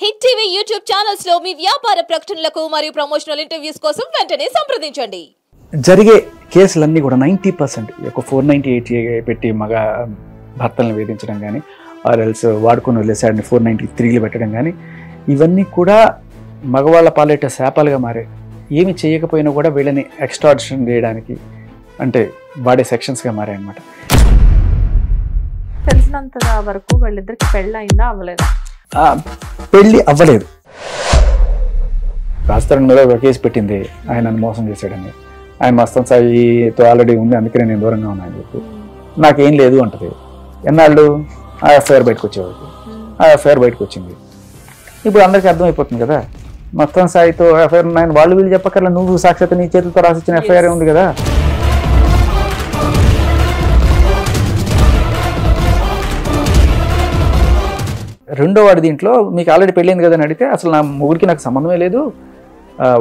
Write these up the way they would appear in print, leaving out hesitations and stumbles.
Hit TV YouTube channels లో మీ వ్యాపార ప్రకటనలకు మరియు ప్రమోషనల్ ఇంటర్వ్యూస్ కోసం వెంటనే సంప్రదించండి. జరిగే కేసులన్నీ కూడా 90% ఒక 498 పెట్టి మగ భర్తలను వేధించడం కానీ ఆర్ఎల్స్ వాడుకొని వదిలేసాడని 493 పెట్టడం కానీ ఇవన్నీ కూడా మగవాళ్ళ పాలేట శాపాలుగా మారాయి. ఏమి చేయకపోయినా కూడా వీళ్ళని ఎక్స్ట్రాడిషన్ చేయడానికి అంటే వాడే సెక్షన్స్గా మారాయి అన్నమాట. తెలిసినంత వరకు వాళ్ళిద్దరికి పెళ్ళి అయిందా అవ్వలేదా? పెళ్ళి అవ్వలేదు. రాజస్థాన్ మీద ఒక కేసు పెట్టింది, ఆయన నన్ను మోసం చేశాడని. ఆయన మస్తాన్ సాయితో ఆల్రెడీ ఉంది, అందుకనే నేను దూరంగా ఉన్నాను చెప్పి నాకేం లేదు అంటది. ఎన్నాళ్ళు ఆ ఎఫ్ఐఆర్ బయటకు వచ్చేవాడు. ఆ ఎఫ్ఐఆర్ బయటకు వచ్చింది. ఇప్పుడు అందరికీ అర్థమైపోతుంది కదా, మస్తాన్ సాయితో ఎఫ్ఐఆర్ ఉన్నాయని వాళ్ళు వీళ్ళు చెప్పక్కర్లా, నువ్వు సాక్షాత్ నీ చేతులతో రాసిచ్చిన ఎఫ్ఐఆర్ ఉంది కదా. రెండో వాడి దీంట్లో మీకు ఆల్రెడీ పెళ్ళింది కదా అని అడిగితే అసలు నా మొగుడికి నాకు సంబంధమే లేదు,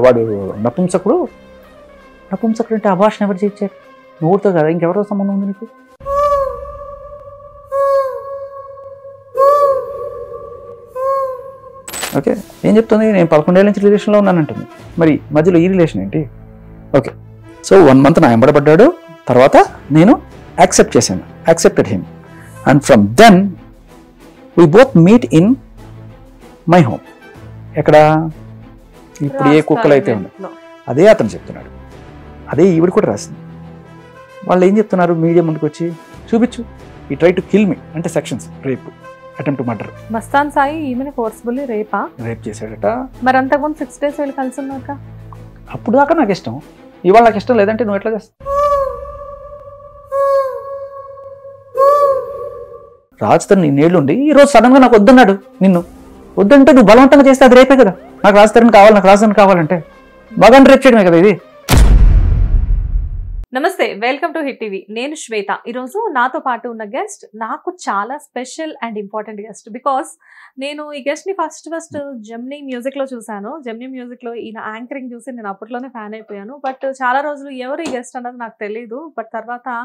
వాడు నపుంసకుడు. నపుంసకుడు అంటే అభాషణ ఎవరు చేయించారు? మొగుడితో కదా, ఇంకెవరితో సంబంధం ఉంది నీకు? ఓకే, ఏం చెప్తుంది? నేను 11 ఏళ్ళ నుంచి రిలేషన్లో ఉన్నానంటుంది. మరి మధ్యలో ఈ రిలేషన్ ఏంటి? ఓకే, సో 1 month నా ఎంబడబడ్డాడు, తర్వాత నేను accepted him and from then we both meet in my home. ఎక్కడ ఇప్పుడు ఏ కుక్కలు అయితే ఉన్నాయి అదే అతను చెప్తున్నాడు, అదే ఈవిడ కూడా రాసింది. వాళ్ళు ఏం చెప్తున్నారు? మీడియా ముందుకు వచ్చి చూపించు, ఈ ట్రై టు కిల్ మీ అంటే sections, rape, attempt murder. Mastan Sai ఈమెను ఫోర్స్ఫుల్లీ రేప్ చేశాడట. మరి అంతకుముందు 6 days వీళ్ళు కలిసి ఉన్నాక అప్పుడు దాకా నాకు ఇష్టం, ఇవాళ నాకు ఇష్టం లేదంటే నువ్వు ఎట్లా చేస్తావు? రాజధాని నీ నేళ్ళుండి ఈరోజు సడన్గా నాకు వద్దన్నాడు. నిన్ను వద్దంటే నువ్వు బలవంతంగా చేస్తే అది రేపే కదా. నాకు రాజధాని కావాలి, నాకు రాజధాని కావాలంటే బాగా రేప్ చేయడమే కదా ఇది. నమస్తే, వెల్కమ్ టు హిట్ టీవీ. నేను శ్వేత. ఈరోజు నాతో పాటు ఉన్న గెస్ట్ నాకు చాలా special and important guest. Because నేను ఈ గెస్ట్ని ఫస్ట్ జెమినీ మ్యూజిక్లో చూశాను. జెమినీ మ్యూజిక్లో ఈయన యాంకరింగ్ చూసి నేను అప్పట్లోనే ఫ్యాన్ అయిపోయాను. బట్ చాలా రోజులు ఎవరు ఈ గెస్ట్ అన్నది నాకు తెలియదు. బట్ తర్వాత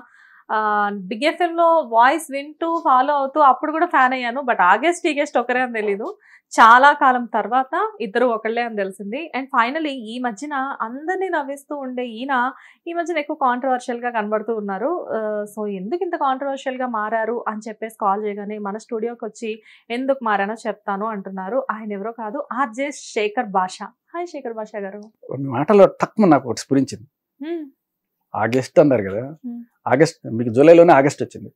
బిగ్ ఎఫ్ఎంలో వాయిస్ వింటూ ఫాలో అవుతూ అప్పుడు కూడా ఫ్యాన్ అయ్యాను. బట్ ఆ గెస్ట్ ఈ గెస్ట్ ఒకరే అని తెలీదు. చాలా కాలం తర్వాత ఇద్దరు ఒకళ్ళే అని తెలిసింది. అండ్ ఫైనలీ ఈ మధ్యన అందరినీ నవ్విస్తూ ఉండే ఈయన ఈ మధ్యన ఎక్కువ కాంట్రవర్షియల్గా కనబడుతూ ఉన్నారు. సో ఎందుకు ఇంత కాంట్రవర్షియల్గా మారారు అని చెప్పేసి కాల్ చేయగానే మన స్టూడియోకి వచ్చి ఎందుకు మారానో చెప్తాను అంటున్నారు. ఆయన ఎవరో కాదు, ఆర్జే శేఖర్ భాషా. హాయ్ శేఖర్ భాషా గారు. మాటలో తక్కువ నాకు ఒకటి స్ఫురించింది. ఆగస్ట్ అన్నారు కదా, ఆగస్ట్ మీకు జూలైలోనే ఆగస్ట్ వచ్చింది.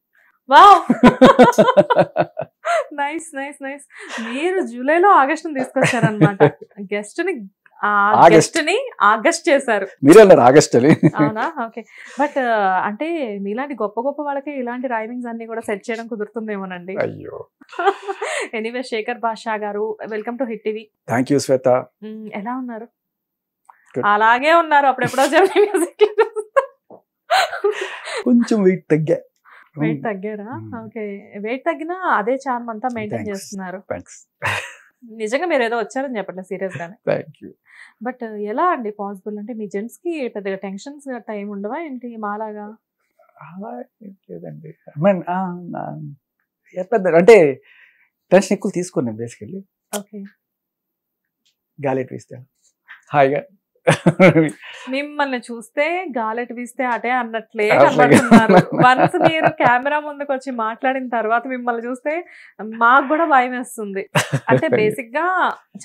Wow, nice nice nice. మీరు జూలైలో ఆగస్ట్ తీసుకొచ్చారనమాట. గెస్ట్ ని ఆగస్ట్ చేశారు. మీరే అన్నారు ఆగస్ట్ అని. అవునా? ఓకే. బట్ అంటే మీలాంటి గొప్ప గొప్ప వాళ్ళకి ఇలాంటి రైమింగ్స్ అన్ని కూడా సెట్ చేయడం కుదురుతుందేమోనండి. అయ్యో. ఎనీవే శేఖర్ భాషా గారు, welcome to hit TV. Thank you Shweta. ఎలా ఉన్నారు? అలాగే ఉన్నారు. అప్పుడెప్పుడో జెమినీ మ్యూజిక్ కొంచెం వెయిట్ తగ్గారా? ఓకే, వెయిట్ తగ్గినా అదే చార్మ్ అంతా మెయింటైన్ చేస్తున్నారు. నిజంగా మీరు ఏదో వచ్చారని చెప్పట్లేదు, సీరియస్ గానే. బట్ ఎలా అండి పాసిబుల్? అంటే మీ జెంట్స్ కి పెద్దగా టెన్షన్స్ టైం ఉండవా ఏంటి మాలాగా? లేదండి, పెద్ద అంటే టెన్షన్ ఎక్కువ తీసుకోండి బేసికల్లీ. ఓకే, గాలి వీస్తే హాయిగా. మిమ్మల్ని చూస్తే గాలెట్ వీస్తే అటే అన్నట్లే కనబడుతున్నారు. వన్స్ మీరు కెమెరా ముందుకు వచ్చి మాట్లాడిన తర్వాత మిమ్మల్ని చూస్తే మాకు కూడా భయం వేస్తుంది. అంటే బేసిక్ గా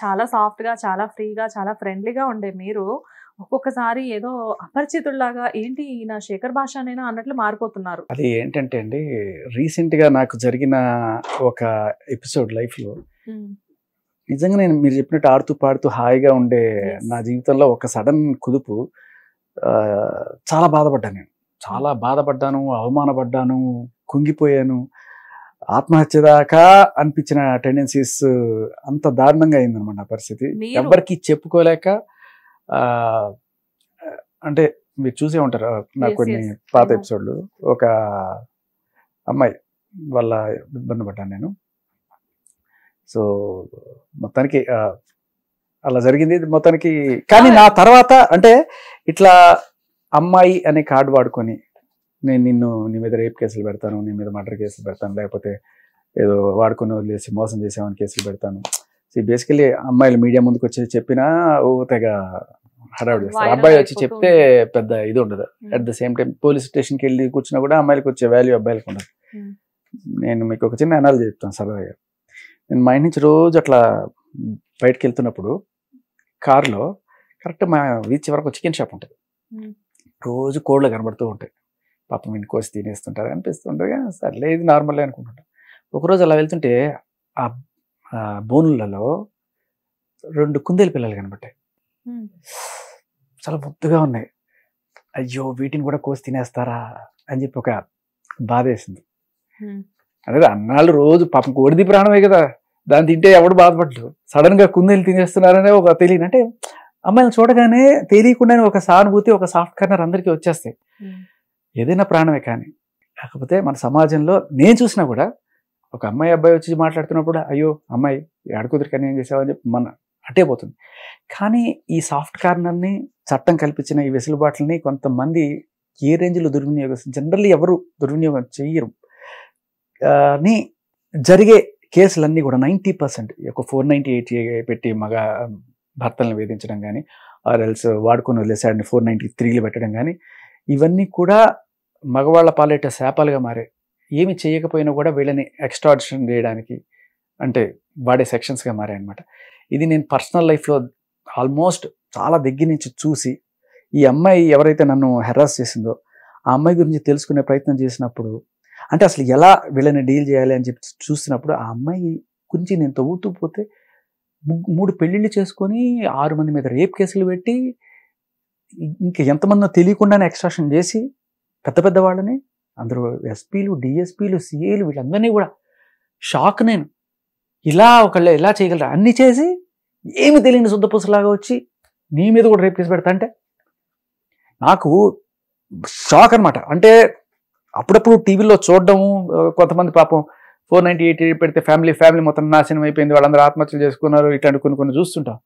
చాలా సాఫ్ట్ గా, చాలా ఫ్రీగా, చాలా ఫ్రెండ్లీగా ఉండే మీరు ఒక్కొక్కసారి ఏదో అపరిచితుల్లాగా ఏంటి ఈయన శేఖర్ భాషనేనా అన్నట్లు మారిపోతున్నారు. అది ఏంటంటే అండి, రీసెంట్ గా నాకు జరిగిన ఒక ఎపిసోడ్ లైఫ్ లో నిజంగా నేను మీరు చెప్పినట్టు ఆడుతూ పాడుతూ హాయిగా ఉండే నా జీవితంలో ఒక సడన్ కుదుపు. చాలా బాధపడ్డాను, నేను చాలా బాధపడ్డాను, అవమానపడ్డాను, కుంగిపోయాను. ఆత్మహత్య దాకా అనిపించిన టెండెన్సీస్, అంత దారుణంగా అయిందనమాట నా పరిస్థితి. ఎవరికి చెప్పుకోలేక, అంటే మీరు చూసే ఉంటారు నాకు కొన్ని పాత ఎపిసోడ్లు. ఒక అమ్మాయి వల్ల ఇబ్బంది పడ్డాను నేను. సో మొత్తానికి అలా జరిగింది మొత్తానికి. కానీ నా తర్వాత అంటే ఇట్లా అమ్మాయి అనే కార్డు వాడుకొని నేను నీ మీద రేప్ కేసులు పెడతాను, నీ మీద మర్డర్ కేసులు పెడతాను, లేకపోతే ఏదో వాడుకొని వదిలేసి మోసం చేసామని కేసులు పెడతాను. బేసికలీ అమ్మాయిలు మీడియా ముందుకు వచ్చి చెప్పినా తెగ హడావుడి చేస్తారు. Viral అబ్బాయి వచ్చి అయిపోతూ చెప్తే పెద్ద ఇది ఉండదు. At the same time police స్టేషన్కి వెళ్ళి కూర్చున్నా కూడా అమ్మాయిలకు వచ్చే వాల్యూ అబ్బాయిలకు ఉండదు. నేను మీకు ఒక చిన్న అనాలజీ చెప్తాను సరదాగా. నేను మా ఇంటి నుంచి రోజు అట్లా బయటకు వెళ్తున్నప్పుడు కారులో కరెక్ట్ మా వీధి వరకు చికెన్ షాప్ ఉంటుంది. రోజు కోళ్ళు కనబడుతూ ఉంటాయి. పాపం ఇంటి కోసి తినేస్తుంటారు అనిపిస్తుంటారు. కానీ సర్లే ఇది నార్మల్లే అనుకుంటుంటారు. ఒకరోజు అలా వెళ్తుంటే ఆ బోనులలో 2 కుందేలు పిల్లలు కనబడ్డాయి. చాలా ముద్దుగా ఉన్నాయి. అయ్యో వీటిని కూడా కోసి తినేస్తారా అని చెప్పి ఒక బాధ వేసింది. అదే అన్నాళ్ళు రోజు పాపం కోడిది ప్రాణమే కదా, దాన్ని తింటే ఎవడు బాధపడరు. సడన్ గా కుందేలు తినేస్తున్నారనే ఒక తెలియని, అంటే అమ్మాయిని చూడగానే తెలియకుండానే ఒక సానుభూతి, ఒక సాఫ్ట్ కార్నర్ అందరికీ వచ్చేస్తాయి. ఏదైనా ప్రాణమే. కానీ కాకపోతే మన సమాజంలో నేను చూసినా కూడా ఒక అమ్మాయి అబ్బాయి వచ్చి మాట్లాడుతున్నప్పుడు అయ్యో అమ్మాయి ఆడకుదిరికని ఏం చేసావని చెప్పి మన అట్టే పోతుంది. కానీ ఈ సాఫ్ట్ కార్నర్ని చట్టం కల్పించిన ఈ వెసులుబాట్లని కొంతమంది ఏ రేంజ్లో దుర్వినియోగం, జనరల్లీ ఎవరు దుర్వినియోగం చెయ్యరు. ని జరిగే కేసులన్నీ కూడా 90% ఒక 498 పెట్టి మగ భర్తలను వేధించడం కానీ, ఆర్ఎల్స్ వాడుకొని వదిలేసాడని 493 పెట్టడం కానీ, ఇవన్నీ కూడా మగవాళ్ళ పాలేట శాపాలుగా మారే. ఏమి చేయకపోయినా కూడా వీళ్ళని ఎక్స్ట్రాడిషన్ చేయడానికి అంటే వాడే సెక్షన్స్గా మారాయన్నమాట. ఇది నేను పర్సనల్ లైఫ్లో ఆల్మోస్ట్ చాలా దగ్గర నుంచి చూసి, ఈ అమ్మాయి ఎవరైతే నన్ను హెరాస్ చేసిందో ఆ అమ్మాయి గురించి తెలుసుకునే ప్రయత్నం చేసినప్పుడు, అంటే అసలు ఎలా వీళ్ళని డీల్ చేయాలి అని చెప్పి చూసినప్పుడు, ఆ అమ్మాయి గురించి నేను తవ్వుతూ పోతే 3 పెళ్ళిళ్ళు చేసుకొని 6 మంది మీద రేప్ కేసులు పెట్టి, ఇంకా ఎంతమందో తెలియకుండానే ఎక్స్ట్రాక్షన్ చేసి పెద్ద పెద్ద వాళ్ళని, అందరూ ఎస్పీలు, డిఎస్పీలు, సిఏలు, వీళ్ళందరినీ కూడా షాక్. నేను ఇలా ఒకళ్ళు ఎలా చేయగలరా అన్నీ చేసి ఏమి తెలియని శుద్ధపూసలాగా వచ్చి నీ మీద కూడా రేప్ కేసు పెడతా అంటే నాకు షాక్ అనమాట. అంటే అప్పుడప్పుడు టీవీలో చూడడము, కొంతమంది పాపం 498 పెడితే ఫ్యామిలీ మొత్తం నాశనం అయిపోయింది, వాళ్ళందరూ ఆత్మహత్యలు చేసుకున్నారు, ఇట్లాంటి కొన్ని చూస్తుంటాం.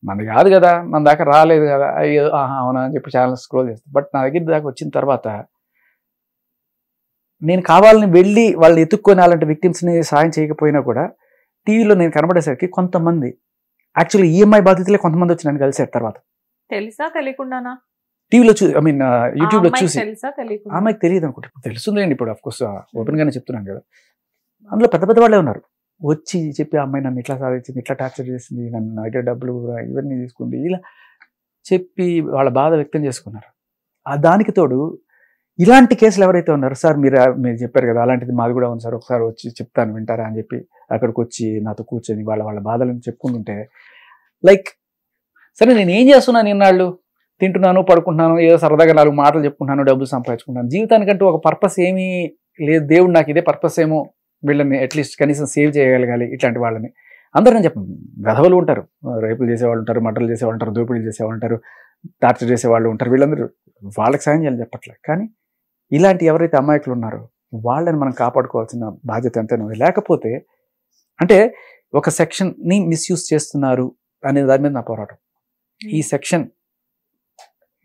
మనది కాదు కదా, మన దాకా రాలేదు కదా, అయ్యో అవునా అని చెప్పి ఛానల్ స్క్రోల్ చేస్తాం. బట్ నా దగ్గర దాకా వచ్చిన తర్వాత నేను కావాలని వెళ్ళి వాళ్ళు ఎత్తుక్కొని అలాంటి విక్టిమ్స్ని సాయం చేయకపోయినా కూడా టీవీలో నేను కనబడేసరికి కొంతమంది యాక్చువల్లీ ఈఎంఐ బాధితులే కొంతమంది వచ్చి నన్ను కలిసారు. తర్వాత తెలుసా తెలియకుండానా టీవీలో యూట్యూబ్లో చూసి, తెలుసా తెలియకుండా? ఆమెకు తెలియదు అనుకుంటే, ఇప్పుడు తెలుస్తుందండి. ఇప్పుడు అఫ్కోర్స్ ఓపెన్ గానే చెప్తున్నాను కదా. అందులో పెద్ద పెద్ద వాళ్ళే ఉన్నారు. వచ్చి చెప్పి అమ్మాయి నన్ను ఇట్లా సాధించింది, ఇట్లా టార్చర్ చేసింది, నన్ను అయితే డబ్బులు ఇవన్నీ తీసుకుంది, ఇలా చెప్పి వాళ్ళ బాధ వ్యక్తం చేసుకున్నారు. దానికి తోడు ఇలాంటి కేసులు ఎవరైతే ఉన్నారో, సార్ మీరు చెప్పారు కదా అలాంటిది మాది కూడా ఉంది సార్, ఒకసారి వచ్చి చెప్తాను వింటారా అని చెప్పి అక్కడికి వచ్చి నాతో కూర్చొని వాళ్ళ బాధలను చెప్పుకుంటుంటే, లైక్ సరే నేను ఏం చేస్తున్నాను, ఇన్నాళ్ళు తింటున్నాను, పడుకుంటున్నాను, ఏదో సరదాగా 4 మాటలు చెప్పుకుంటున్నాను, డబ్బులు సంపాదించుకుంటాను, జీవితానికంటూ ఒక పర్పస్ ఏమీ లేదు. దేవుడు నాకు ఇదే పర్పస్ ఏమో, వీళ్ళని అట్లీస్ట్ కనీసం సేవ్ చేయగలగాలి. ఇట్లాంటి వాళ్ళని అందరూ నేను చెప్పను, గధవలు ఉంటారు, రేపులు చేసేవాళ్ళు ఉంటారు, మర్డర్లు చేసేవాళ్ళు ఉంటారు, దోపిడీలు చేసేవాళ్ళు ఉంటారు, టార్చర్ చేసేవాళ్ళు ఉంటారు, వీళ్ళందరూ వాళ్ళకి సాయం చేయాలని చెప్పట్లేదు. కానీ ఇలాంటి ఎవరైతే అమాయకులు ఉన్నారో వాళ్ళని మనం కాపాడుకోవాల్సిన బాధ్యత ఎంతైనా ఉంది. లేకపోతే అంటే ఒక సెక్షన్ని మిస్యూజ్ చేస్తున్నారు అనే దాని మీద నా పోరాటం. ఈ సెక్షన్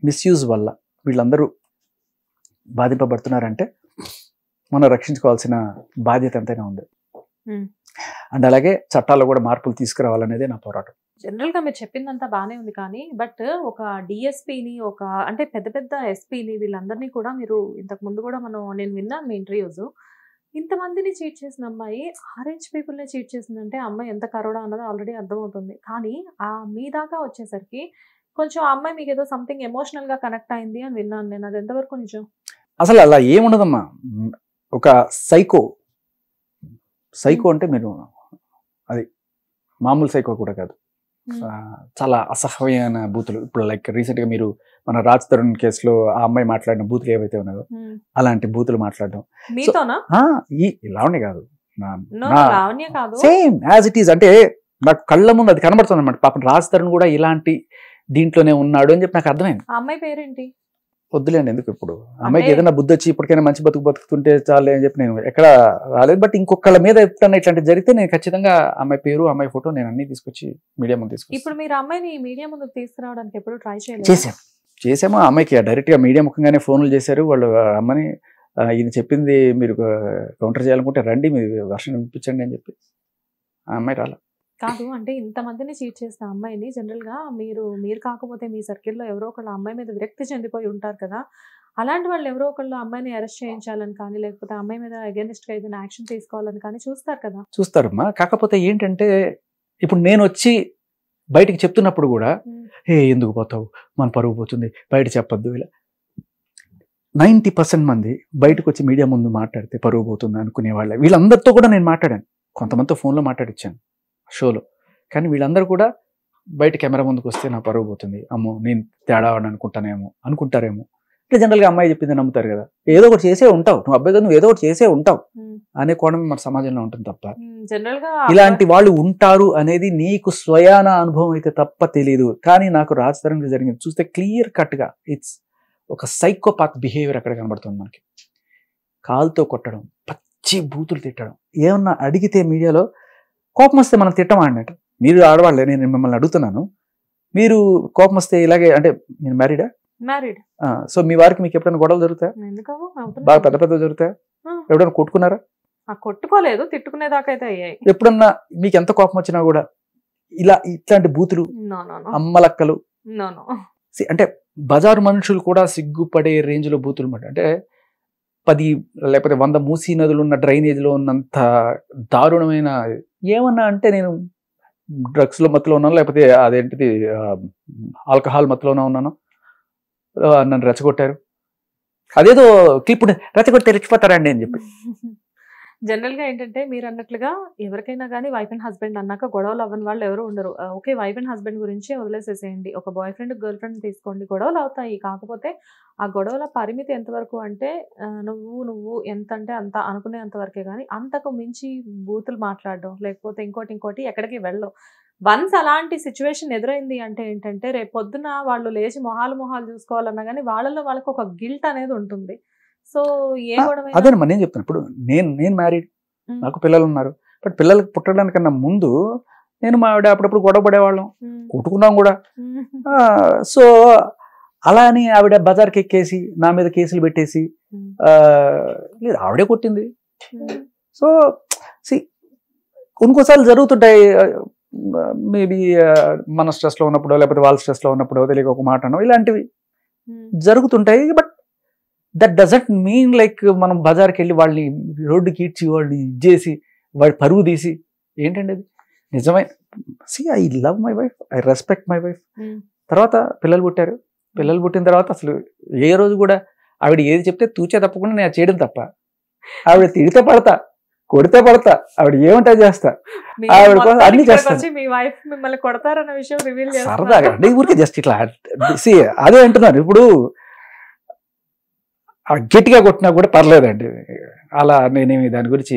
మిస్యూజ్ వల్ల వీళ్ళందరూ బాధింపబడుతున్నారంటే మనం రక్షించుకోవాల్సిన బాధ్యత ఎంతైనా ఉంది. అండ్ అలాగే చట్టాల్లో కూడా మార్పులు తీసుకురావాలనేదే నా పోరాటం. జనరల్ గా మీరు చెప్పిందంతా బాగానే ఉంది, కానీ బట్ ఒక డిఎస్పీని, ఒక అంటే పెద్ద ఎస్పీని, వీళ్ళందరినీ కూడా మీరు ఇంతకు ముందు కూడా నేను విన్నాను మీ ఇంటర్వ్యూస్, ఇంతమందిని చీట్ చేసిన అమ్మాయి ఆరెంజ్ పీపుల్ని చీట్ చేసిందంటే ఆ అమ్మాయి ఎంత కరోడా అన్నది ఆల్రెడీ అర్థమవుతుంది. కానీ మీ దాకా వచ్చేసరికి కొంచెం ఆ అమ్మాయి మీకు ఏదో సంథింగ్ ఎమోషనల్ గా కనెక్ట్ అయింది అని విన్నాను నేను. అది ఎంతవరకు నిజం? అసలు అలా ఏముండదమ్మా. ఒక సైకో అంటే మీరు అది మామూలు సైకో కూడా కాదు, చాలా అసహ్యమైన బూతులు. ఇప్పుడు లైక్ రీసెంట్ గా మీరు మన రాజ్ తరుణ్ కేసులో ఆ అమ్మాయి మాట్లాడిన బూతులు ఏవైతే ఉన్నాయో అలాంటి బూతులు మాట్లాడడం లావణ్య కాదు, సేమ్ యాజ్ ఇట్ ఈస్. అంటే నాకు కళ్ళ ముందు అది కనబడుతుంది అనమాట. పాపం రాజ్ తరుణ్ కూడా ఇలాంటి దీంట్లోనే ఉన్నాడు అని చెప్పి నాకు అర్థమైంది. ఆ అమ్మాయి పేరేంటి వద్దులేండి, ఎందుకు ఇప్పుడు అమ్మాయికి ఏదైనా బుద్ధి వచ్చి ఇప్పటికైనా మంచి బతుకుతుంటే చాలే అని చెప్పి నేను ఎక్కడ రాలేదు. బట్ ఇంకొకళ్ళ మీద ఎప్పుడన్నా ఇట్లాంటి జరిగితే నేను ఖచ్చితంగా అమ్మాయి పేరు, అమ్మాయి ఫోటో నేను అన్ని తీసుకొచ్చి మీడియా ముందు తీసుకొచ్చి. ఇప్పుడు మీరు అమ్మాయిని మీడియా ముందు తీసుకురావడానికి ఎప్పుడు ట్రై చేసాము. అమ్మాయికి డైరెక్ట్ గా మీడియా ముఖంగానే ఫోన్లు చేశారు వాళ్ళు. అమ్మని ఈయన చెప్పింది మీరు కౌంటర్ చేయాలనుకుంటే రండి, మీరు వర్షం వినిపించండి అని చెప్పి. ఆ అమ్మాయి రాలా. కాదు అంటే ఇంతమందిని చీట్ చేసిన అమ్మాయిని జనరల్గా మీరు కాకపోతే మీ సర్కిల్లో ఎవరో ఒకళ్ళు అమ్మాయి మీద విరక్తి చెందిపోయి ఉంటారు కదా, అలాంటి వాళ్ళు ఎవరో ఒకళ్ళు అమ్మాయిని అరెస్ట్ చేయించాలని కానీ లేకపోతే అమ్మాయి మీద అగేనిస్ట్గా ఏదైనా యాక్షన్ తీసుకోవాలని కానీ చూస్తారు కదా. చూస్తారమ్మా. కాకపోతే ఏంటంటే ఇప్పుడు నేను వచ్చి బయటికి చెప్తున్నప్పుడు కూడా ఎందుకు పోతావు, మన పరువు పోతుంది, బయట చెప్పొద్దు, ఇలా 90% మంది బయటకు వచ్చి మీడియా ముందు మాట్లాడితే పరువు పోతుంది అనుకునే వాళ్ళే. వీళ్ళందరితో కూడా నేను మాట్లాడాను, కొంతమందితో ఫోన్లో మాట్లాడిచ్చాను షోలో. కానీ వీళ్ళందరూ కూడా బయట కెమెరా ముందుకు వస్తే నా పరువు పోతుంది, అమ్మో నేను తేడా అనుకుంటారేమో. అంటే జనరల్గా అమ్మాయి చెప్పింది నమ్ముతారు కదా, ఏదో ఒకటి చేసే ఉంటావు, నువ్వు అబ్బాయి కదా, నువ్వు ఏదో ఒకటి చేసే ఉంటావు అనే కోణం మన సమాజంలో ఉంటుంది తప్ప జనరల్గా ఇలాంటి వాళ్ళు ఉంటారు అనేది నీకు స్వయాన అనుభవం అయితే తప్ప తెలియదు. కానీ నాకు రాజ్ తరుణ్ జరిగింది చూస్తే క్లియర్ కట్గా ఇట్స్ ఒక సైకోపాత్ బిహేవియర్ అక్కడ కనబడుతుంది మనకి. కాలుతో కొట్టడం, పచ్చి బూతులు తిట్టడం, ఏమన్నా అడిగితే మీడియాలో కోపం వస్తే మనం తిట్టమా అన్నట్టు. మీరు ఆడవాళ్ళే, నేను మిమ్మల్ని అడుగుతున్నాను, మీరు కోపం వస్తే ఇలాగే అంటే మీరు మ్యారీడ్? సో మీ వారికి మీకు ఎప్పుడైనా గొడవలు జరుగుతాయా? బాగా పెద్ద పెద్ద జరుగుతాయా? ఎప్పుడైనా కొట్టుకున్నారా? కొట్టుకోలేదు, తిట్టుకునేదాకా అయితే అయ్యాయి. ఎప్పుడన్నా మీకు ఎంత కోపం వచ్చినా కూడా ఇట్లాంటి బూతులు, అమ్మలక్కలు, అంటే బజారు మనుషులు కూడా సిగ్గుపడే రేంజ్ లో బూతులు మాట. అంటే 10 లేకపోతే 100 మూసీ నదులు ఉన్న డ్రైనేజ్లో ఉన్నంత దారుణమైన ఏమన్నా అంటే నేను డ్రగ్స్లో మత్తులో ఉన్నాను, లేకపోతే అదేంటిది ఆల్కహాల్ మత్తులోనే ఉన్నాను, నన్ను రెచ్చగొట్టారు, అదేదో క్లిప్ రెచ్చగొట్టే రెచ్చిపోతారండి అని చెప్పి. జనరల్గా ఏంటంటే మీరు అన్నట్లుగా ఎవరికైనా కానీ వైఫ్ అండ్ హస్బెండ్ అన్నాక గొడవలు అవ్వని వాళ్ళు ఎవరు ఉండరు. ఓకే, వైఫ్ అండ్ హస్బెండ్ గురించి వదిలేసేసేయండి, ఒక బాయ్ ఫ్రెండ్ గర్ల్ ఫ్రెండ్ తీసుకోండి, గొడవలు అవుతాయి. కాకపోతే ఆ గొడవల పరిమితి ఎంతవరకు అంటే నువ్వు ఎంత అంటే అంత అనుకునేంత వరకే, కానీ అంతకు మించి బూతులు మాట్లాడడం లేకపోతే ఇంకోటి ఎక్కడికి వెళ్ళవు. వన్స్ అలాంటి సిచ్యువేషన్ ఎదురైంది అంటే ఏంటంటే రేపు పొద్దున వాళ్ళు లేచి మొహాలు చూసుకోవాలన్నా కానీ వాళ్ళకు ఒక గిల్ట్ అనేది ఉంటుంది. సో ఏ గొడవ అదేనమ్మా నేను చెప్తాను. ఇప్పుడు నేను మ్యారీడ్, నాకు పిల్లలు ఉన్నారు. బట్ పిల్లలకి పుట్టడానికన్నా ముందు నేను మా ఆవిడ అప్పుడప్పుడు గొడవ పడేవాళ్ళం, కొట్టుకున్నాం కూడా. సో అలా అని ఆవిడ బజార్కి ఎక్కేసి నా మీద కేసులు పెట్టేసి లేదు ఆవిడే కొట్టింది. సో కొన్నిసార్లు జరుగుతుంటాయి, మేబీ మన స్ట్రెస్లో ఉన్నప్పుడు లేకపోతే వాళ్ళ స్ట్రెస్లో ఉన్నప్పుడు తెలియక ఒక మాట అనో ఇలాంటివి జరుగుతుంటాయి. But that doesn't mean like మనం బజార్కి వెళ్ళి వాళ్ళని రోడ్డుకి ఈడ్చి వాళ్ళని ఇచ్చేసి వాడి పరువు తీసి ఏంటండి అది నిజమే. I love my wife, I respect my wife. తర్వాత పిల్లలు పుట్టిన తర్వాత అసలు ఏ రోజు కూడా ఆవిడ ఏది చెప్తే తూచే తప్పకుండా నేను చేయడం తప్ప, ఆవిడ తిడితే పడతా, కొడితే పడతా, ఆవిడ ఏమంటా చేస్తా, ఆవిడ కోసం అన్ని చేస్తాను. సరదాగా అంటే ఊరికే జస్ట్ ఇట్లా అదే అంటున్నాను. ఇప్పుడు గట్టిగా కొట్టినా కూడా పర్లేదండి, అలా నేనేమి దాని గురించి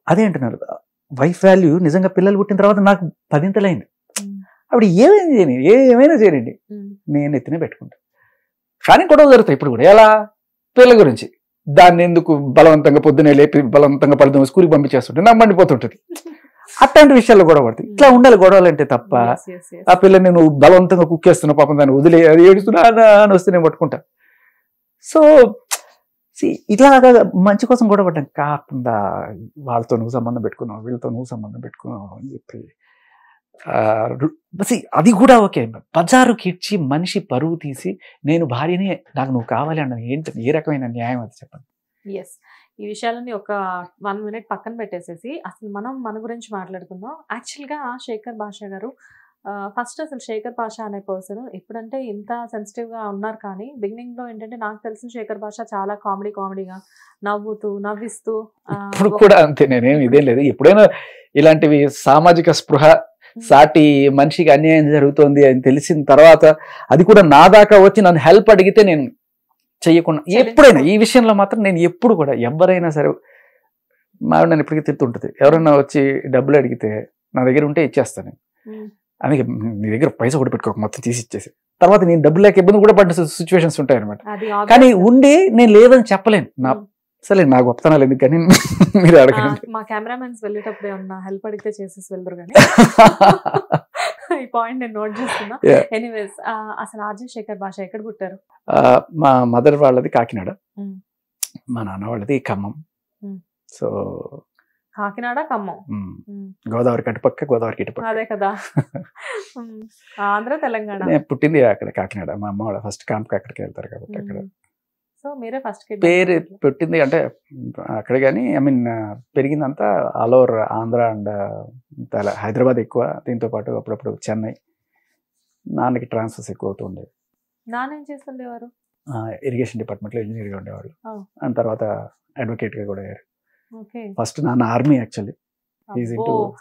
అదే అంటున్నారు. వైఫ్ వాల్యూ నిజంగా పిల్లలు పుట్టిన తర్వాత నాకు 10 ఆవిడ ఏమైనా చేయనండి నేను ఎత్తినే పెట్టుకుంటా. కానీ గొడవ జరుగుతాయి ఇప్పుడు కూడా. ఎలా? పిల్లల గురించి. దాన్ని ఎందుకు బలవంతంగా పొద్దునే లేపి బలవంతంగా పలుదాం స్కూల్కి పంపించేస్తుంటే నా మండిపోతుంటుంది. అట్లాంటి విషయాల్లో గొడవ పడుతుంది. ఇట్లా ఉండాలి గొడవలు అంటే తప్ప ఆ పిల్లని నువ్వు బలవంతంగా కుక్కేస్తున్నావు, పాపం దాన్ని వదిలే అది ఏడుస్తున్నా అని వస్తే నేను పట్టుకుంటా. సో ఇట్లాగా మంచి కోసం గొడవ పడ్డాం కాకుండా వాళ్ళతో నువ్వు సంబంధం పెట్టుకున్నావు, వీళ్ళతో నువ్వు సంబంధం పెట్టుకున్నావు అని చెప్పి అది కూడా ఓకే. బజారుకి ఇచ్చి మనిషి పరువు తీసి నేను భార్యని నాకు నువ్వు కావాలి అన్న ఏంటి, ఏ రకమైన న్యాయం అది చెప్పండి. ఎస్, ఈ విషయాలని ఒక 1 minute పక్కన పెట్టేసేసి అసలు మనం మన గురించి మాట్లాడుకుందాం. యాక్చువల్గా శేఖర్ భాషా గారు ఫస్ట్ అసలు శేఖర్ భాషా అనే పర్సన్ ఇప్పుడంటే ఇంత సెన్సిటివ్గా ఉన్నారు, కానీ బిగినింగ్లో ఏంటంటే నాకు తెలిసిన శేఖర్ భాషా చాలా కామెడీగా నవ్విస్తూ ఇప్పుడు కూడా అంతే. నేనేం ఇదేం లేదు, ఎప్పుడైనా ఇలాంటివి సామాజిక స్పృహ సాటి మనిషికి అన్యాయం జరుగుతోంది అని తెలిసిన తర్వాత అది కూడా నా దాకా వచ్చి నన్ను హెల్ప్ అడిగితే నేను చెయ్యకుండా ఎప్పుడైనా ఈ విషయంలో మాత్రం నేను ఎప్పుడు కూడా ఎవరైనా సరే మావిడ నన్ను ఇప్పటికీ తిడుతుంటుంది. ఎవరైనా వచ్చి డబ్బులు అడిగితే నా దగ్గర ఉంటే ఇచ్చేస్తాను. అందుకే నీ దగ్గర పైసా కూడా పెట్టుకోక మొత్తం తీసి ఇచ్చేసి తర్వాత నేను డబ్బులు లేక ఇబ్బంది కూడా పడ్డ సిచ్యువేషన్స్ ఉంటాయి అనమాట. కానీ ఉండి నేను లేదని చెప్పలేను. సరే నా గొప్పతనాలు ఎందుకు కానీ మీరు అడగండి. మా కెమెరామెన్స్ వెళ్ళేటప్పుడు ఏమన్నా హెల్ప్ అడిగితే చేసేసి వెళ్తారు కానీ ఈ పాయింట్ నేను నోట్ చేస్తున్నా. ఎనీవేస్, అసలు ఆర్జే శేఖర్ భాష ఎక్కడ పుట్టారు? మా మదర్ వాళ్ళది కాకినాడ, మా నాన్న వాళ్ళది ఖమ్మం. సో కాకినాడ ఖమ్మం. గోదావరి కట్టుపక్క, గోదావరికి ఇటుపక్క. అదే కదా. ఆంధ్ర తెలంగాణ. నేను పుట్టింది అక్కడ కాకినాడ. మా అమ్మ వాళ్ళ ఫస్ట్ క్యాంప్కి అక్కడికి వెళ్తారు కాబట్టి అక్కడ. సో మీరే ఫస్ట్ పేరు పెట్టింది అంటే అక్కడే, కానీ ఐ మీన్ పెరిగిందంతా all over Andhra and Hyderabad ఎక్కువ. దీంతో పాటు అప్పుడప్పుడు చెన్నై. నాన్నకి ట్రాన్స్ఫర్స్ ఎక్కువ అవుతూ ఉండేవి. నాన్న ఏం చేస్తుండేవారు? ఇరిగేషన్ డిపార్ట్మెంట్లో ఇంజనీర్గా ఉండేవాళ్ళు. అండ్ తర్వాత అడ్వకేట్గా కూడా అయ్యారు. ఫస్ట్ నాన్న ఆర్మీ యాక్చువల్లీ.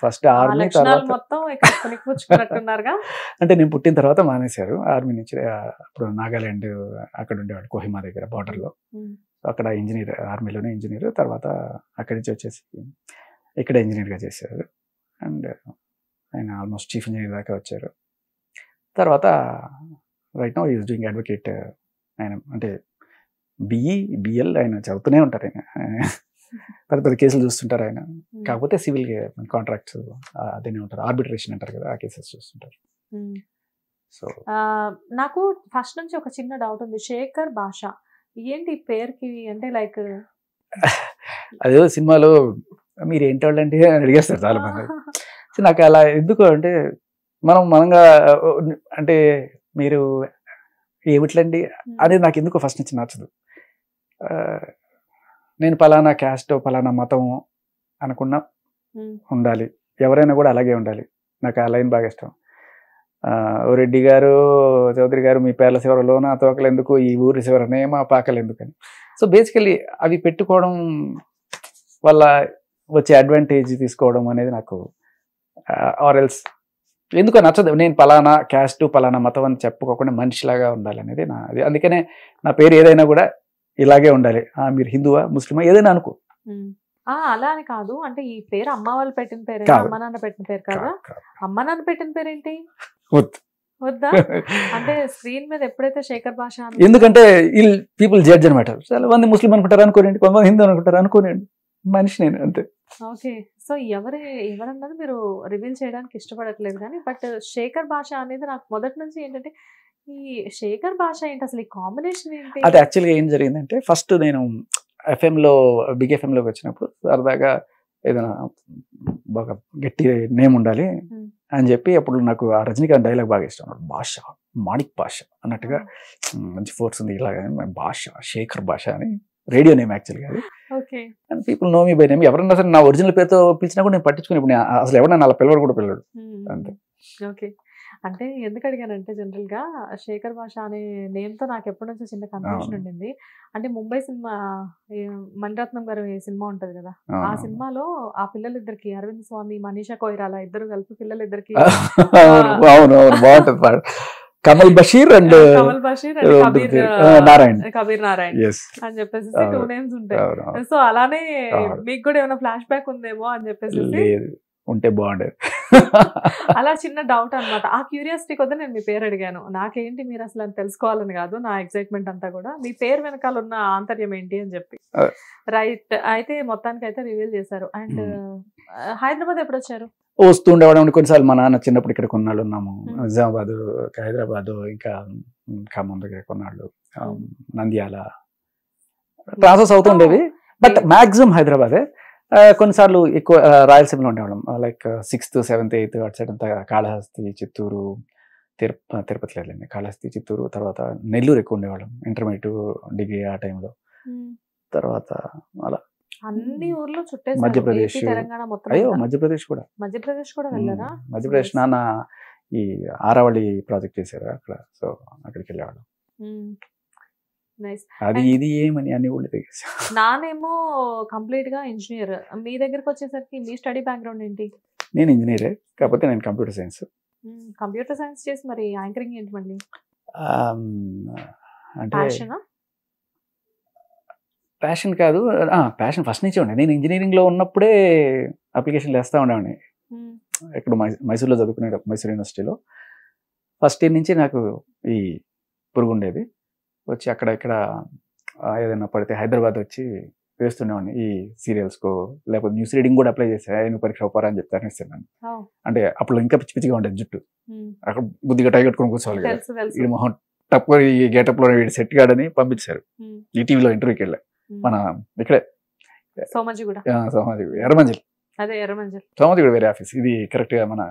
ఫస్ట్ ఆర్మీ, తర్వాత అంటే నేను పుట్టిన తర్వాత మానేశారు ఆర్మీ నుంచి. అప్పుడు నాగాలాండ్ అక్కడ ఉండేవాడు, కోహిమా దగ్గర బార్డర్లో. అక్కడ ఇంజనీర్, ఆర్మీలోనే ఇంజనీర్. తర్వాత అక్కడి నుంచి వచ్చేసి ఇక్కడ ఇంజనీర్గా చేశారు. అండ్ ఆయన ఆల్మోస్ట్ చీఫ్ ఇంజనీర్ దాకా వచ్చారు. తర్వాత right now is doing advocate. ఆయన అంటే బిఎల్ ఆయన చదువుతూనే ఉంటారు. ఆయన పెద్ద పెద్ద కేసులు చూస్తుంటారు ఆయన. కాకపోతే సివిల్ కాంట్రాక్ట్స్ అదేనే ఉంటారు, ఆర్బిట్రేషన్ అంటారు కదా, ఆ కేసెస్ చూస్తుంటారు. సో నాకు ఫస్ట్ నుంచి ఒక చిన్న డౌట్ ఉంది. శేఖర్ భాష ఏంటి పేరుకి? అంటే లైక్ అదే సినిమాలో మీరు ఏంటి వాళ్ళు అంటే అడిగేస్తారు చాలా మంది. నాకు అలా ఎందుకు అంటే మనంగా అంటే మీరు ఏమిట్లండి అనేది నాకు ఎందుకో ఫస్ట్ నుంచి నచ్చదు. నేను పలానా క్యాస్ట్, పలానా మతం అనుకున్నా ఉండాలి. ఎవరైనా కూడా అలాగే ఉండాలి. నాకు ఆ లైన్ బాగా ఇష్టం. ఓ రెడ్డి గారు, చౌదరి గారు, మీ పేర్ల చివరలోన తోకలు ఎందుకు, ఈ ఊరి చివరనే మా పాకలు ఎందుకని. సో బేసికలీ అవి పెట్టుకోవడం వల్ల వచ్చే అడ్వాంటేజ్ తీసుకోవడం అనేది నాకు ఆర్ ఎల్స్ ఎందుకో నచ్చదు. నేను పలానా క్యాస్ట్, పలానా మతం అని చెప్పుకోకుండా మనిషిలాగా ఉండాలి అనేది అది. అందుకనే నా పేరు ఏదైనా కూడా ఇలాగే ఉండాలి. మీరు హిందువా, ముస్లిమా, ఏదైనా అనుకో. అలా అని కాదు. అంటే ఈ పేరు అమ్మ వాళ్ళు పెట్టిన పేరు, అమ్మ నాన్న పెట్టిన పేరు కదా. అమ్మ నాన్న పెట్టిన పేరు ఏంటి? వద్దా? అంటే స్క్రీన్ మీద ఎప్పుడైతే శేఖర్ భాష, ఎందుకంటే పీపుల్ జడ్జ్ అనమాట. చాలా మంది ముస్లిం అనుకుంటారు అనుకోనండి, కొంతమంది హిందూ అనుకుంటారు అనుకోనండి, మనిషి నేను అంతే. ఓకే. సో ఎవరన్నది మీరు రివీల్ చేయడానికి ఇష్టపడట్లేదు కానీ, బట్ శేఖర్ భాష అనేది నాకు మొదటి నుంచి ఏంటంటే ఈ శేఖర్ భాష ఏంటి అసలు, ఈ కాంబినేషన్ ఏంటి? అది యాక్చువల్గా ఏం జరిగిందంటే, ఫస్ట్ నేను ఎఫ్ఎంలో బిగ్ ఎఫ్ఎంలోకి వచ్చినప్పుడు సరదాగా ఏదైనా బాగా గట్టి నేమ్ ఉండాలి అని చెప్పి, అప్పుడు నాకు ఆ రజనీకాంత్ డైలాగ్ బాగా ఇష్టం. భాష, మాణిక్ భాష అన్నట్టుగా మంచి ఫోర్స్ ఉంది ఇలాగా భాష, శేఖర్ భాష అని రేడియో నేమ్ యాక్చువల్గా అది. And people know me by name. ఎవరన్నా సరే నా ఒరిజినల్ పేరుతో పిలిచినా కూడా నేను పట్టించుకుని, ఇప్పుడు అసలు ఎవరన్నా అలా పిల్లవాడు కూడా పిల్లడు అంతే. ఓకే. అంటే ఎందుకు అడిగానంటే, జనరల్ గా శేఖర్ భాష అనే నేమ్ తో నాకు ఎప్పటి నుంచో చిన్న కన్ఫ్యూషన్ ఉండింది. అంటే ముంబై సినిమా, మణిరత్నం గారు సినిమా ఉంటది కదా, ఆ సినిమాలో ఆ పిల్లలిద్దరికి, అరవింద్ స్వామి, మనీషా కొయిరాలా ఇద్దరు కలిపి పిల్లలిద్దరికి బాగుంటుంది. కమల్ బషీర్ అండ్ కబీర్ నారాయణ్ అని చెప్పేసి 2 నేమ్స్ ఉంటాయి. సో అలానే మీకు కూడా ఏమైనా ఫ్లాష్ బ్యాక్ ఉందేమో అని చెప్పేసి ఉంటే బాగుండేది. అలా చిన్న డౌట్ అనమాట. ఆ క్యూరియాసిటీ కొద్ది నేను మీ పేరు అడిగాను. నాకేంటి మీరు అసలు అని తెలుసుకోవాలని కాదు, నా ఎక్సైట్మెంట్ అంతా కూడా మీ పేరు వెనకాల ఉన్న ఆంతర్యం ఏంటి అని చెప్పి. రైట్. అయితే మొత్తానికి అయితే రివీల్ చేశారు. అండ్ హైదరాబాద్ ఎప్పుడు వచ్చారు? వస్తూ ఉండేవాడు. కొన్నిసార్లు మా నాన్న చిన్నప్పుడు ఇక్కడ కొన్నాళ్ళు ఉన్నాము. నిజామాబాద్, హైదరాబాద్, ఇంకా ఖమ్మం దగ్గర కొన్నాళ్ళు, నంద్యాల ట్రాన్స్ఫర్స్ అవుతూ ఉండేవి. బట్ మ్యాక్సిమం హైదరాబాదే. కొన్నిసార్లు ఎక్కువ రాయలసీమలో ఉండేవాళ్ళం. లైక్ 6th, 7th, 8th అటు సైడ్ అంతా కాళహస్తి, చిత్తూరు, తిరుపతి లేదండి, కాళహస్తి, చిత్తూరు, తర్వాత నెల్లూరు ఎక్కువ ఉండేవాళ్ళం ఇంటర్మీడియట్, డిగ్రీ ఆ టైంలో. తర్వాత అలా అన్ని ఊర్లో చుట్టేసారు. మధ్యప్రదేశ్, తెలంగాణ మొత్తం. అయ్యో మధ్యప్రదేశ్ కూడా వెళ్ళారా? మధ్యప్రదేశ్ నాన్న ఈ ఆరావళి ప్రాజెక్ట్ చేశారు అక్కడ. సో అక్కడికి వెళ్ళేవాళ్ళం. అది ఇది ఏమని అన్ని ఊళ్ళు తెగేసి. నానేమో కంప్లీట్ గా ఇంజనీర్. మీ దగ్గరకు వచ్చేసరికి మీ స్టడీ బ్యాక్గ్రౌండ్ ఏంటి? నేను ఇంజనీరే, కాకపోతే నేను కంప్యూటర్ సైన్స్. కంప్యూటర్ సైన్స్ చేసి మరి యాంకరింగ్ ఏంటి మళ్ళీ? అంటే ప్యాషన్ కాదు, ప్యాషన్ ఫస్ట్ నుంచే ఉండే. నేను ఇంజనీరింగ్లో ఉన్నప్పుడే అప్లికేషన్లు వేస్తూ ఉండేవాడిని. ఇక్కడ మైసూర్లో చదువుకునే, మైసూర్ యూనివర్సిటీలో ఫస్ట్ ఇయర్ నుంచి నాకు ఈ పురుగు ఉండేది. వచ్చి అక్కడ ఇక్కడ ఏదైనా పడితే హైదరాబాద్ వచ్చి వేస్తుండేవాడిని. ఈ సీరియల్స్కో లేకపోతే న్యూస్ రీడింగ్ కూడా అప్లై చేసా. నువ్వు పరీక్ష అవ్వరా అని చెప్తాను ఇస్తున్నాను. అంటే అప్పుడు ఇంకా పిచ్చి పిచ్చిగా ఉండేది జుట్టు. అక్కడ బుద్ధిగా టై కట్టుకొని కూర్చోవాలి కదా. ఈ మొహం తక్కువ ఈ గెటప్లో వీడు సెట్ కాడని పంపించారు. ఈటీవీలో ఇంటర్వ్యూకి వెళ్ళా. మన ఇక్కడే సోమాజిగూడ, ఎర్రమంజిల్. అదే ఎర్రమంజల్ సోమతిగూడ వేరే ఆఫీస్, ఇది కరెక్ట్ గా మన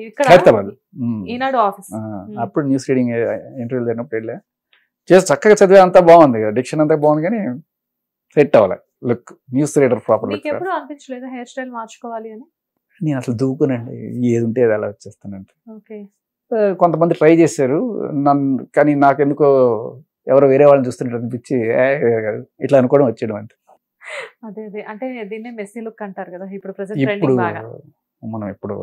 ఇక్కడ హైదరాబాద్. ఈనాడు ఆఫీస్. అప్పుడు న్యూస్ రీడింగ్ ఇంటర్వ్యూలు జరిగినప్పుడు వెళ్ళా, చేసి చక్కగా చదివే అంతా బాగుంది కదా, డిక్షన్ అంతా బాగుంది, కానీ సెట్ అవ్వాలి look, news reader proper look. మీకు ఎప్పుడు అనిపించలేదా హెయిర్ స్టైల్ మార్చుకోవాలి అని? నేను అసలు దూకునండి, ఏది ఉంటే అది అలా వచ్చేస్తానంటే. ఓకే. కొంతమంది ట్రై చేశారు నన్ను, కానీ నాకెందుకో ఎవరో వేరే వాళ్ళని చూస్తుంటే అనిపించి ఇట్లా అనుకోవడం వచ్చేయడం అంతే. అదే అదే అంటే దీన్నే మెస్సీ లుక్ అంటారు కదా ఇప్పుడు ప్రెసెంట్ ఇప్పుడు ట్రెండింగ్ బాగా. మనం ఇప్పుడు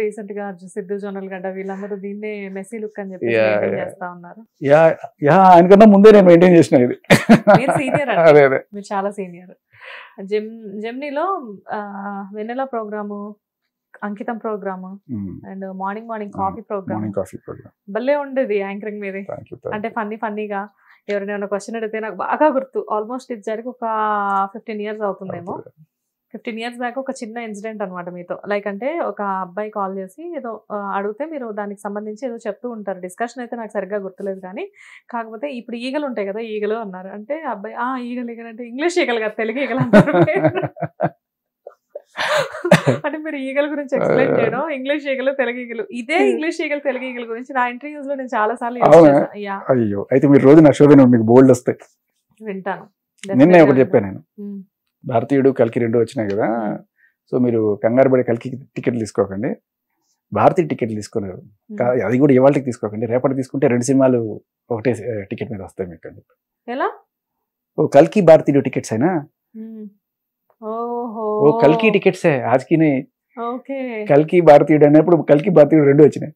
రీసెంట్ గా సిద్ధు జొన్నల్ గడ్డ వీళ్ళందరూ దీన్నే మెస్సీ లుక్ అని చెప్పి చేస్తా ఉన్నారు. ఆయనకన్నా ముందే నేను మెయింటైన్ చేసిన ఇది. మీరు సీనియర్ అదే అదే, మీరు చాలా సీనియర్. జెమ్నీలో Vennela program, Ankitham program and morning coffee program భలే ఉండేది యాంకరింగ్ మీది. అంటే ఫన్నీగా ఎవరైనా క్వశ్చన్ అడిగితే నాకు బాగా గుర్తు, ఆల్మోస్ట్ ఇది జరిగి ఒక 15 years అవుతుందేమో. 15 years బ్యాక్ ఒక చిన్న ఇన్సిడెంట్ అనమాట మీతో. లైక్ అంటే ఒక అబ్బాయి కాల్ చేసి ఏదో అడిగితే మీరు దానికి సంబంధించి ఏదో చెప్తూ ఉంటారు. డిస్కషన్ అయితే నాకు సరిగ్గా గుర్తులేదు, కానీ కాకపోతే ఇప్పుడు ఈగలు ఉంటాయి కదా, ఈగలు అన్నారు. అంటే అబ్బాయి ఈగలు అంటే ఇంగ్లీష్ ఈగలు కదా, తెలుగు ఈగలు అంటారు. అంటే మీరు ఈగల గురించి ఎక్స్ప్లెయిన్ చేయడం, ఇంగ్లీష్ ఈగలు తెలుగు ఈగలు, ఇదే ఇంగ్లీష్ ఈగలు తెలుగు ఈగల గురించి నా ఇంటర్వ్యూస్ లో నేను చాలా సార్లు అయ్యో అయితే మీరు రోజు నా షో మీకు బోల్డ్ వస్తాయి, వింటాను. నిన్నే ఒకటి చెప్పాను నేను, భారతీయుడు కల్కి 2 వచ్చినాయి కదా, సో మీరు కంగారు పడి కల్కి టికెట్లు తీసుకోకండి, భారతీయ టికెట్లు తీసుకున్నారు, అది కూడా ఇవాళకి తీసుకోకండి, రేపటి తీసుకుంటే 2 సినిమాలు ఒకటే టికెట్ మీద వస్తాయి మీకు అని. ఎలా? ఓ కల్కి భారతీయుడు టికెట్స్ అయినా, ఓ కల్కి టికెట్స్ ఆజ్కి కల్కి భారతీయుడు అన్నప్పుడు కల్కి భారతీయుడు 2 వచ్చినాయి.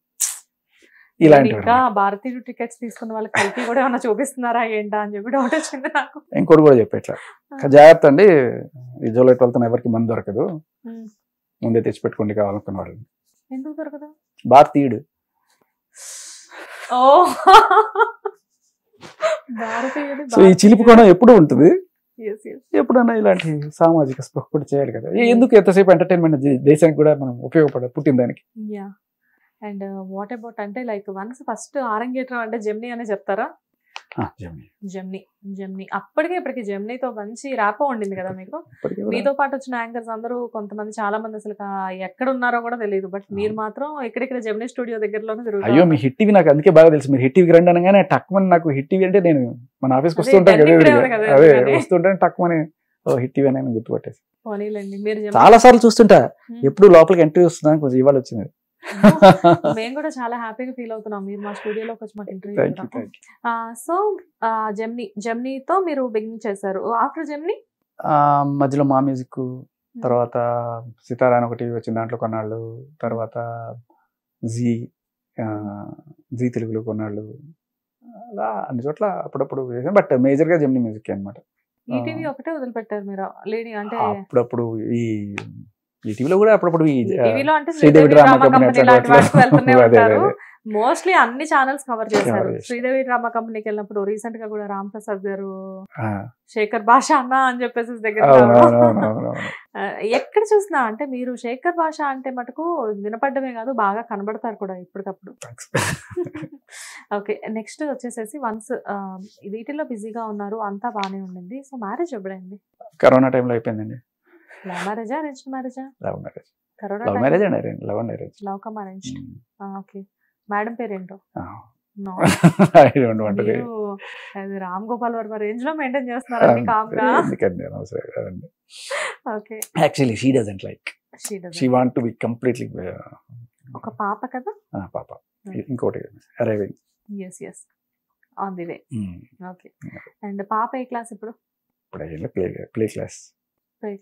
ఇలాంటి భారతీయుడు టికెట్స్ తీసుకున్న వాళ్ళకి కల్కి కూడా ఏమన్నా చూపిస్తున్నారా ఏంటా అని చెప్పి డౌట్ వచ్చింది నాకు. ఇంకోటి కూడా చెప్పేట్లా, జాగ్రత్త అండి, ఈ జూలై 12th ఎవరికి మంది దొరకదు, ముందే తెచ్చి పెట్టుకోండి కావాలనుకున్న వాళ్ళని. ఎందుకు దొరకదు? భారతీయుడు. సో ఈ చిలిపికోణం ఎప్పుడు ఉంటుంది, ఎప్పుడన్నా ఇలాంటి సామాజిక స్పృహ కూడా చేయాలి కదా. ఎందుకు ఎంతసేపు ఎంటర్టైన్మెంట్, దేశానికి కూడా మనం ఉపయోగపడాలి పుట్టిన దానికి. అండ్ వాట్ అబౌట్ అంటే లైక్ వన్స్ ఫస్ట్ ఆరంగేట్రం అంటే జెమ్నీ అనే చెప్తారా? జెమ్నీ అప్పటికే ఇప్పటికి జెమ్నీతో మంచి ర్యాపో ఉండింది కదా మీకు. మీతో పాటు వచ్చిన యాంకర్స్ అందరూ కొంతమంది చాలా మంది అసలు ఎక్కడ ఉన్నారో కూడా తెలియదు, బట్ మీరు మాత్రం ఎక్కడెక్కడ జెమ్నీ స్టూడియో దగ్గరలోనే తిరుగుతారు. అయ్యో మీ హిట్ టీవీ నాకు అందుకే బాగా తెలుసు, మీరు హిట్ టీవీకి రండి అనగానే టక్మని నాకు హిట్ టీవీ అంటే నేను మన ఆఫీస్కి వస్తుంటాను కదా, అదే వస్తుంటాను టక్మని హిట్ టీవీ అని గుర్తుపట్టేసి చాలా సార్లు చూస్తుంటా, ఎప్పుడు లోపలికి ఎంట్రీ వస్తుందని కొంచెం ఇవాళ వచ్చింది. మేము కూడా చాలా హ్యాపీగా ఫీల్ అవుతున్నాం మీరు మా స్టూడియోలోకి వచ్చి మాకు ఇంటర్వ్యూ. సో జెమ్నీతో మీరు బిగిన్ చేశారు. ఆఫ్టర్ జెమ్నీ మధ్యలో మా మ్యూజిక్, తర్వాత సితారా అని ఒకటి వచ్చింది, దాంట్లో కొన్నాళ్ళు, తర్వాత జీ తెలుగులో కొన్నాళ్ళు, అలా అన్ని చోట్ల అప్పుడప్పుడు వేసాం, బట్ మేజర్ గా జెమ్నీ మ్యూజిక్ అనమాట. ఈటీవీ ఒకటే వదిలిపెట్టారు మీరు లేడీ అంటే? అప్పుడప్పుడు ఈ టీవీలో కూడా అప్పుడప్పుడు శ్రీదేవి డ్రామా కంపెనీ మోస్ట్లీ అన్ని ఛానల్స్ కవర్ చేశారు. శ్రీదేవి డ్రామా కంపెనీకి వెళ్ళినప్పుడు రీసెంట్ గా కూడా రామ్ ప్రసాద్ గారు శేఖర్ భాష అన్న అని చెప్పేసి దగ్గర ఎక్కడ చూసినా అంటే మీరు శేఖర్ భాష అంటే మటుకు వినపడ్డమే కాదు, బాగా కనబడతారు కూడా ఇప్పటికప్పుడు. ఓకే, నెక్స్ట్ వచ్చేసేసి వన్స్ వీటిల్లో బిజీగా ఉన్నారు, అంతా బాగానే ఉండింది. So marriage ఎప్పుడైంది? కరోనా టైంలో అయిపోయిందండి. లవ్ మ్యారేజా అరేంజ్డ్ మ్యారేజా? Love marriage. కరోనా love marriage and arrange, love and arrange. Love cum arrange. Okay, madam పేరేంటో? I don't want to. అది రామ్ గోపాల్ వర్మ రేంజ్ లో మెయింటైన్ చేస్తున్నారండి కామ్గా. Okay, actually she doesn't like, she want to be completely. ఒక పాప కదా? పాప, ఇంకోటి arriving. yes on the way. Okay, and పాప ఏ క్లాస్ ఇప్పుడు? Play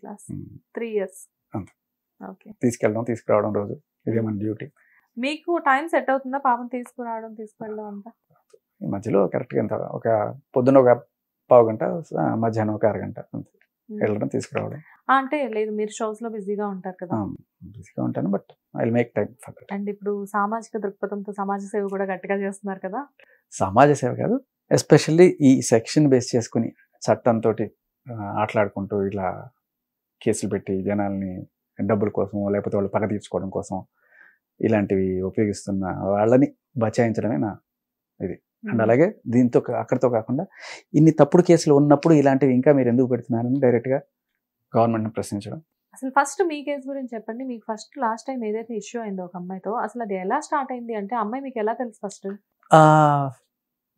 class. 3 years. ఓకే, తీసుకెళ్ళడం తీసుకురావడం రోజు ఇదే మన డ్యూటీ. మీకు టైం సెట్ అవుతుందా పాపను తీసుకురావడం తీసుకెళ్ళడం అంతా? ఈ మధ్యలో కరెక్ట్గా ఎంత, ఒక పొద్దున్న ఒక పావు గంట, మధ్యాహ్నం ఒక అరగంట వెళ్ళడం తీసుకురావడం. అంటే లేదు, మీరు షోస్ లో బిజీగా ఉంటారు కదా? బిజీగా ఉంటాను, but I will make time for that. And ఇప్పుడు సామాజిక దృక్పథంతో సమాజ సేవ కూడా గట్టిగా చేస్తున్నారు కదా? సమాజ సేవ కాదు, ఎస్పెషల్లీ ఈ సెక్షన్ బేస్ చేసుకుని చట్టంతో ఆటలాడుకుంటూ ఇలా కేసులు పెట్టి జనాల్ని డబ్బుల కోసం లేకపోతే వాళ్ళు పగ తీర్చుకోవడం కోసం ఇలాంటివి ఉపయోగిస్తున్న వాళ్ళని బచాయించడమే నా ఇది. అండ్ అలాగే దీంతో అక్కడితో కాకుండా ఇన్ని తప్పుడు కేసులు ఉన్నప్పుడు ఇలాంటివి ఇంకా మీరు ఎందుకు పెడుతున్నారని డైరెక్ట్గా గవర్నమెంట్ని ప్రశ్నించడం. అసలు ఫస్ట్ మీ కేసు గురించి చెప్పండి. మీకు ఫస్ట్ లాస్ట్ టైం ఏదైతే ఇష్యూ అయిందో ఒక అమ్మాయితో, అసలు అది ఎలా స్టార్ట్ అయింది? అంటే అమ్మాయి మీకు ఎలా తెలుసు ఫస్ట్?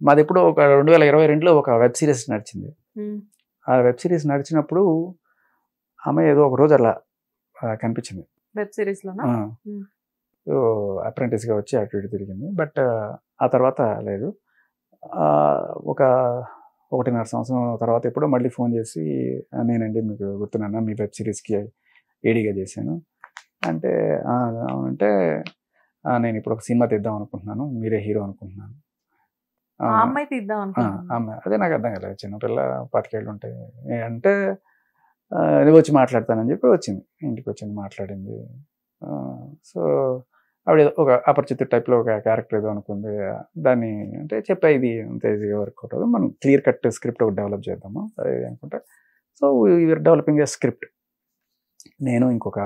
మాది ఎప్పుడు ఒక 2022లో ఒక వెబ్ సిరీస్ నడిచింది. ఆ వెబ్ సిరీస్ నడిచినప్పుడు ఆమె ఏదో ఒక రోజు అలా కనిపించింది వెబ్ సిరీస్ లోనా? అప్రెంటిస్గా వచ్చి అటు ఇటు తిరిగింది. బట్ ఆ తర్వాత లేదు. ఒక 1.5 సంవత్సరం తర్వాత ఎప్పుడో మళ్ళీ ఫోన్ చేసి, నేనండి మీకు గుర్తున్నాను, మీ వెబ్ సిరీస్కి ఏడీగా చేశాను అంటే, అంటే నేను ఇప్పుడు ఒక సినిమా తీద్దాం అనుకుంటున్నాను, మీరే హీరో అనుకుంటున్నాను. అమ్మాయి తీద్దాం అనుకుంటున్నాను. అమ్మాయి అదే నాకు అర్థం కదా, చిన్నపిల్ల 25 ఏళ్ళు ఉంటాయి అంటే వచ్చి మాట్లాడతానని చెప్పి వచ్చింది, ఇంటికి వచ్చింది, మాట్లాడింది. సో ఆవిడ ఒక అపరిచిత టైప్లో ఒక క్యారెక్టర్ ఏదో అనుకుంది. దాన్ని అంటే చెప్పా, ఇది అంత ఈజీగా వర్కౌట్ అవుతుంది, మనం క్లియర్ కట్ స్క్రిప్ట్ ఒకటి డెవలప్ చేద్దాము అది అనుకుంటా. So we are developing a script. నేను ఇంకొక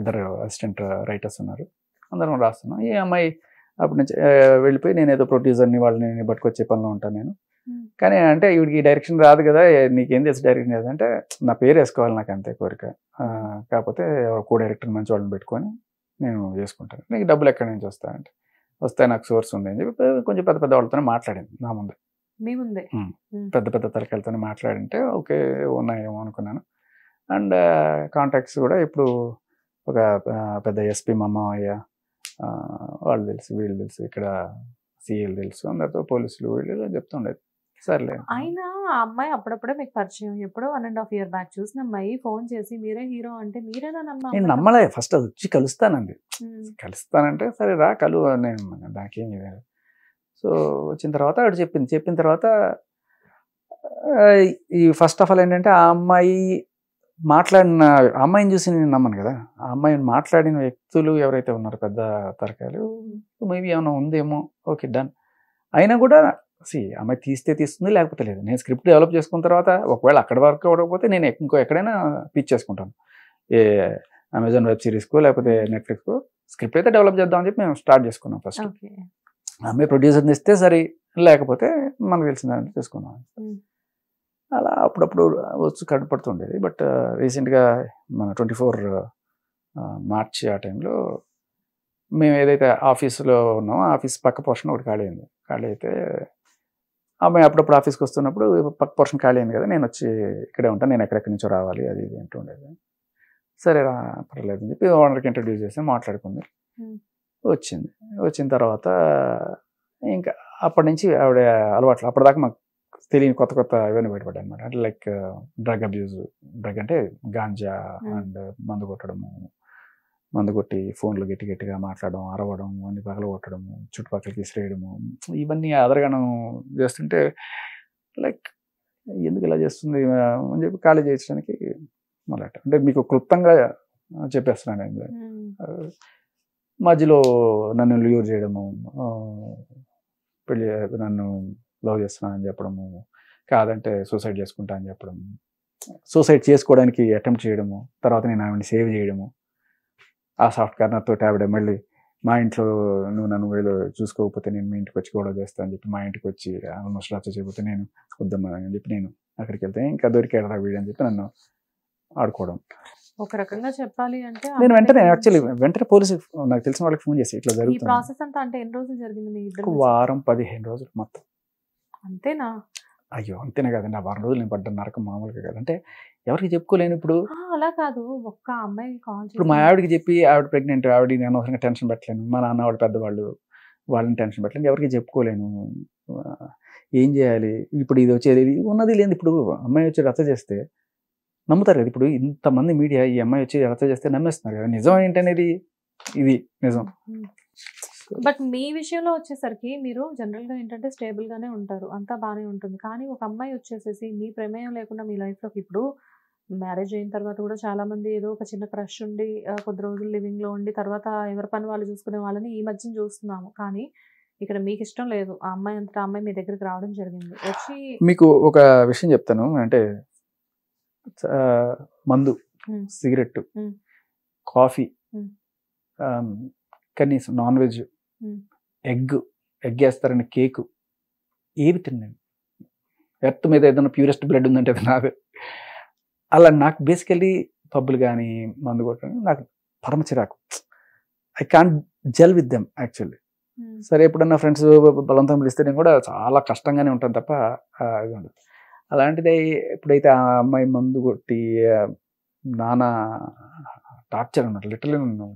2 అసిస్టెంట్ రైటర్స్ ఉన్నారు, అందరం రాస్తున్నాం. ఈ అమ్మాయి అప్పటి నుంచి వెళ్ళిపోయి, నేను ఏదో ప్రొడ్యూసర్ని వాళ్ళని పట్టుకొచ్చే పనిలో ఉంటాను నేను. కానీ అంటే వీడికి డైరెక్షన్ రాదు కదా, నీకేం తెలుసు డైరెక్షన్ చేయాలంటే, నా పేరు వేసుకోవాలి, నాకు అంతే కోరిక. కాకపోతే కో డైరెక్టర్ మంచి వాళ్ళని పెట్టుకొని నేను చేసుకుంటాను, నీకు డబ్బులు ఎక్కడి నుంచి వస్తాయంటే, వస్తాయి, నాకు సోర్స్ ఉంది అని చెప్పి కొంచెం పెద్ద పెద్ద వాళ్ళతోనే మాట్లాడింది నా ముందే. మీ ముందే పెద్ద పెద్ద తలకాయలతోనే మాట్లాడింటే ఓకే ఉన్నాయేమో అనుకున్నాను. అండ్ కాంటాక్ట్స్ కూడా ఇప్పుడు ఒక పెద్ద ఎస్పీ మామయ్య వాళ్ళు తెలుసు, వీళ్ళు తెలుసు, ఇక్కడ సీఎల్ తెలుసు, అందరితో పోలీసులు వీళ్ళు చెప్తుండేది. సర్లే. అయినా ఆ అమ్మాయి అప్పుడప్పుడే మీకు పరిచయం, ఎప్పుడో 1.5 year బ్యాక్ చూసిన అమ్మాయి ఫోన్ చేసి మీరే హీరో అంటే మీరేనా నేను నమ్మలే. ఫస్ట్ అది వచ్చి కలుస్తానండి, కలుస్తానంటే సరే రా కలు, నేను దానికేం లేదు. సో వచ్చిన తర్వాత ఆవిడ చెప్పిన తర్వాత ఈ ఫస్ట్ ఆఫ్ ఆల్ ఏంటంటే, ఆ అమ్మాయి మాట్లాడిన అమ్మాయిని చూసి నేను నమ్మను కదా, ఆ అమ్మాయిని మాట్లాడిన వ్యక్తులు ఎవరైతే ఉన్నారో పెద్ద తరకాయలు, మేబీ ఏమైనా ఉందేమో, ఓకే డన్. అయినా కూడా అమ్మాయి తీస్తే తీస్తుంది, లేకపోతే లేదు. నేను స్క్రిప్ట్ డెవలప్ చేసుకున్న తర్వాత ఒకవేళ అక్కడ వరకు అవ్వకపోతే నేను ఎక్కడైనా పిచ్ చేసుకుంటాను, ఏ అమెజాన్ వెబ్ సిరీస్కో లేకపోతే నెట్ఫ్లిక్స్కో. స్క్రిప్ట్ అయితే డెవలప్ చేద్దామని చెప్పి మేము స్టార్ట్ చేసుకున్నాం ఫస్ట్. అమ్మాయి ప్రొడ్యూసర్ని ఇస్తే సరే, లేకపోతే మనకు తెలిసిన చేసుకున్నాం. అలా అప్పుడప్పుడు వచ్చి కనపడుతుండేది. బట్ రీసెంట్గా మన 24 మార్చి ఆ టైంలో మేము ఏదైతే ఆఫీస్లో ఉన్నామో, ఆఫీస్ పక్క పోర్షన్ ఒకటి ఖాళీ అయింది. ఖాళీ అయితే అమ్మాయి అప్పుడప్పుడు ఆఫీస్కి వస్తున్నప్పుడు, పక్క పోర్షన్ ఖాళీ అయింది కదా, నేను వచ్చి ఇక్కడే ఉంటాను, నేను ఎక్కడెక్కడి నుంచో రావాలి అది ఇది అంటూ ఉండేది. సరే రా పర్లేదు అని చెప్పి ఓనర్కి ఇంట్రడ్యూస్ చేసి మాట్లాడుకుంది. వచ్చిన తర్వాత ఇంకా అప్పటి నుంచి ఆవిడ అలవాట్లు, అప్పటిదాకా మాకు తెలియని కొత్త ఇవన్నీ బయటపడ్డాయి అనమాట. అంటే లైక్ డ్రగ్ అబ్యూజ్, డ్రగ్ అంటే గాంజా అండ్ మందు కొట్టడము, మందు కొట్టి ఫోన్లు గట్టిగా మాట్లాడడం, అరవడం, అన్ని పగల కొట్టడము, చుట్టుపక్కలకి విసిరేయడము, ఇవన్నీ అదరగనం చేస్తుంటే లైక్ ఎందుకు ఇలా చేస్తుంది అని చెప్పి ఖాళీ చేయించడానికి మొదలెట్ట. అంటే మీకు క్లుప్తంగా చెప్పేస్తున్నాను నేను. మధ్యలో నన్ను ల్యూర్ చేయడము, నన్ను లవ్ చేస్తున్నానని చెప్పడము, కాదంటే సూసైడ్ చేసుకుంటా అని చెప్పడము, సూసైడ్ చేసుకోవడానికి అటెంప్ట్ చేయడము, తర్వాత నేను ఆవిడని సేవ్ చేయడము, ఆ సాఫ్ట్ కార్నర్తో ఆవిడ మళ్ళీ మా ఇంట్లో నువ్వు నన్ను వీళ్ళు చూసుకోకపోతే నేను మీ ఇంటికి వచ్చి గొడవ చేస్తాను అని చెప్పి మా ఇంటికి వచ్చి ఆల్మోస్ట్ రచ్చ చేయకపోతే నేను వద్దమ్మా అని చెప్పి నేను అక్కడికి వెళ్తే ఇంకా దొరికాడు వీడు అని చెప్పి నన్ను ఆడుకోవడం. ఒక రకంగా చెప్పాలి అంటే నేను వెంటనే పోలీసు నాకు తెలిసిన వాళ్ళకి ఫోన్ చేసి ఇట్లా జరుగుతుంది. ప్రాసెస్ అంతా అంటే ఎన్ని రోజులు జరిగింది మీ ఇద్దరు? వారం 15 రోజులు మొత్తం. అంతేనా? అయ్యో అంతేనే కదండి, ఆ వారం రోజులు నేను పడ్డ నరకం మామూలుగా కదా. అంటే ఎవరికి చెప్పుకోలేను. ఇప్పుడు అలా కాదు, ఒక్క అమ్మాయి కాల్ ఇప్పుడు మా ఆవిడకి చెప్పి ఆవిడ ప్రెగ్నెంట్, ఆవిడ నేను అనవసరంగా టెన్షన్ పెట్టలేను, మా నాన్న వాళ్ళు పెద్దవాళ్ళు, వాళ్ళని టెన్షన్ పెట్టలేను, ఎవరికి చెప్పుకోలేను. ఏం చేయాలి ఇప్పుడు? ఇది వచ్చేది ఉన్నది లేదు. ఇప్పుడు అమ్మాయి వచ్చి రచ్చ చేస్తే నమ్ముతారు కదా. ఇప్పుడు ఇంతమంది మీడియా ఈ అమ్మాయి వచ్చి రచ్చ చేస్తే నమ్మేస్తున్నారు కదా. నిజం ఏంటనేది ఇది నిజం. బట్ మీ విషయంలో వచ్చేసరికి మీరు జనరల్గా ఏంటంటే స్టేబుల్గానే ఉంటారు, అంతా బాగానే ఉంటుంది. కానీ ఒక అమ్మాయి వచ్చేసేసి మీ ప్రమేయం లేకుండా మీ లైఫ్లోకి, ఇప్పుడు మ్యారేజ్ అయిన తర్వాత కూడా చాలామంది ఏదో ఒక చిన్న క్రష్ ఉండి కొద్ది రోజులు లివింగ్లో ఉండి తర్వాత ఎవరి పని వాళ్ళు చూసుకునే వాళ్ళని ఈ మధ్యన చూస్తున్నాము. కానీ ఇక్కడ మీకు ఇష్టం లేదు, ఆ అమ్మాయి అంతటా అమ్మాయి మీ దగ్గరికి రావడం జరిగింది. వచ్చి మీకు ఒక విషయం చెప్తాను. అంటే మందు, సిగరెట్, కాఫీ, కనీసం నాన్ వెజ్, ఎగ్ వేస్తారని కేకు ఏవి తిన్నాను. ఎర్త్ మీద ఏదైనా ప్యూరెస్ట్ బ్లడ్ ఉందంటే అది నాదే. అలా నాకు బేసికలీ పబ్బులు కానీ మందు కొట్టడం నాకు పరమ చిరాకు. I can't gel with them actually. సరే ఎప్పుడన్నా ఫ్రెండ్స్ బలవంతం పిలిస్తే నేను కూడా చాలా కష్టంగానే ఉంటాను తప్ప ఇది ఉండదు. అలాంటిది ఎప్పుడైతే ఆ అమ్మాయి మందు కొట్టి నానా టార్చర్ అన్నట్టు లిటరలీ నన్ను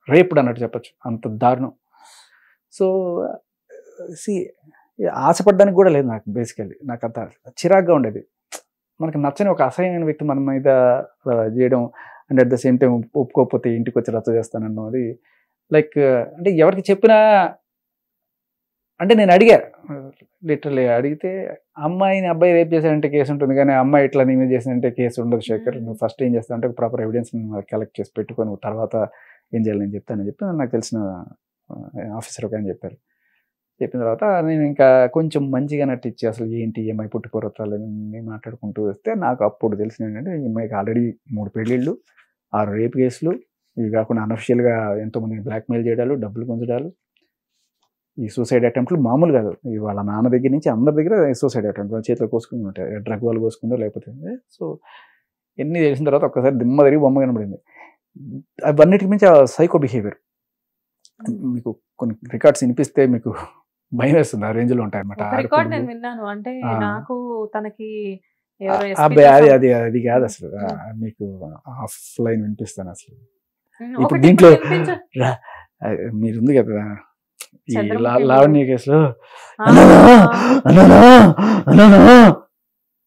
రేపుడు అన్నట్టు చెప్పచ్చు, అంత దారుణం. సో ఆశపడడానికి కూడా లేదు నాకు బేసికల్లీ. నాకు అంత చిరాగ్గా ఉండేది. మనకు నచ్చని ఒక అసహ్యమైన వ్యక్తి మన మీద చేయడం and at the same time ఒప్పుకోకపోతే ఇంటికి వచ్చి రచ్చ చేస్తానన్నది లైక్ అంటే ఎవరికి చెప్పినా అంటే నేను అడిగా లిటరలీ అడిగితే అమ్మాయిని అబ్బాయి రేప్ చేశాడంటే కేసు ఉంటుంది కానీ అమ్మాయి ఇట్లా నీ మీద చేసినంటే కేసు ఉండదు శేఖర్. నువ్వు ఫస్ట్ ఏం చేస్తావు అంటే ప్రాపర్ ఎవిడెన్స్ కలెక్ట్ చేసి పెట్టుకొని తర్వాత ఏం చేయాలి నేను చెప్తానని చెప్పి నాకు తెలిసిన ఆఫీసర్ ఒక ఆయన చెప్పారు. చెప్పిన తర్వాత నేను ఇంకా కొంచెం మంచిగా నటించి అసలు ఏంటి ఈ అమ్మాయి పుట్టుపూర్వతాలు మాట్లాడుకుంటూ వస్తే నాకు అప్పుడు తెలిసిన ఏంటంటే ఈ అమ్మాయికి ఆల్రెడీ 3 పెళ్ళిళ్ళు, 6 రేప్ కేసులు, ఇవి కాకుండా అనఫిషియల్గా ఎంతోమందిని బ్లాక్మెయిల్ చేయడాలు, డబ్బులు గుంజడాలు, ఈ సూసైడ్ అటెంప్ట్లు మామూలు కాదు. వాళ్ళ నాన్న దగ్గర నుంచి అందరి దగ్గర సూసైడ్ అటెంప్ట్ చేతిలో కోసుకుని ఉంటాయి, డ్రగ్ వాళ్ళు కోసుకుందో లేకపోతే. సో ఎన్ని తెలిసిన తర్వాత ఒక్కసారి దిమ్మ తిరిగి బొమ్మ కనబడింది. అవన్నిటికి మించి సైకో బిహేవియర్. మీకు కొన్ని రికార్డ్స్ వినిపిస్తే మీకు భయం వేస్తుంది, ఆ రేంజ్ లో ఉంటాయి అనమాట. నాకు తనకి అది కాదు అసలు, మీకు ఆఫ్లైన్ వినిపిస్తాను అసలు. ఇప్పుడు దీంట్లో మీరు ఉంది కదా ఈ లావణ్య కేసులో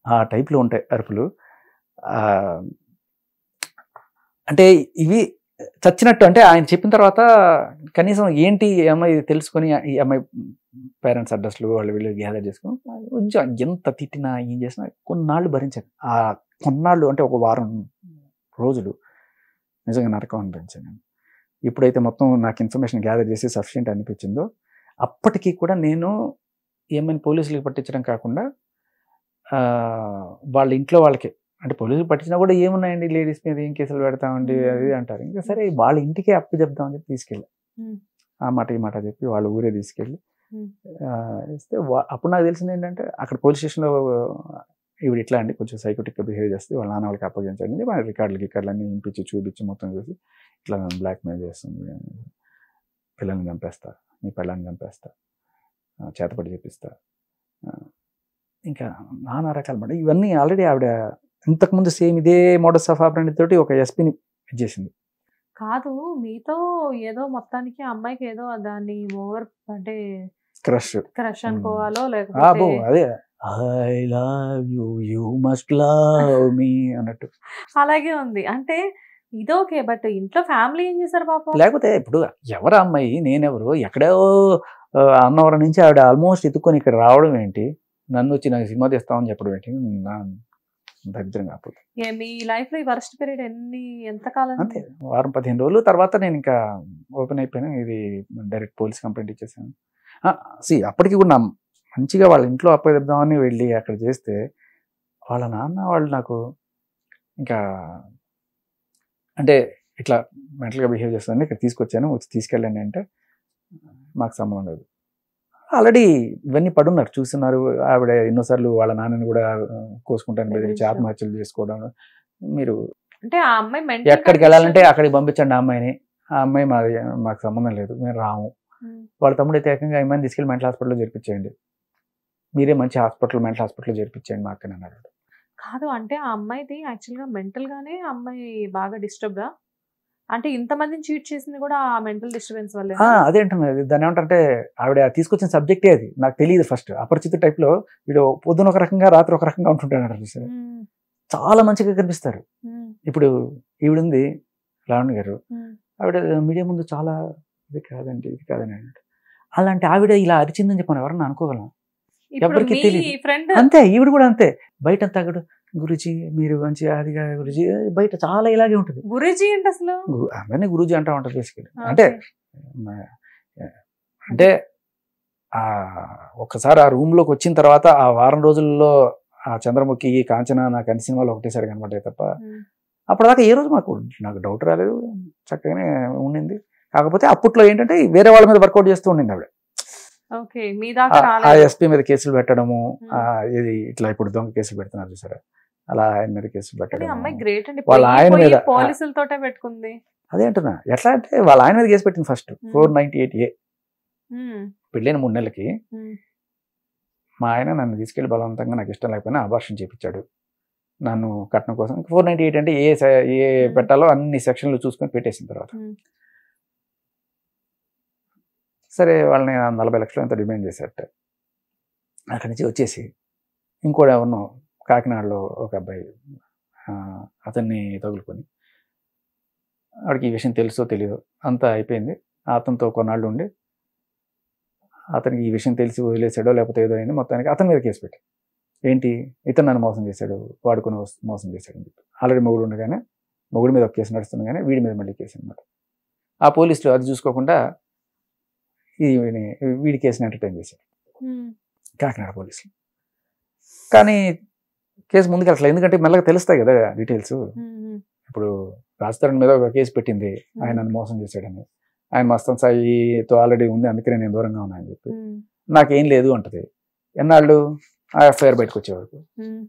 ఆ టైప్ లో ఉంటాయి అరుపులు. అంటే ఇవి చచ్చినట్టు. అంటే ఆయన చెప్పిన తర్వాత కనీసం ఏంటి ఈ అమ్మాయి తెలుసుకొని ఈ అమ్మాయి పేరెంట్స్ అడ్రస్లు వాళ్ళు వీళ్ళు గ్యాదర్ చేసుకుని కొంచెం ఎంత తిట్టినా ఏం చేసినా కొన్నాళ్ళు భరించాను. ఆ కొన్నాళ్ళు అంటే ఒక వారం రోజులు నిజంగా నరకం అనిపించాను నేను. ఎప్పుడైతే మొత్తం నాకు ఇన్ఫర్మేషన్ గ్యాదర్ చేసి సఫిషియెంట్ అనిపించిందో అప్పటికీ కూడా నేను ఏమైనా పోలీసులకి పట్టించడం కాకుండా వాళ్ళ ఇంట్లో వాళ్ళకి, అంటే పోలీసులు పట్టించినా కూడా ఏమున్నాయండి లేడీస్ మీద ఏం కేసులు పెడతామండి అది అంటారు. ఇంకా సరే వాళ్ళ ఇంటికే అప్పు చెప్దామని చెప్పి తీసుకెళ్ళి ఆ మాట ఈ మాట చెప్పి వాళ్ళ ఊరే తీసుకెళ్ళి ఇస్తే అప్పుడు నాకు తెలిసింది ఏంటంటే అక్కడ పోలీస్ స్టేషన్లో ఇవి ఇట్లా అండి కొంచెం సైకోటిక్గా బిహేవ్ చేస్తే వాళ్ళ నాన్న వాళ్ళకి అప్పగించండి, వాళ్ళ రికార్డులన్నీ ఇంపించి చూపించి మొత్తం చూసి ఇట్లా నన్ను బ్లాక్మెయిల్ చేస్తుంది, పిల్లల్ని చంపేస్తా, నీ పిల్లల్ని చంపేస్తా, చేతపడి చెప్పిస్తా, ఇంకా నానా రకాల మాట. ఇవన్నీ ఆల్రెడీ ఆవిడ ఇంతకుముందు సేమ్ ఇదే మోడస్ ఆఫ్ ఆపరెండి తోటి ఒక ఎస్పీని ఇచ్చేసింది. కాదు మీతో ఏదో మొత్తానికి అమ్మాయికి ఏదో దాన్ని ఓవర్ అంటే క్రష్ అనుకోవాలో లేకపోతే అదే I love you you must love మీ అన్నట్టు అలాగే ఉంది. అంటే ఇదోకే, బట్ ఇంట్లో ఫ్యామిలీ ఏం చేశారు పాపం? లేకపోతే ఇప్పుడు ఎవరు అమ్మాయి నేనెవరు, ఎక్కడో అన్నవరం నుంచి ఆవిడ ఆల్మోస్ట్ ఎత్తుకొని ఇక్కడ రావడం ఏంటి, నన్ను వచ్చి నాకు సినిమా తీస్తామని చెప్పడం ఏంటి, దరిద్రం కాకపోతే. మీ లైఫ్ లో ఈ వర్స్ట్ పీరియడ్ ఎంతకాలం? అంతే 10-15 రోజులు తర్వాత నేను ఇంకా ఓపెన్ అయిపోయాను. ఇది డైరెక్ట్ పోలీస్ కంప్లైంట్ ఇచ్చేసాను. అప్పటికి కూడా మంచిగా వాళ్ళ ఇంట్లో అప్పచెప్దామని వెళ్ళి అక్కడ చేస్తే వాళ్ళ నాన్న వాళ్ళు నాకు ఇంకా అంటే ఇట్లా మెంటల్గా బిహేవ్ చేస్తానని ఇక్కడ తీసుకొచ్చాను, వచ్చి తీసుకెళ్ళండి అంటే మాకు సంబంధం లేదు. ఆల్రెడీ ఇవన్నీ పడున్నారు, చూస్తున్నారు. ఆవిడ ఎన్నోసార్లు వాళ్ళ నాన్నని కూడా కోసుకుంటాను బెదిరించి ఆత్మహత్యలు చేసుకోవడం. మీరు అంటే ఆ అమ్మాయి ఎక్కడికి వెళ్ళాలంటే అక్కడికి పంపించండి ఆ అమ్మాయిని, ఆ అమ్మాయి మాకు సంబంధం లేదు, మేము రాము. వాళ్ళ తమ్ముడు అయితే ఏకంగా ఆ అమ్మాయిని తీసుకెళ్ళి మెంటల్ హాస్పిటల్లో చేర్పించేయండి, మీరే మంచి మెంటల్ హాస్పిటల్లో చేర్పించేయండి మా అక్కని అన్నాడు. కాదు అంటే ఆ అమ్మాయిది యాక్చువల్గా మెంటల్ గానే అమ్మాయి బాగా డిస్టర్బ్డా? అంటే ఇంతమందిని చీట్ చేసింది కూడా ఆ మెంటల్ డిస్టర్బెన్స్ వల్లే? అదే అంటున్నది. దాని ఏమంటారంటే ఆవిడ తీసుకొచ్చిన సబ్జెక్టే అది, నాకు తెలియదు ఫస్ట్. అపరిచిత టైప్ లో వీడు పొద్దున ఒక రకంగా రాత్రి ఒక రకంగా ఉంటుంటాడు. చాలా మంచిగా కనిపిస్తారు. ఇప్పుడు ఈవిడుంది లావణ్య గారు, ఆవిడ మీడియా ముందు చాలా ఇది కాదండి ఇది కాదని అన్నాడు. అలాంటి ఆవిడ ఇలా అరిచిందని చెప్పాను ఎవరన్నా అనుకోగలం? ఎవరికి తెలియదు. అంతే ఈవిడ కూడా అంతే. బయట తగ్గడు గురుజీ మీరు మంచి అదిగా గురుజీ, బయట చాలా ఇలాగే ఉంటుంది. గురుజీ అంటే అసలు అందరినీ గురుజీ అంటా ఉంటారు బేసికలీ. అంటే అంటే ఒక్కసారి ఆ రూమ్ లోకి వచ్చిన తర్వాత ఆ వారం రోజుల్లో ఆ చంద్రముఖి కాంచన నాకు అన్ని సినిమాలు ఒకటేసారి కనబడ్డాయి తప్ప అప్పటిదాకా ఏ రోజు నాకు డౌట్ రాలేదు, చక్కగానే ఉండింది. కాకపోతే అప్పట్లో ఏంటంటే వేరే వాళ్ళ మీద వర్కౌట్ చేస్తూ ఉండింది ఆవిడ. ఆ ఎస్పీ మీద కేసులు పెట్టడము, ఇది ఇట్లా ఇప్పుడు దొంగ కేసులు పెడుతున్నారు చూసారా, అలా ఆయన మీద కేసు కానీ పెట్టడం. అమ్మాయి గ్రేట్ అండి, వాళ్ళ ఆయన మీద పోలీసులతోటే పెట్టుకుంది. అదే అంటున్నా, ఎట్లా అంటే వాళ్ళ ఆయన మీద కేసు పెట్టింది ఫస్ట్ 498A. పెళ్ళైన 3 నెలలకి మా ఆయన నన్ను తీసుకెళ్లి బలవంతంగా నాకు ఇష్టం లేకపోయినా అబార్షన్ చేయించాడు నన్ను కట్నం కోసం. 498 అంటే ఏ పెట్టాలో అన్ని సెక్షన్లు చూసుకొని పెట్టేసిన తర్వాత సరే వాళ్ళని 40 లక్షలు ఎంత డిమాండ్ చేశారట. అక్కడి నుంచి వచ్చేసి ఇంకోటి ఎవరినో కాకినాడలో ఒక అబ్బాయి అతన్ని తగులుకొని, వాడికి ఈ విషయం తెలుసో తెలియదో అంతా అయిపోయింది. అతనితో కొన్నాళ్ళు ఉండి అతనికి ఈ విషయం తెలిసి వదిలేసాడో లేకపోతే ఏదో అయింది, మొత్తానికి అతని మీద కేసు పెట్టి ఏంటి ఇతను నన్ను మోసం చేశాడు, వాడుకొని మోసం చేశాడు అని చెప్పి. ఆల్రెడీ మొగుడు ఉండగానే మొగుడు మీద ఒక కేసు నడుస్తుంది కానీ వీడి మీద మళ్ళీ కేసు అనమాట. ఆ పోలీసులు అది చూసుకోకుండా వీడి కేసుని ఎంటర్టైన్ చేశారు కాకినాడ పోలీసులు. కానీ కేసు ముందుకు వెళ్ళట్లేదు, ఎందుకంటే మెల్లగా తెలుస్తాయి కదా డీటెయిల్స్. ఇప్పుడు రాజతరణ్ మీద ఒక కేసు పెట్టింది, ఆయన నన్ను మోసం చేశాడని. ఆయన మస్తాన్ సాయితో ఆల్రెడీ ఉంది, అందుకనే నేను దూరంగా ఉన్నా అని చెప్పి. నాకేం లేదు అంటది. ఎన్నాళ్ళు ఆ ఎఫ్ఐఆర్ బయటకు వచ్చే వరకు.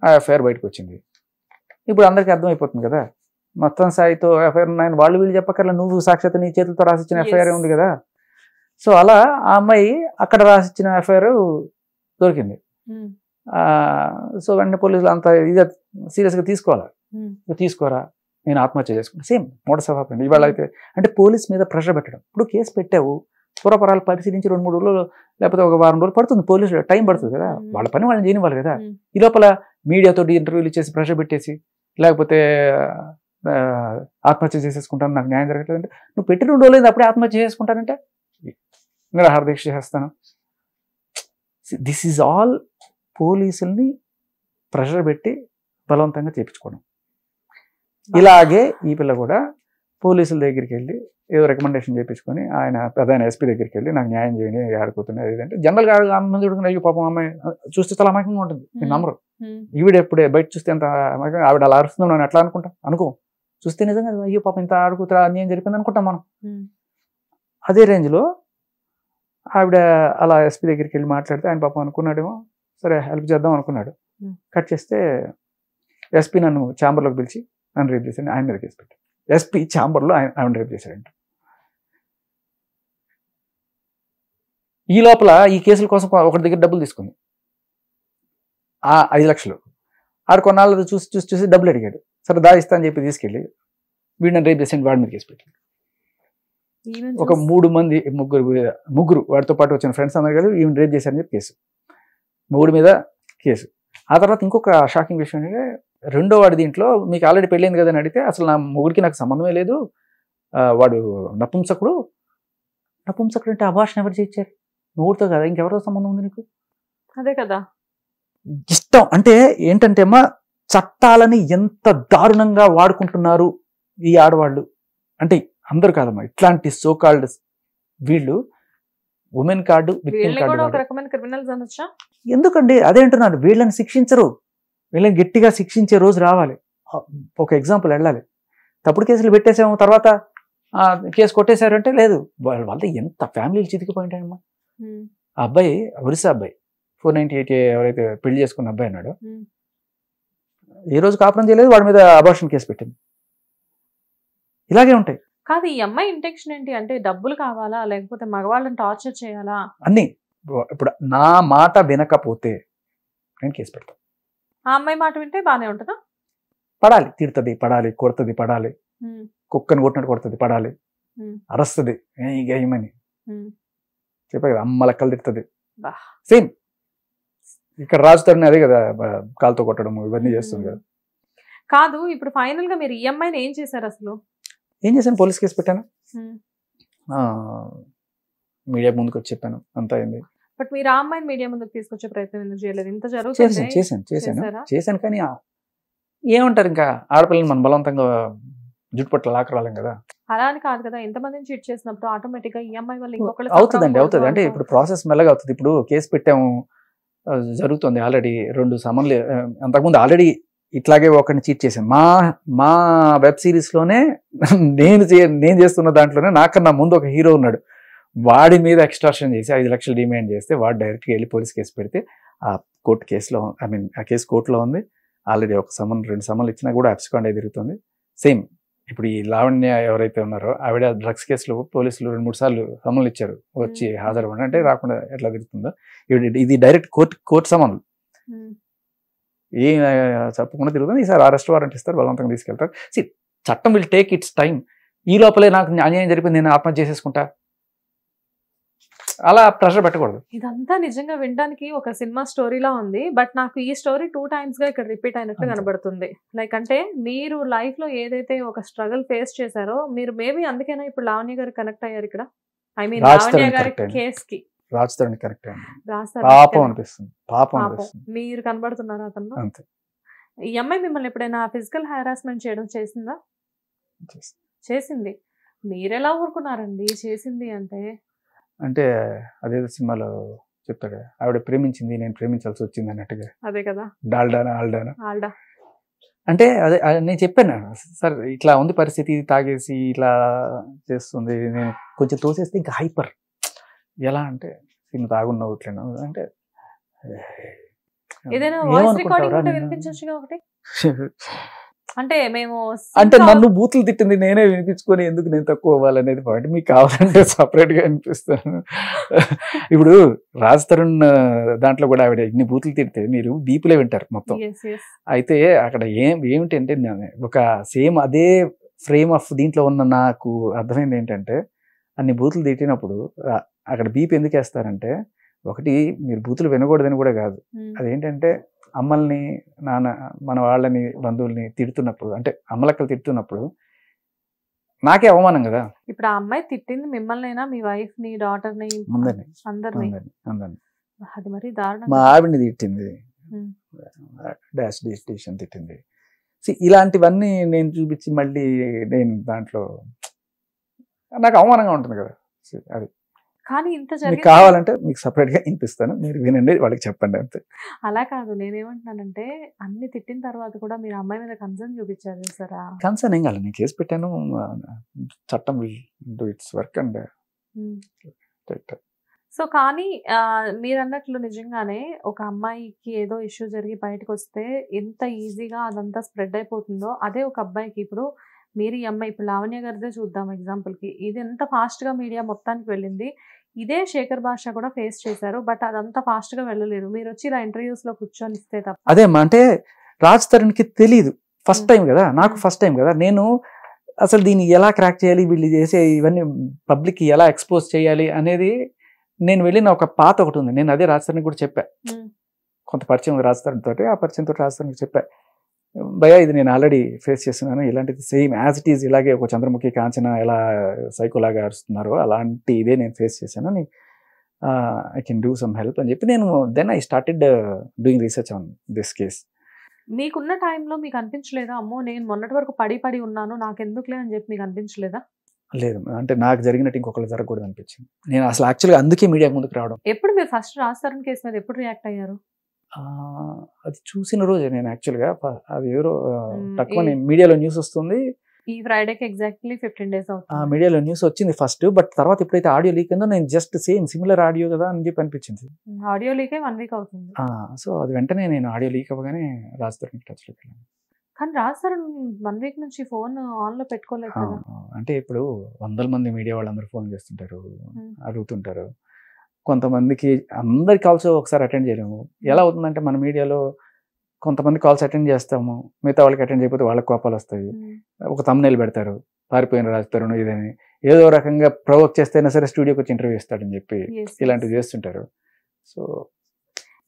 ఆ ఎఫ్ఐఆర్ బయటకు వచ్చింది. ఇప్పుడు అందరికీ అర్థమైపోతుంది కదా మస్తాన్ సాయితో ఎఫ్ఐఆర్ ఉన్నాయని వాళ్ళు వీళ్ళు చెప్పక్కర్లా, నువ్వు సాక్షాత్ నీ చేతులతో రాసిచ్చిన ఎఫ్ఐఆర్ ఉంది కదా. సో అలా ఆ అమ్మాయి అక్కడ రాసిచ్చిన ఎఫ్ఐఆర్ దొరికింది. సో వెంటనే పోలీసులు అంత ఇది సీరియస్గా తీసుకోరా నేను ఆత్మహత్య చేసుకున్నాను. సేమ్ మూఢస్వభావం ఇవాళ అయితే. అంటే పోలీస్ మీద ప్రెషర్ పెట్టడం. ఇప్పుడు కేసు పెట్టావు, పూర్వపరాలు పరిశీలించి 2-3 రోజులు లేకపోతే ఒక వారం రోజులు పడుతుంది, పోలీసులు టైం పడుతుంది కదా, వాళ్ళ పని వాళ్ళని చేయనివ్వాలి కదా. ఈ లోపల మీడియాతో ఇంటర్వ్యూలు ఇచ్చేసి ప్రెషర్ పెట్టేసి లేకపోతే ఆత్మహత్య చేసేసుకుంటాను, నాకు న్యాయం జరగట్లేదు అంటే, నువ్వు పెట్టి 2 రోజులు అప్పుడే ఆత్మహత్య చేసుకుంటానంటే నిరాహార దీక్ష చేస్తాను. దిస్ ఈజ్ ఆల్ పోలీసుల్ని ప్రెషర్ పెట్టి బలవంతంగా చేయించుకోవడం. ఇలాగే ఈ పిల్ల కూడా పోలీసుల దగ్గరికి వెళ్ళి ఏదో రికమెండేషన్ చేయించుకొని ఆయన ప్రధాన ఎస్పీ దగ్గరికి వెళ్ళి నాకు న్యాయం చేయండి ఆడుకుతున్నాయి ఏదంటే జనరల్గా అమ్మాయి చూడుకుని అయ్యో పాపం అమ్మాయి చూస్తే చాలా అమాయకంగా ఉంటుంది. నేను నమ్మరు, ఈవిడ ఎప్పుడే బయట చూస్తే ఎంత అమాయకంగా, ఆవిడ అలా అరుస్తుందో నేను ఎట్లా అనుకో చూస్తే నిజంగా అయ్యో పాపం ఇంత ఆడుకుతా అన్యాయం జరిపింది అనుకుంటాం మనం. అదే రేంజ్లో ఆవిడ అలా ఎస్పీ దగ్గరికి వెళ్ళి మాట్లాడితే ఆయన పాపం అనుకున్నాడేమో సరే హెల్ప్ చేద్దాం అనుకున్నాడు. కట్ చేస్తే ఎస్పీ నన్ను ఛాంబర్లోకి పిలిచి నన్ను రేప్ చేశాను, ఆయన మీద కేసు పెట్టాడు. ఎస్పీ ఛాంబర్లో ఆయన రేప్ చేశాడంట. ఈ లోపల ఈ కేసుల కోసం ఒకటి దగ్గర డబ్బులు తీసుకుంది, 5 లక్షలు. ఆడు కొన్నాళ్ళు చూసి డబ్బులు అడిగాడు. సరే ఇస్తా అని చెప్పి తీసుకెళ్ళి వీడు నన్ను రేప్ చేసాడు, వాడి మీద కేసు పెట్టాడు. ఒక 3 వాడితో పాటు వచ్చిన ఫ్రెండ్స్ అందరూ కలిసి ఈవెన్ రేప్ చేశారని చెప్పి కేసు, 3 మీద కేసు. ఆ తర్వాత ఇంకొక షాకింగ్ విషయం ఏంటంటే, రెండో వాడి దీంట్లో మీకు ఆల్రెడీ పెళ్ళైంది కదా అని అడిగితే అసలు నా మొగుడికి నాకు సంబంధమే లేదు, వాడు నపుంసకుడు అంటే అబార్షన్ ఎవరు చేయించారు, మొగుడితో కదా ఇంకెవరితో సంబంధం ఉంది నీకు? అదే కదా ఇష్టం. అంటే ఏంటంటే అమ్మా, చట్టాలని ఎంత దారుణంగా వాడుకుంటున్నారు ఈ ఆడవాళ్ళు. అంటే అందరూ కాదమ్మా, ఇట్లాంటి సోకాల్డ్ వీళ్ళు ఉమెన్ కార్డు విక్టిమ్ కార్డు ఎందుకండి? అదే అంటున్నాను, వీళ్ళని శిక్షించరు, వీళ్ళని గట్టిగా శిక్షించే రోజు రావాలి. ఒక ఎగ్జాంపుల్ వెళ్ళాలి. తప్పుడు కేసులు పెట్టేసాము, తర్వాత కేసు కొట్టేశారు అంటే లేదు, వాళ్ళ ఎంత ఫ్యామిలీలు చితికిపోయింటాయమ్మా. ఆ అబ్బాయి ఒరిస్సా అబ్బాయి 498 ఎవరైతే పెళ్లి చేసుకున్న అబ్బాయి అన్నాడు, ఏ రోజు కాపురం చేయలేదు, వాడి మీద అబార్షన్ కేసు పెట్టింది. ఇలాగే ఉంటాయి. కాదు, ఈ అమ్మాయి ఇంటెన్షన్ ఏంటి అంటే డబ్బులు కావాలా లేకపోతే మగవాళ్ళని టార్చర్ చేయాలా అన్ని. ఇప్పుడు నా మాట వినకపోతే నేను కేసు పెడతాను. ఆ అమ్మాయి మాట వింటే బానే ఉంటుందా? పడాలి, తిడుతుంది పడాలి, కొడుతుంది పడాలి, కుక్కని కొట్టినట్టు కొడుతుంది పడాలి, అరస్తుంది ఏమని చెప్పా కదా, అమ్మ లెక్కలు తిడుతుంది. సేమ్ ఇక్కడ రాజుతారని అదే కదా, కాలుతో కొట్టడం ఇవన్నీ చేస్తుంది కదా. కాదు, ఇప్పుడు ఫైనల్ గా మీరు ఈ అమ్మాయిని ఏం చేశారు అసలు? ఏం చేశాను, పోలీస్ కేసు పెట్టాను, మీడియా ముందుకు వచ్చి చెప్పాను, అంతా అయింది. బట్ మీరు ఆ అమ్మాయిని మీడియా ముందుకు తీసుకొచ్చే ప్రయత్నం ఎందుకు చేయలేదు? ఇంత జరుగుతుంది. చేశాను కానీ ఏమంటారు, ఇంకా ఆడపిల్లని మనం బలవంతంగా జుట్టుపట్ల లాకరాలేం కదా. అలా అని కాదు కదా, ఎంతమందిని చీట్ చేసినప్పుడు ఆటోమేటిక్ గా ఈ అమ్మాయి వల్ల ఇంకొకళ్ళు అవుతుంది. అంటే ఇప్పుడు ప్రాసెస్ మెల్లగా అవుతుంది. ఇప్పుడు కేసు పెట్టాము, జరుగుతుంది, ఆల్రెడీ 2 సమన్లు. అంతకుముందు ఆల్రెడీ ఇట్లాగే ఒకరిని చీట్ చేశాను. మా వెబ్ సిరీస్లోనే నేను చేస్తున్న దాంట్లోనే నాకన్నా ముందు ఒక హీరో ఉన్నాడు, వాడి మీద ఎక్స్ట్రాక్షన్ చేసి 5 లక్షలు డిమాండ్ చేస్తే వాడు డైరెక్ట్గా వెళ్ళి పోలీస్ కేసు పెడితే ఆ కోర్టు కేసులో ఆ కేసు కోర్టులో ఉంది. ఆల్రెడీ ఒక సమన్ 2 సమన్లు ఇచ్చినా కూడా అబ్స్కాండ్ అయి తిరుగుతుంది. సేమ్ ఇప్పుడు ఈ లావణ్య ఎవరైతే ఉన్నారో ఆవిడ డ్రగ్స్ కేసులో పోలీసులు 2-3 సార్లు సమన్లు ఇచ్చారు, వచ్చి హాజరవ్వండి అంటే రాకుండా ఎట్లా తిరుగుతుందో ఇది డైరెక్ట్ కోర్టు సమన్లు, ఏం చెప్పకుండా తిరుగుతుంది. ఈసారి అరెస్ట్ వారెంట్ ఇస్తారు, బలవంతంగా తీసుకెళ్తారు. చట్టం విల్ టేక్ ఇట్స్ టైం. ఈ లోపలే నాకు అన్యాయం జరిపింది, నేను ఆత్మహత్య చేసేసుకుంటా, అలా ప్రెషర్ పెట్టకూడదు. ఇదంతా నిజంగా వినడానికి ఒక సినిమా స్టోరీలా ఉంది, బట్ నాకు ఈ స్టోరీ 2 times గా ఇక్కడ రిపీట్ అయినట్టు కనబడుతుంది. లైక్ అంటే మీరు లైఫ్ లో ఏదైతే ఒక స్ట్రగుల్ ఫేస్ చేశారో మీరు మేబీ అందుకేనా ఇప్పుడు లావణ్య గారు కనెక్ట్ అయ్యారు ఇక్కడ. ఐ మీన్ లావణ్య గారి కేస్ కి రాజ్ తరుణ్ కరెక్ట్ అయింది. పాపం అనిపిస్తుంది, పాపం అనిపిస్తుంది. మీరు కనబడుతున్నారు అతను. అంతే. ఈ అమ్మాయి మిమ్మల్ని ఎప్పుడైనా ఫిజికల్ హారాస్మెంట్ చేయడం చేసిందా? చేసింది. మీరెలా ఊరుకున్నారండి చేసింది అంటే? అంటే అదేదో సినిమాలో చెప్తాడు, ఆవిడ ప్రేమించింది నేను ప్రేమించాల్సి వచ్చింది అన్నట్టుగా. అదే కదా, డాల్డానా ఆల్డానా ఆల్డా అంటే అదే నేను చెప్పాను సార్, ఇట్లా ఉంది పరిస్థితి, తాగేసి ఇట్లా చేస్తుంది, నేను కొంచెం తోసేస్తే ఇంకా హైపర్. ఎలా అంటే నేను తాగున్నావు ఇట్లా అంటే ఏదైనా వాయిస్ రికార్డింగ్ ఉంటే వినిపించొచ్చుగా ఒకటి. అంటే మేము అంటే నన్ను బూతులు తిట్టింది నేనే వినిపించుకొని ఎందుకు నేను తక్కువ అవ్వాలనేది పాయింట్. మీకు కావాలంటే సపరేట్ గా వినిపిస్తాను. ఇప్పుడు రాజ్ తరుణ్ దాంట్లో కూడా ఆవిడ ఇన్ని బూతులు తిడితే మీరు బీపులే వింటారు మొత్తం. అయితే అక్కడ ఏమిటంటే ఒక సేమ్ అదే ఫ్రేమ్ ఆఫ్ దీంట్లో ఉన్న నాకు అర్థమైంది ఏంటంటే, అన్ని బూతులు తిట్టినప్పుడు అక్కడ బీప్ ఎందుకు వేస్తారంటే, ఒకటి మీరు బూతులు వినకూడదని కూడా కాదు, అదేంటంటే అమ్మల్ని నాన్న మన వాళ్ళని బంధువుల్ని తిడుతున్నప్పుడు, అంటే అమ్మలక్కలు తిడుతున్నప్పుడు నాకే అవమానం కదా. ఇప్పుడు ఆ అమ్మాయి తిట్టింది మిమ్మల్నైనా, మీ వైఫ్ ని, డాటర్ ని, అందరిని? అది మరి దారుణం. మా ఆవిడని తిట్టింది, డాష్ డిస్టిషన్ తిట్టింది. ఇలాంటివన్నీ నేను చూపించి మళ్ళీ నేను దాంట్లో నాకు అవమానంగా ఉంటుంది కదా. అది కానీ ఇంత కావాలంటే మీకు సపరేట్ గా వినిపిస్తాను, మీరు వినండి, వాళ్ళకి చెప్పండి అంతే. అలా కాదు, నేనేమంటున్నానంటే అన్ని తిట్టిన తర్వాత కూడా మీరు అమ్మాయి మీద కన్సర్న్ చూపించారు సార్. కన్సర్న్ ఏం కాదు, నేను కేసు పెట్టాను, చట్టం do it's work and. So కానీ మీరు అన్నట్లు నిజంగానే ఒక అమ్మాయికి ఏదో ఇష్యూ జరిగి బయటకు వస్తే ఎంత ఈజీగా అదంతా స్ప్రెడ్ అయిపోతుందో, అదే ఒక అబ్బాయికి ఇప్పుడు మీరు ఈ అమ్మాయి ఇప్పుడు లావణ్య గారిదే చూద్దాం ఎగ్జాంపుల్కి, ఇది ఎంత ఫాస్ట్గా మీడియా మొత్తానికి వెళ్ళింది. ఇదే శేఖర్ భాష కూడా ఫేస్ చేశారు, బట్ అదంతా ఫాస్ట్గా వెళ్ళలేదు. మీరు వచ్చి ఇలా ఇంటర్వ్యూస్లో కూర్చొని ఇస్తే తప్ప. అదేమ్మా, అంటే రాజ్ తరుణ్కి తెలియదు, ఫస్ట్ టైం కదా, నాకు ఫస్ట్ టైం కదా, నేను అసలు దీన్ని ఎలా క్రాక్ చేయాలి, వీళ్ళు చేసే ఇవన్నీ పబ్లిక్కి ఎలా ఎక్స్పోజ్ చేయాలి అనేది నేను వెళ్ళిన ఒక పాత ఒకటి ఉంది. నేను అదే రాజ్ తరుణ్కి కూడా చెప్పా, కొంత పరిచయం రాజ్ తరుణ్ తోటి, ఆ పరిచయంతో రాజ్ తరుణ్కి చెప్పా, భయ ఇది నేను ఆల్రెడీ ఫేస్ చేస్తున్నాను, ఇలాంటిది సేమ్ యాజ్ ఇట్ ఈజ్, ఇలాగే ఒక చంద్రముఖి కాంచన ఎలా సైకోలాగా అరుస్తున్నారో అలాంటి ఇదే నేను ఫేస్ చేశాను, I can do some help అని చెప్పి నేను then I started doing research on this case. మీకున్న టైంలో మీకు అనిపించలేదా, అమ్మో నేను మొన్నటి వరకు పడి ఉన్నాను, నాకెందుకులే అని చెప్పి మీకు అనిపించలేదా? లేదు, అంటే నాకు జరిగినట్టు ఇంకొకరు జరగకూడదు అనిపించింది. నేను అసలు యాక్చువల్గా అందుకే మీడియా ముందుకు రావడం. ఎప్పుడు మీరు ఫస్ట్ రాజ్ తరుణ్ కేసు మీద ఎప్పుడు రియాక్ట్ అయ్యారు? అది చూసిన రోజే నేను యాక్చువల్గా, అది ఎవరో తక్కువ మీడియాలో న్యూస్ వస్తుంది, ఈ ఫ్రైడేకి ఎగ్జాక్ట్లీ 15 days అవుతుంది, మీడియాలో న్యూస్ వచ్చింది ఫస్ట్, బట్ తర్వాత ఎప్పుడైతే ఆడియో లీక్ అయిందో నేను జస్ట్ సేమ్ సిమిలర్ ఆడియో కదా అని చెప్పి అనిపించింది. ఆడియో లీక్ 1 week అవుతుంది. సో అది వెంటనే నేను ఆడియో లీక్ అవ్వగానే రాజ్ తరుణ్ టచ్లోకి వెళ్ళాను. కానీ రాజ్ తరుణ్ 1 week నుంచి ఫోన్ ఆన్ లో పెట్టుకోలేదు కదా. అంటే ఇప్పుడు 100 మంది మీడియా వాళ్ళందరూ ఫోన్ చేస్తుంటారు, అడుగుతుంటారు, కొంతమందికి అందరి కాల్స్ ఒకసారి అటెండ్ చేయలేము. ఎలా అవుతుందంటే మన మీడియాలో కొంతమంది కాల్స్ అటెండ్ చేస్తాము, మిగతా వాళ్ళకి అటెండ్ చేయకపోతే వాళ్ళకి కోపాలు వస్తాయి, ఒక thumbnail పెడతారు పారిపోయిన రాజ్ తరుణ్ ఇదని, ఏదో రకంగా ప్రొవోక్ చేస్తేనే సరే స్టూడియోకి వచ్చి ఇంటర్వ్యూ ఇస్తాడని చెప్పి ఇలాంటివి చేస్తుంటారు. సో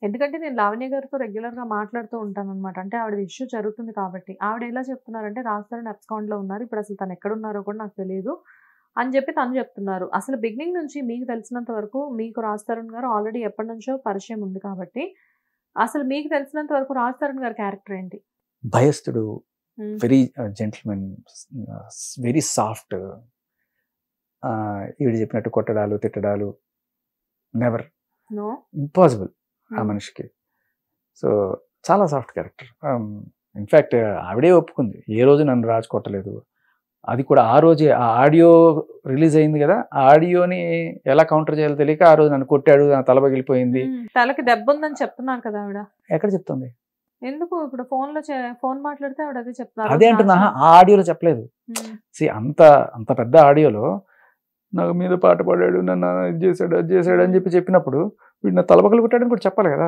ఎందుకంటే నేను లావణ్య గారితో రెగ్యులర్ గా మాట్లాడుతూ ఉంటాను అనమాట, అంటే ఆవిడ ఇష్యూ జరుగుతుంది కాబట్టి. ఆవిడ ఎలా చెప్తున్నారంటే రాజ్ తరుణ్ అబ్స్కాండ్ లో ఉన్నారు, ఇప్పుడు అసలు తను ఎక్కడున్నారో కూడా నాకు తెలియదు అని చెప్పి తను చెప్తున్నారు. అసలు బిగినింగ్ నుంచి మీకు తెలిసినంత వరకు మీకు రాజ్ తరుణ్ గారు ఆల్రెడీ ఎప్పటి నుంచో పరిచయం ఉంది కాబట్టి, అసలు మీకు తెలిసినంత వరకు రాజ్ తరుణ్ గారి క్యారెక్టర్ ఏంటి? భయస్థుడు, వెరీ జెంటిల్మెన్, వెరీ సాఫ్ట్, ఈవిడ చెప్పినట్టు కొట్టడాలు తిట్టడాలు నెవర్, ఇంపాసిబుల్ ఆ మనిషికి. సో చాలా సాఫ్ట్ క్యారెక్టర్. ఇన్ఫ్యాక్ట్ ఆవిడే ఒప్పుకుంది, ఏ రోజు నన్ను రాజు కొట్టలేదు, అది కూడా ఆ రోజే ఆ ఆడియో రిలీజ్ అయింది కదా, ఆ ఆడియోని ఎలా కౌంటర్ చేయాలో తెలియక ఆ రోజు నన్ను కొట్టాడు, నా తల పగిలిపోయింది, తలకి దెబ్బ ఉందని చెప్తున్నారు కదా ఆవిడ. ఎక్కడ చెప్తుంది? ఎందుకు ఇప్పుడు ఫోన్ మాట్లాడితే ఆవిడ అదే చెప్తారు. అదే అంటున్నా, ఆ ఆడియోలో చెప్పలేదు. అంత అంత పెద్ద ఆడియోలో నాకు మీద పాట పాడాడు, నన్ను ఇది చేశాడు అది చేశాడు అని చెప్పినప్పుడు వీడు నా తలపక్కలు కొట్టాడని కూడా చెప్పాలి కదా.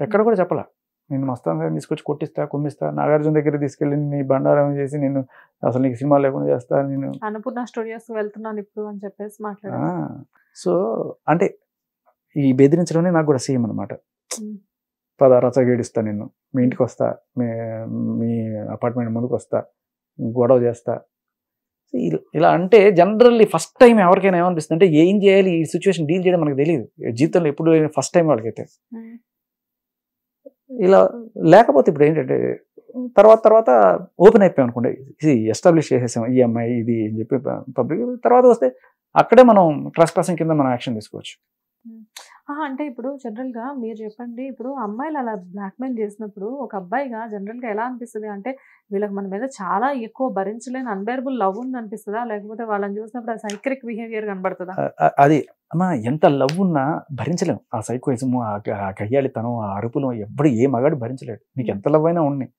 ఎక్కడ కూడా చెప్పాల. నేను మస్తాన్ తీసుకొచ్చి కొట్టిస్తా, కుమ్మిస్తా, నాగార్జున దగ్గర తీసుకెళ్ళి నీ బండారం చేసి నేను అసలు నీకు సినిమా లేకుండా చేస్తా, నేను అన్నపూర్ణ స్టూడియోస్ వెళ్తున్నాను ఇప్పుడు అని చెప్పేసి మాట్లాడారు. సో అంటే ఈ బెదిరించడం నాకు కూడా సేమ్ అనమాట. రచగేడిస్తా, నిన్ను మీ ఇంటికి వస్తా, మీ అపార్ట్మెంట్ ముందుకు వస్తా, గొడవ చేస్తా, ఇలా అంటే జనరల్లీ ఫస్ట్ టైం ఎవరికైనా ఏమనిపిస్తుంది అంటే ఏం చేయాలి, ఈ సిచ్యువేషన్ డీల్ చేయడం మనకు తెలియదు జీవితంలో ఎప్పుడు, ఫస్ట్ టైం వాళ్ళకైతే. ఇలా లేకపోతే ఇప్పుడు ఏంటంటే తర్వాత ఓపెన్ అయిపోయాం అనుకోండి, ఇది ఎస్టాబ్లిష్ చేసేసాం ఈ అమ్మాయి ఇది అని చెప్పి పబ్లిక్, తర్వాత వస్తే అక్కడే మనం ట్రస్ట్ పర్సన్ కింద మనం యాక్షన్ తీసుకోవచ్చు. అంటే ఇప్పుడు జనరల్గా మీరు చెప్పండి, ఇప్పుడు అమ్మాయిలు అలా బ్లాక్మెయిల్ చేసినప్పుడు ఒక అబ్బాయిగా జనరల్గా ఎలా అనిపిస్తుంది అంటే వీళ్ళకి మన మీద చాలా ఎక్కువ భరించలేని అన్బేరబుల్ లవ్ ఉంది అనిపిస్తుందా, లేకపోతే వాళ్ళని చూసినప్పుడు ఆ సైక్రిక్ బిహేవియర్ కనబడుతుందా? అది అమ్మా, ఎంత లవ్ ఉన్నా భరించలేము. ఆ సైకోయిజము, ఆ కయ్యాళితనం, ఆ అరుపులు ఎప్పుడు ఏ మగాడు భరించలేడు. నీకు ఎంత లవ్ అయినా ఉన్నాయి.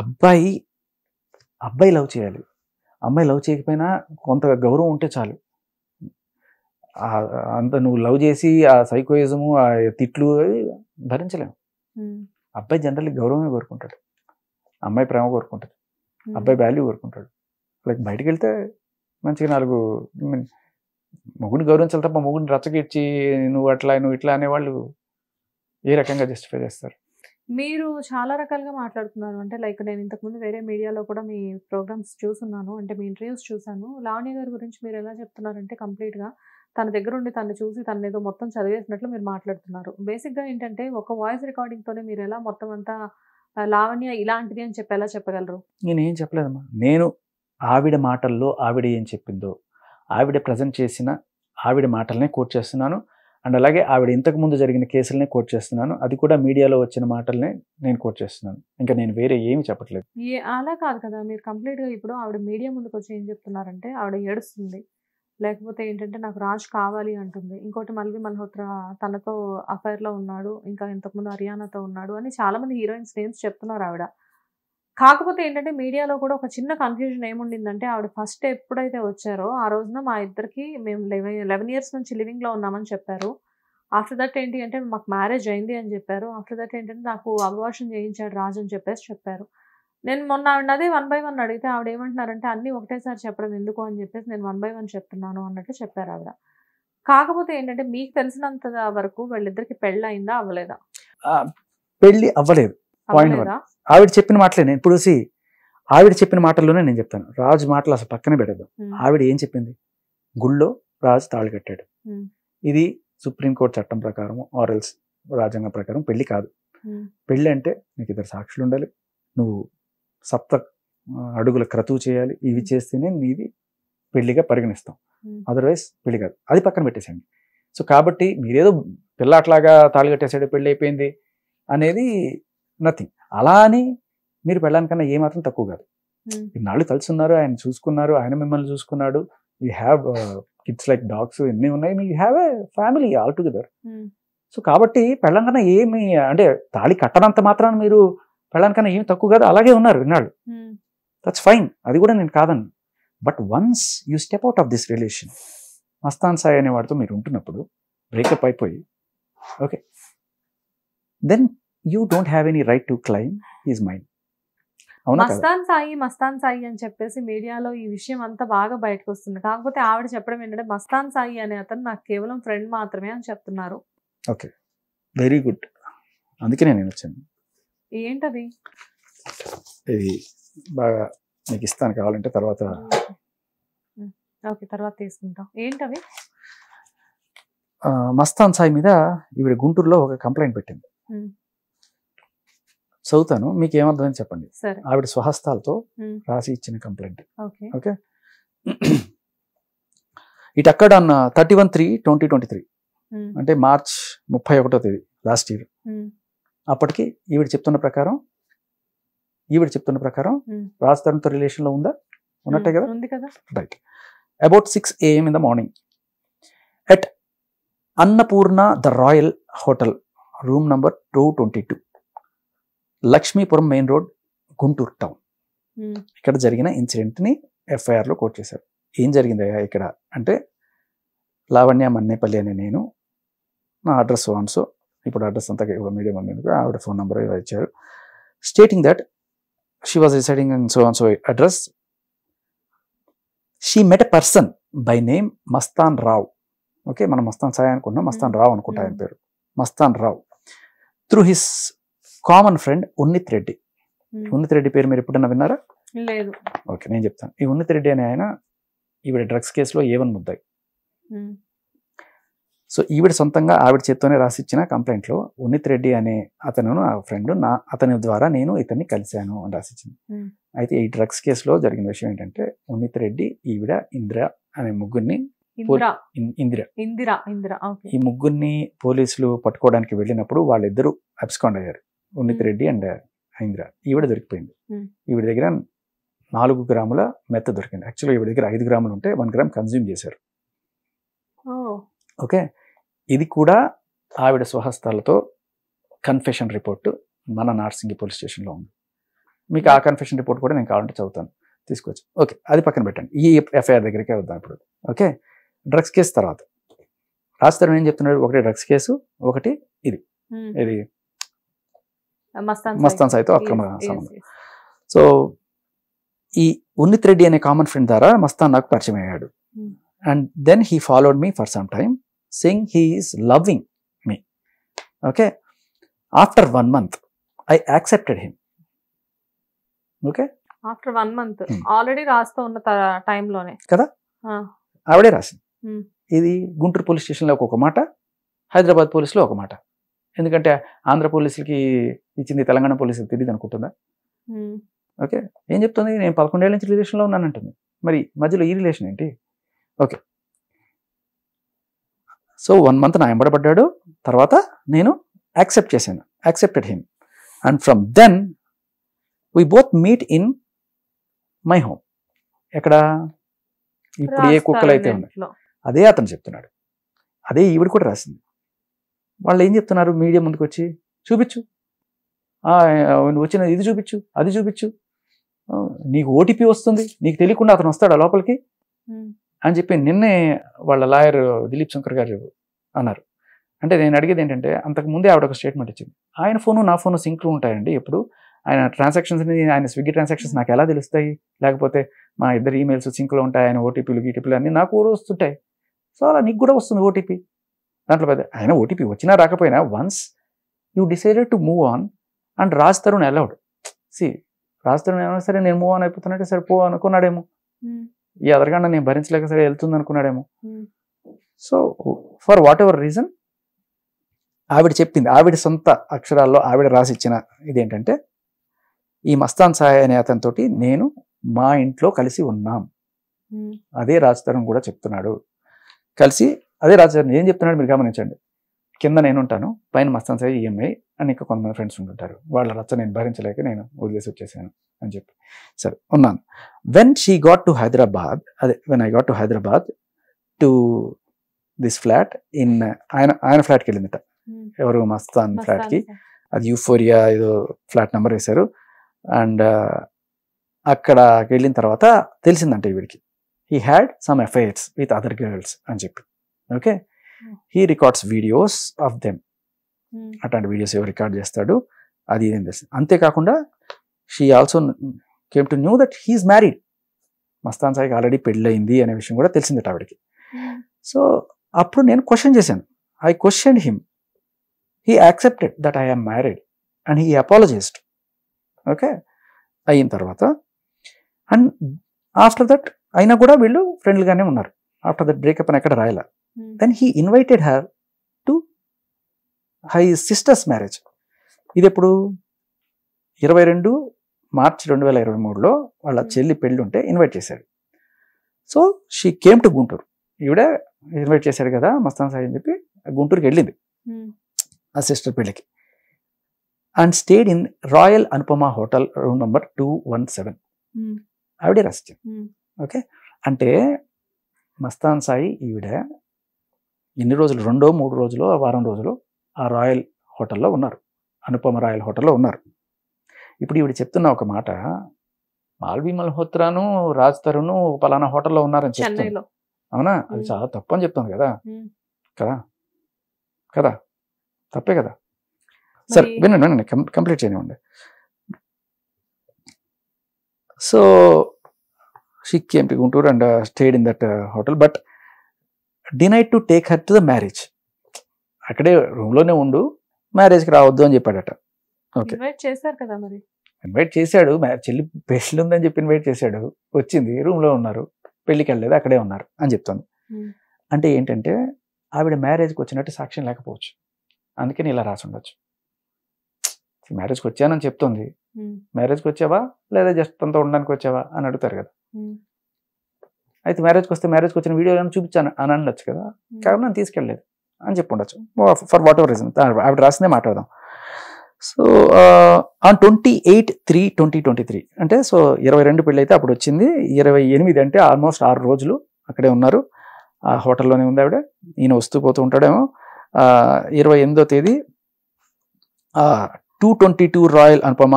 అబ్బాయి లవ్ చేయాలి, అమ్మాయి లవ్ చేయకపోయినా కొంత గౌరవం ఉంటే చాలు. అంత నువ్వు లవ్ చేసి ఆ సైకోయిజము, ఆ తిట్లు భరించలేము. అబ్బాయి జనరల్లీ గౌరవమే కోరుకుంటాడు, అమ్మాయి ప్రేమ కోరుకుంటాడు, అబ్బాయి వాల్యూ కోరుకుంటాడు. లైక్ బయటకు వెళ్తే మంచిగా 4 మొగుడిని గౌరవించాలి తప్ప మొగుడిని రచ్చగిచ్చి నువ్వు అట్లా నువ్వు ఇట్లా అనేవాళ్ళు ఏ రకంగా జస్టిఫై చేస్తారు? మీరు చాలా రకాలుగా మాట్లాడుతున్నారు. అంటే లైక్ నేను ఇంతకుముందు వేరే మీడియాలో కూడా మీ ప్రోగ్రామ్స్ చూస్తున్నాను, అంటే మీ ఇంటర్వ్యూస్ చూసాను. లావణ్య గారి గురించి మీరు ఎలా చెప్తున్నారంటే కంప్లీట్గా తన దగ్గర ఉండి తను చూసి తను ఏదో మొత్తం చదివేసినట్లు మీరు మాట్లాడుతున్నారు. బేసిక్గా ఏంటంటే ఒక వాయిస్ రికార్డింగ్తోనే మీరు ఎలా మొత్తం అంతా లావణ్య ఇలాంటిది అని చెప్పి ఎలా చెప్పగలరు? నేనేం చెప్పలేదమ్మా. నేను ఆవిడ మాటల్లో ఆవిడ ఏం చెప్పిందో, ఆవిడ ప్రజెంట్ చేసిన ఆవిడ మాటలనే కోట్ చేస్తున్నాను. అండ్ అలాగే ఆవిడ ఇంతకు ముందు జరిగిన కేసులనే కోట్ చేస్తున్నాను. అది కూడా మీడియాలో వచ్చిన మాటలనే నేను కోట్ చేస్తున్నాను. ఇంకా నేను వేరే ఏమి చెప్పట్లేదు. అలా కాదు కదా, మీరు కంప్లీట్గా ఇప్పుడు ఆవిడ మీడియా ముందుకు వచ్చి ఏం చెప్తున్నారంటే ఆవిడ ఏడుస్తుంది, లేకపోతే ఏంటంటే నాకు రాజ్ కావాలి అంటుంది, ఇంకోటి మల్వి మల్హోత్రా తనతో అఫైర్లో ఉన్నాడు, ఇంకా ఇంతకుముందు హర్యానాతో ఉన్నాడు అని చాలామంది హీరోయిన్స్ నేమ్స్ చెప్తున్నారు ఆవిడ. కాకపోతే ఏంటంటే మీడియాలో కూడా ఒక చిన్న కన్ఫ్యూజన్ ఏముండిందంటే ఆవిడ ఫస్ట్ ఎప్పుడైతే వచ్చారో ఆ రోజున మా ఇద్దరికి మేము 11 years నుంచి లివింగ్లో ఉన్నామని చెప్పారు. ఆఫ్టర్ దట్ ఏంటి అంటే మాకు మ్యారేజ్ అయింది అని చెప్పారు. ఆఫ్టర్ దట్ ఏంటంటే నాకు అబార్షన్ చేయించాడు రాజు అని చెప్పారు. నేను మొన్న ఆవిడ అదే 1 by 1 అడిగితే ఆవిడ ఏమంటున్నారంటే అన్నీ ఒకటేసారి చెప్పడం ఎందుకు అని చెప్పేసి నేను 1 by 1 చెప్తున్నాను అన్నట్లు చెప్పారు ఆవిడ. కాకపోతే ఏంటంటే మీకు తెలిసినంత వరకు వాళ్ళిద్దరికి పెళ్ళి అయిందా అవ్వలేదా? పెళ్ళి అవ్వలేదు. ఆవిడ చెప్పిన మాటలే నేను ఇప్పుడు ఆవిడ చెప్పిన మాటల్లోనే నేను చెప్తాను. రాజు మాటలు అసలు పక్కనే పెడదాం. ఆవిడ ఏం చెప్పింది? గుళ్ళో రాజు తాళి కట్టాడు, ఇది సుప్రీంకోర్టు చట్టం ప్రకారం ఆర్ఎల్స్ రాజ్యాంగం ప్రకారం పెళ్లి కాదు. పెళ్లి అంటే నీకు 2 సాక్షులు ఉండాలి, నువ్వు 7 అడుగుల క్రతువు చేయాలి, ఇవి చేస్తేనే నీది పెళ్లిగా పరిగణిస్తాం, అదర్వైజ్ పెళ్లి కాదు. అది పక్కన పెట్టేసండి. సో కాబట్టి మీరేదో పిల్ల అట్లాగా తాళి కట్టేసాడు పెళ్లి అయిపోయింది అనేది నథింగ్. అలా అని మీరు పెళ్ళానికన్నా ఏమాత్రం తక్కువ కాదు. ఇన్నాళ్ళు కలిసి ఉన్నారు, ఆయన చూసుకున్నారు, ఆయన మిమ్మల్ని చూసుకున్నాడు, you have kids like dogs ఎన్ని ఉన్నాయి, you have a family all together. So కాబట్టి పెళ్ళానికన్నా ఏమి అంటే తాళి కట్టనంత మాత్రాన మీరు పెళ్ళానికన్నా ఏమి తక్కువ కాదు, అలాగే ఉన్నారు ఇన్నాళ్ళు. దట్స్ ఫైన్, అది కూడా నేను కాదను. But once you step out of this relation, Mastan Sai అనేవాడితో మీరు ఉంటున్నప్పుడు బ్రేకప్ అయిపోయి okay, then you don't have any right to claim his mind. Mastan Sai అని చెప్పేసి మీడియాలో ఈ విషయం అంతా బాగా బయటకు వస్తుంది. కాకపోతే ఆవిడ చెప్పడం ఏంటంటే మస్తాన్ సాయి అనే అతను నాకు కేవలం ఫ్రెండ్ మాత్రమే అని చెప్తున్నారు. Okay, very good. అందుకే నేను వచ్చాను. ఏంటది? ఇది బాగా మీకు ఇస్తాను కావాలంటే తర్వాత. ఓకే, తర్వాత తీసుకుంటాం. ఏంటవి? మస్తాన్ సాయి మీద ఈవిడ గుంటూరులో ఒక కంప్లైంట్ పెట్టింది. చదువుతాను, మీకు ఏమర్థమని చెప్పండి. ఆవిడ స్వహస్తాలతో రాసి ఇచ్చిన complaint. Okay, it occurred on 31/3/2023, అంటే మార్చ్ 31వ తేదీ లాస్ట్ ఇయర్. అప్పటికి ఈవిడ చెప్తున్న ప్రకారం రాజ్ తరుణ్తో రిలేషన్ లో ఉన్నట్టే కదా? Right. About 6 AM in the morning at Annapurna the royal hotel, room number 222, Lakshmipuram main road, Guntur town. ఇక్కడ జరిగిన ఇన్సిడెంట్ని ఎఫ్ఐఆర్లో కోట్ చేశారు. ఏం జరిగిందయ్యా ఇక్కడ అంటే, లావణ్య మన్నేపల్లి అనే నేను, నా అడ్రస్ ఆన్సో, ఇప్పుడు అడ్రస్ అంతా ఇప్పుడు మీడియం ఉంది, ఆవిడ ఫోన్ నెంబర్ ఇచ్చారు. Stating that she was residing in so on so address. She met a person by name Mastan Rao. Okay, మనం మస్తాన్ సాయి అనుకుంటున్నాం, మస్తాన్ రావ్ అనుకుంటా ఆయన పేరు, Mastan Rao. Through his common friend Unnith Reddy. Unnith Reddy పేరు మీరు ఎప్పుడన్నా విన్నారా? లేదు. ఓకే, నేను చెప్తాను. ఈ ఉన్నిత్ రెడ్డి అనే ఆయన ఈవిడ డ్రగ్స్ కేసులో A1 ముద్దాయి. సో ఈవిడ సొంతంగా ఆవిడ చేత్తోనే రాసిచ్చిన కంప్లైంట్లో ఉన్నిత్ రెడ్డి అనే అతను ఆ ఫ్రెండ్, అతని ద్వారా నేను ఇతన్ని కలిశాను అని రాసిచ్చింది. అయితే ఈ డ్రగ్స్ కేసులో జరిగిన విషయం ఏంటంటే, ఉన్నిత్ రెడ్డి, ఈవిడ, ఇందిర అనే ముగ్గురిని, ఈ ముగ్గురిని పోలీసులు పట్టుకోవడానికి వెళ్ళినప్పుడు వాళ్ళిద్దరూ అబ్స్కాండ్ అయ్యారు, ఉన్నిత్ రెడ్డి అండ్ ఇందిర. ఈవిడ దొరికిపోయింది. ఈవిడ దగ్గర 4 గ్రాముల మెత్త దొరికింది. యాక్చువల్గా ఈవిడ దగ్గర 5 గ్రాములు ఉంటే 1 గ్రామ్ కన్జ్యూమ్ చేశారు. ఓకే, ఇది కూడా ఆవిడ స్వహస్తాలతో కన్ఫెషన్ రిపోర్ట్ మన నార్సింగి పోలీస్ స్టేషన్లో ఉంది. మీకు ఆ కన్ఫెషన్ రిపోర్ట్ కూడా నేను కావాలంటే చదువుతాను, తీసుకోవచ్చు. ఓకే, అది పక్కన పెట్టండి. ఈ ఎఫ్ఐఆర్ దగ్గరికే వద్దాం ఇప్పుడు. ఓకే, డ్రగ్స్ కేసు తర్వాత రాజ్ ఏం చెప్తున్నాడు? ఒకటి డ్రగ్స్ కేసు, ఒకటి ఇది మస్తాన్ సాయితో అక్రమ సంబంధం. సో ఈ ఉన్నిత్ రెడ్డి అనే కామన్ ఫ్రెండ్ ద్వారా మస్తాన్ నాకు పరిచయం అయ్యాడు. And then he followed me for some time, saying he is loving me. Okay, after 1 month I accepted him. Okay, after 1 month already రాస్తూ ఉన్న టైంలోనే కదా ఆవిడే రాసింది. ఇది గుంటూరు పోలీస్ స్టేషన్లో ఒక మాట, హైదరాబాద్ పోలీసులో ఒక మాట. ఎందుకంటే ఆంధ్ర పోలీసులకి ఇచ్చింది తెలంగాణ పోలీసులకు తెలియదు అనుకుంటుందా? ఓకే, ఏం చెప్తుంది? నేను 11 ఏళ్ళ నుంచి రిలేషన్లో ఉన్నానంటుంది. మరి మధ్యలో ఈ రిలేషన్ ఏంటి? ఓకే, సో 1 month నా ఎంబడబడ్డాడు. తర్వాత నేను accepted him. And from then we both meet in my home. ఎక్కడ ఇప్పుడు ఏ కుక్కలు అయితే ఉన్నాయి అదే అతను చెప్తున్నాడు, అదే ఈవిడ కూడా రాసింది. వాళ్ళు ఏం చెప్తున్నారు? మీడియా ముందుకు వచ్చి చూపించు, వచ్చిన ఇది చూపించు, అది చూపించు, నీకు ఓటీపీ వస్తుంది, నీకు తెలియకుండా అతను వస్తాడా లోపలికి అని చెప్పి నిన్నే వాళ్ళ లాయర్ దిలీప్ శంకర్ గారు అన్నారు. అంటే నేను అడిగేది ఏంటంటే, అంతకుముందే ఆవిడ ఒక స్టేట్మెంట్ ఇచ్చింది, ఆయన ఫోను నా ఫోను సింక్లో ఉంటాయండి, ఎప్పుడు ఆయన ట్రాన్సాక్షన్స్ని, ఆయన స్విగ్గీ ట్రాన్సాక్షన్స్ నాకు ఎలా తెలుస్తాయి, లేకపోతే మా ఇద్దరు ఈమెయిల్స్ సింక్లో ఉంటాయి, ఆయన ఓటీపీలు గీటీపీలు అన్నీ నాకు కూడా వస్తుంటాయి. సో అలా నీకు కూడా వస్తుంది ఓటీపీ. దాంట్లో పెద్ద ఆయన ఓటీపీ వచ్చినా రాకపోయినా once you decided to move on and Raj Tarun allowed. Raj Tarun ఏమైనా సరే నేను మూవ్ ఆన్ అయిపోతున్నట్టే సరే పో అనుకున్నాడేమో, ఈ అదరగండ నేను భరించలేక సరే వెళ్తుంది అనుకున్నాడేమో. So for whatever reason ఆవిడ చెప్పింది, ఆవిడ సొంత అక్షరాల్లో ఆవిడ రాసిచ్చిన ఇదేంటంటే, ఈ మస్తాన్ సాయి అనే అతనితోటి నేను మా ఇంట్లో కలిసి ఉన్నాం. అదే రాజ్ తరుణ్ కూడా చెప్తున్నాడు. కలిసి అదే రాజ్ తరుణ్ ఏం చెప్తున్నాడు మీరు గమనించండి. కింద నేను ఉంటాను, పైన మస్తాన్ సాయి ఈఎంఐ అని ఇంకా కొంతమంది ఫ్రెండ్స్ ఉంటుంటారు, వాళ్ళ రచ్చ నేను భరించలేక నేను వదిలేసి వచ్చేసాను అని చెప్పి సరే ఉన్నాను. When she got to Hyderabad, when I got to Hyderabad to this flat in ఆయన ఫ్లాట్కి వెళ్ళిందట. ఎవరు? మస్తాన్ ఫ్లాట్కి. అది యూఫోరియా ఏదో ఫ్లాట్ నెంబర్ వేశారు. అండ్ అక్కడికి వెళ్ళిన తర్వాత తెలిసిందంటే వీడికి he had some affairs with other girls అని చెప్పి. Okay, he records videos of them. అట్లాంటి వీడియోస్ ఎవరు రికార్డ్ చేస్తాడు అది ఏం తెలిసింది. అంతేకాకుండా she also came to knew that he is married. Mastan సాయికి ఆల్రెడీ పెళ్ళయింది అనే విషయం కూడా తెలిసిందట ఆవిడకి. సో అప్పుడు నేను క్వశ్చన్ చేశాను, I questioned him. He accepted that I am married and he apologised. Okay, అయిన తర్వాత అండ్ ఆఫ్టర్ దట్ అయినా కూడా వీళ్ళు ఫ్రెండ్లీగానే ఉన్నారు. ఆఫ్టర్ దట్ బ్రేకప్ అని ఎక్కడ రాయాల. Then he invited her to his sister's marriage. ఇది ఎప్పుడు? 22 మార్చ్ 2023లో వాళ్ళ చెల్లి పెళ్ళి ఉంటే ఇన్వైట్ చేశాడు. So she came to Guntur. ఈవిడ ఇన్వైట్ చేశాడు కదా మస్తాన్ సాయి అని చెప్పి గుంటూరుకి వెళ్ళింది ఆ సిస్టర్ పెళ్ళికి. And stayed in Royal Anupama hotel room number 217. ఆవిడే రాసిచ్చింది. ఓకే, అంటే మస్తాన్ సాయి ఈవిడ ఎన్ని రోజులు, 2-3 రోజులు, వారం రోజులు ఆ రాయల్ హోటల్లో ఉన్నారు, అనుపమ రాయల్ హోటల్లో ఉన్నారు. ఇప్పుడు ఈవిడ చెప్తున్న ఒక మాట, మాల్వి మల్హోత్రాను రాజ్ తరుణ్ పలానా హోటల్లో ఉన్నారని చెప్తాను, చెన్నైలో. అవునా? అది చాలా తప్పు అని చెప్తాను కదా కదా కదా, తప్పే కదా. సరే వినండి, కంప్లీట్ చేయనివ్వండి. So she came to Guntur and stayed in that hotel, but denied to take her to the marriage. అక్కడే రూమ్లోనే ఉండు, మ్యారేజ్కి రావద్దు అని చెప్పాడట. ఓకే, ఇన్వైట్ చేశారు కదా మరి. ఇన్వైట్ చేశాడు, చెల్లి పెళ్ళి ఉందని చెప్పి ఇన్వైట్ చేశాడు, వచ్చింది, రూమ్లో ఉన్నారు, పెళ్ళికి వెళ్ళలేదు, అక్కడే ఉన్నారు అని చెప్తాను. అంటే ఏంటంటే ఆవిడ మ్యారేజ్కి వచ్చినట్టు సాక్ష్యం లేకపోవచ్చు, అందుకని ఇలా రాసి ఉండొచ్చు. మ్యారేజ్కి వచ్చానని చెప్తుంది, మ్యారేజ్కి వచ్చావా లేదా జస్ట్ తనతో ఉండడానికి వచ్చావా అని అడుగుతారు కదా. అయితే మ్యారేజ్కి వచ్చిన వీడియో ఏమైనా చూపించాను అని అనొచ్చు కదా, కాబట్టి నన్ను తీసుకెళ్ళలేదు అని చెప్పి ఉండొచ్చు, ఫర్ వాట్ ఎవర్ రీజన్. ఆవిడ రాసిందే మాట్లాడదాం. సో ఆన్ 28/3/2023 అంటే సో 22 పెళ్ళి అయితే అప్పుడు వచ్చింది, 28 అంటే ఆల్మోస్ట్ 6 రోజులు అక్కడే ఉన్నారు, ఆ హోటల్లోనే ఉంది ఆవిడ. ఈయన వస్తూ పోతూ ఉంటాడేమో. 28వ తేదీ 222 రాయల్ అనుపమ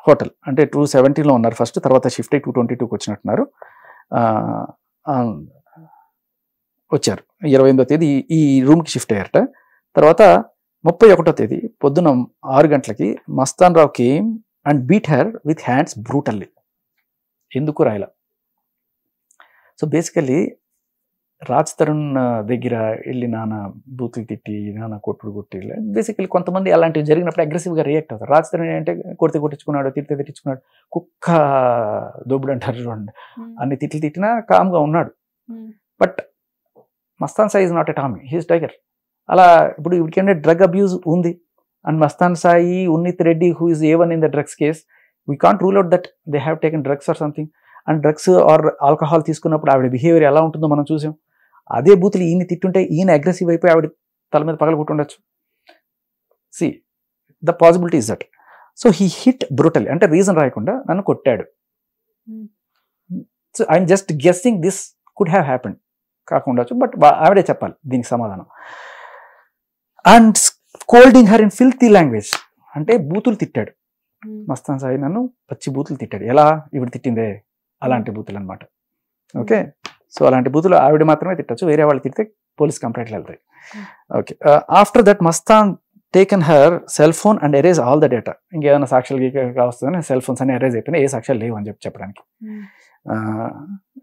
హోటల్, అంటే 270లో ఉన్నారు ఫస్ట్, తర్వాత షిఫ్ట్ అయ్యి 222కి వచ్చినట్టున్నారు. వచ్చారు 28వ తేదీ ఈ రూమ్కి షిఫ్ట్ అయ్యారట. తర్వాత 31వ తేదీ పొద్దున 6 గంటలకి Mastan Rao came and beat her with hands brutally. ఎందుకు రాయలా? సో బేసికలీ రాజ్ తరుణ్ దగ్గర వెళ్ళి నాన్న బూతులు తిట్టి, నాన్న కొట్టుడు కొట్టి, బేసికలీ కొంతమంది అలాంటివి జరిగినప్పుడు అగ్రెసివ్గా రియాక్ట్ అవుతారు. రాజ్ తరుణ్ ఏంటంటే కొడితే కొట్టించుకున్నాడు, తిట్టితే తిట్టించుకున్నాడు, కుక్క దోబుడు అంటారు చూడండి, అన్ని తిట్లు తిట్టినా కామ్గా ఉన్నాడు. But Mastan Sai is not a Tommy, he's tiger. అలా ఇప్పుడు ఇప్పటికంటే డ్రగ్ అబ్యూజ్ ఉంది, and Mastan Sai, ఉన్నిత్ Reddy who is A1 in the drugs case, we can't rule out that they have taken drugs or something. And drugs or alcohol తీసుకున్నప్పుడు ఆవిడ behaviour ఎలా ఉంటుందో మనం చూసాం. అదే బూతులు ఈయన తిట్టుంటే ఈయన అగ్రెసివ్ అయిపోయి ఆవిడ తల మీద పగలగొట్టుండొచ్చు. See the possibility is that. So he hit brutally, అంటే రీజన్ రాయకుండా నన్ను కొట్టాడు. So I'm just guessing this could have happened కాకుండొచ్చు, బట్ ఆవిడే చెప్పాలి దీనికి సమాధానం. And scolding her in filthy language, అంటే బూతులు తిట్టాడు మస్తాన్ సాయి, నన్ను పచ్చి బూతులు తిట్టాడు. ఎలా ఈవిడ తిట్టిందే అలాంటి బూతులు అనమాట. ఓకే, సో అలాంటి బూతులు ఆవిడ మాత్రమే తిట్టచ్చు, వేరే వాళ్ళు తిడితే పోలీస్ కంప్లైంట్లు వెళ్తాయి. Okay, after that Mastan taken her cell phone and erase all the data. ఇంకేమైనా సాక్ష్యాలు వస్తుందని సెల్ ఫోన్స్ అన్ని ఎరేజ్ అయిపోయినాయి, ఏ సాక్ష్యాలు లేవు అని చెప్పడానికి.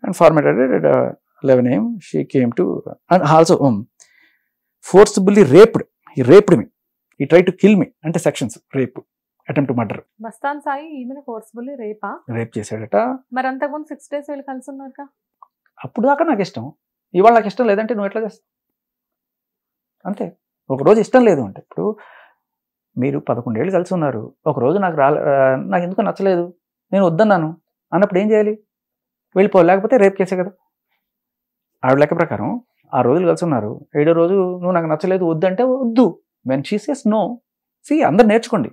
అండ్ ఫార్మేటెడ్ 11 AM she came to and also forcibly raped. He raped me. He tried to kill me. అంటే sections rape, attempt murder. Mastan Sai ఈమెను ఫోర్స్ఫుల్లీ రేప్ చేశాడట. మరి అంతకుముందు 6 days వీళ్ళు కలిసి ఉన్నారుగా. అప్పుడు దాకా నాకు ఇష్టం, ఇవాళ నాకు ఇష్టం లేదంటే నువ్వు ఎట్లా చేస్తావు? అంతే, ఒకరోజు ఇష్టం లేదు అంటే, ఇప్పుడు మీరు 11 ఏళ్ళు కలిసి ఉన్నారు, ఒకరోజు నాకు ఎందుకు నచ్చలేదు, నేను వద్దన్నాను అన్నప్పుడు ఏం చేయాలి? వెళ్ళిపో, లేకపోతే రేప్ కేసే కదా. ఆవిడ లెక్క ప్రకారం 6 రోజులు కలిసి ఉన్నారు, 7వ రోజు నువ్వు నాకు నచ్చలేదు వద్దంటే వద్దు. When she says no, see అందరు నేర్చుకోండి,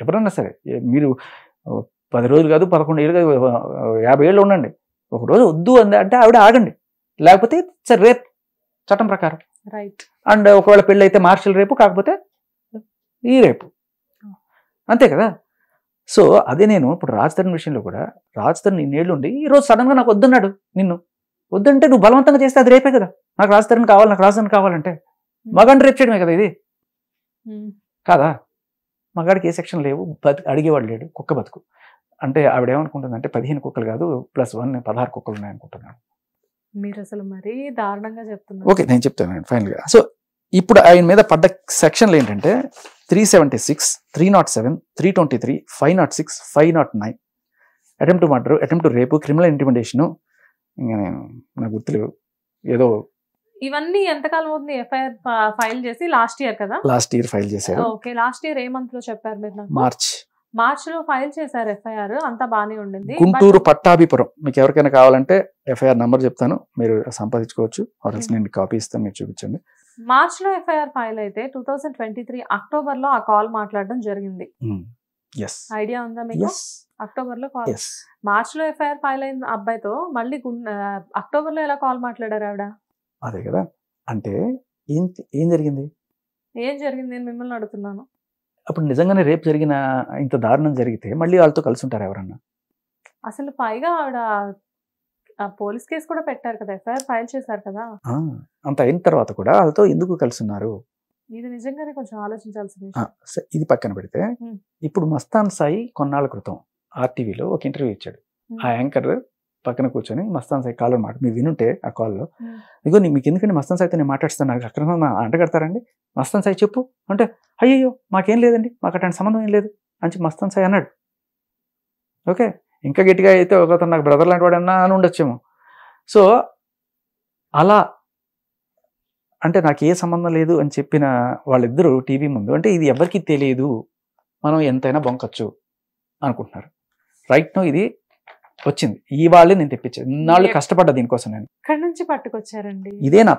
ఎవరన్నా సరే, మీరు 10 రోజులు కాదు 11 ఏళ్ళు కాదు 50 ఏళ్ళు ఉండండి, ఒక రోజు వద్దు అంటే ఆవిడ ఆగండి, లేకపోతే సరే రేప్ చట్టం ప్రకారం. రైట్. అండ్ ఒకవేళ పెళ్ళి అయితే మార్షల్ రేపు, కాకపోతే ఈ రేపు, అంతే కదా. సో అదే నేను ఇప్పుడు రాజ్ తరుణ్ విషయంలో కూడా, రాజ్ తరుణ్ ఇన్నేళ్ళు ఉండి ఈరోజు సడన్గా నాకు వద్దన్నాడు, నిన్ను వద్దంటే నువ్వు బలవంతంగా చేస్తే అది రేపే కదా. నాకు రాజ్ తరుణ్ కావాలి, నాకు రాజ్ తరుణ్ కావాలంటే మగాడిని రేప్ చేయడమే కదా ఇది, కాదా? మగాడికి ఏ సెక్షన్ లేవు, అడిగేవాడు లేడు, కుక్క బతుకు. అంటే ఆవిడ ఏమనుకుంటుందంటే 15 కుక్కలు కాదు +1 16 కుక్కలు ఉన్నాయనుకుంటున్నాను. మీరు అసలు మరీ దారుణంగా చెప్తున్నారు. ఓకే, నేను చెప్తాను ఫైనల్గా. సో ఇప్పుడు ఆయన మీద పడ్డ సెక్షన్లు ఏంటంటే 376, 307, 323, 506, 509, అటెంప్ట్ మర్డర్, అటెంప్ట్ రేపు, క్రిమినల్ ఇంటిమిడేషను, ఇంకా నేను నాకు గుర్తులేవు ఏదో. ఇవన్నీ ఎంతకాలం అవుతుంది ఎఫ్ఐఆర్ ఫైల్ చేసి? లాస్ట్ ఇయర్ కదా? లాస్ట్ ఇయర్ ఫైల్ చేశారు. ఓకే, లాస్ట్ ఇయర్ ఏ మంత్ లో చెప్పారు మీరు నాకు? మార్చ్ లో ఫైల్ చేశారు ఎఫ్ఐఆర్, అంతా బానే ఉండింది. గుంటూరు పట్టాభిపురం. మీకు ఎవరికైనా కావాలంటే ఎఫ్ఐఆర్ నంబర్ చెప్తాను, మీరు సంపాదించుకోవచ్చు, నేను కాపీ ఇస్తాను, మీరు చూపించండి. మార్చ్ లో ఎఫ్ఐఆర్ ఫైల్ అయితే 2023 అక్టోబర్ లో ఆ కాల్ మాట్లాడడం జరిగింది. ఐడియా ఉందా మీకు? అక్టోబర్ లో కాల్, మార్చ్ లో ఎఫ్ఐఆర్ ఫైల్ అయిన అబ్బాయితో మళ్ళీ అక్టోబర్ లో ఎలా కాల్ మాట్లాడారు ఆవిడ? అదే కదా, అంటే ఏం జరిగింది నేను మిమ్మల్ని అడుగుతున్నాను. అప్పుడు నిజంగానే రేపు జరిగిన ఇంత దారుణం జరిగితే మళ్ళీ వాళ్ళతో కలిసి ఉంటారు ఎవరన్నా? అసలు పైగా ఆవిడ పోలీస్ కేసు కూడా పెట్టారు కదా, ఎఫ్ఐఆర్ ఫైల్ చేశారు కదా. అంత అయిన తర్వాత కూడా వాళ్ళతో ఎందుకు కలిసి ఉన్నారు? ఇది నిజంగానే కొంచెం ఆలోచించాల్సిన విషయం. ఇది పక్కన పెడితే ఇప్పుడు మస్తాన్ సాయి కొన్నాళ్ళ క్రితం ఆర్టీవీలో ఒక ఇంటర్వ్యూ ఇచ్చాడు. ఆ యాంకర్ పక్కన కూర్చొని మస్తాన్ సాయి కాల్లో మాట మీరు వినుంటే ఆ కాల్లో, ఇగో మీకు ఎందుకంటే మస్తాన్ సాయితో నేను మాట్లాడుతాను, నాకు అక్కడ అంటగడతారండి, మస్తాన్ సాయి చెప్పు అంటే, అయ్యయ్యో మాకేం లేదండి, మాకు అట్లాంటి సంబంధం ఏం లేదు అని చెప్పి మస్తాన్ సాయి అన్నాడు. ఓకే, ఇంకా గట్టిగా అయితే ఒక నాకు బ్రదర్ లాంటి వాడన్నా అని ఉండొచ్చేమో. సో అలా అంటే నాకు ఏ సంబంధం లేదు అని చెప్పిన వాళ్ళిద్దరూ టీవీ ముందు అంటే ఇది ఎవరికి తెలియదు, మనం ఎంతైనా బొంకచ్చు అనుకుంటున్నారు. రైట్ నో ఇది వచ్చింది, ఈ వాళ్ళే నేను తెప్పించాను, ఇన్నాళ్ళు కష్టపడ్డా దీనికోసం నేను. ఇక్కడి నుంచి పట్టుకొచ్చారండి. ఇదే నా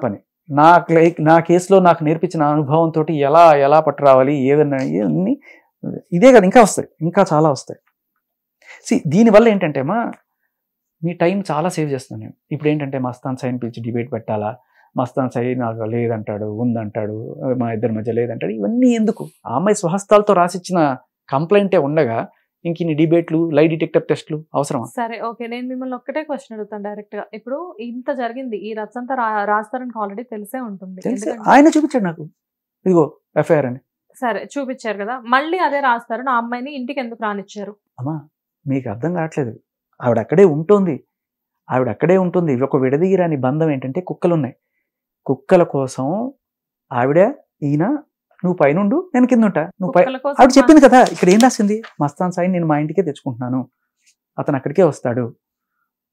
పని. నా కేసులో నాకు నేర్పించిన అనుభవంతో ఎలా పట్టు రావాలి ఏవన్నీ ఇదే కదా, ఇంకా వస్తాయి, ఇంకా చాలా వస్తాయి. దీనివల్ల ఏంటంటే మీ టైం చాలా సేవ్ చేస్తాను నేను. ఇప్పుడు ఏంటంటే మస్తాన్ సాయిని పిలిచి డిబేట్ పెట్టాలా, మస్తాన్ సాయి నాకు లేదంటాడు, ఉందంటాడు, మా ఇద్దరి మధ్య లేదంటాడు, ఇవన్నీ ఎందుకు? ఆ అమ్మాయి స్వహస్తాలతో రాసిచ్చిన కంప్లైంటే ఉండగా ఇంక ఇన్ని డిబేట్లు, లై డిటెక్టర్ టెస్ట్లు అవసరమా? సరే ఓకే, నేను మిమ్మల్ని ఒక్కటే క్వశ్చన్ అడుగుతాను డైరెక్ట్ గా. ఇప్పుడు ఇంత జరిగింది, ఈ రచ్చంతా రాస్తారని ఆల్రెడీ తెలిసే ఉంటుంది. ఆయన చూపించాడు నాకు, ఇదిగో ఎఫ్ఐఆర్ అని. సరే చూపించారు కదా, మళ్ళీ అదే రాస్తారు. నా అమ్మాయిని ఇంటికి ఎందుకు రానిచ్చారు? అమ్మా మీకు అర్థం కావట్లేదు, ఆవిడ అక్కడే ఉంటుంది. ఒక విడదీయరాని బంధం ఏంటంటే కుక్కలు ఉన్నాయి. కుక్కల కోసం ఈయన నువ్వు పైనుండు నేను కింద ఉంటా, ఆవిడ చెప్పింది కదా. ఇక్కడ ఏం రాసింది, మస్తాన్ సాయి నేను మా ఇంటికే తెచ్చుకుంటున్నాను, అతను అక్కడికే వస్తాడు